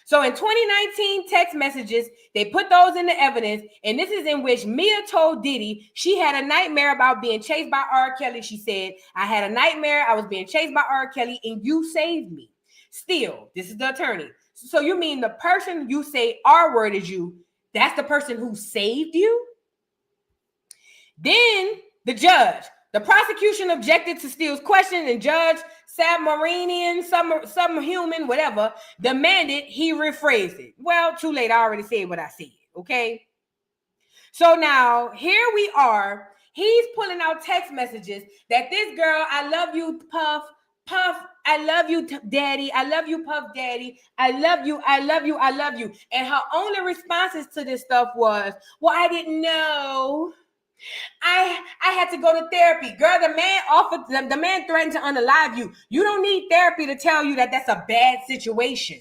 So in 2019 text messages, they put those in the evidence, and this is in which Mia told Diddy she had a nightmare about being chased by R. Kelly. She said, I had a nightmare, I was being chased by R. Kelly, and you saved me. Steele, this is the attorney. So you mean the person you say R-worded you, that's the person who saved you? Then the judge. The prosecution objected to Steele's question, and Judge Submarinian, subhuman, whatever, demanded he rephrase it. Well, too late. I already said what I said, okay? So now, here we are. He's pulling out text messages that this girl, I love you, Puff, I love you, Daddy, I love you, Puff Daddy, I love you, I love you, I love you. And her only responses to this stuff was, well, I didn't know. I had to go to therapy. Girl, the man threatened to unalive you. You don't need therapy to tell you that that's a bad situation.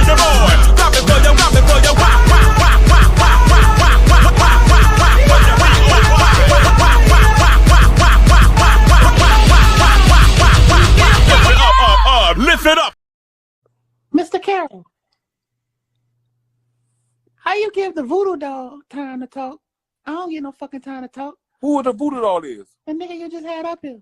How you give the voodoo doll time to talk? I don't get no fucking time to talk. Who the voodoo doll is? The nigga you just had up here.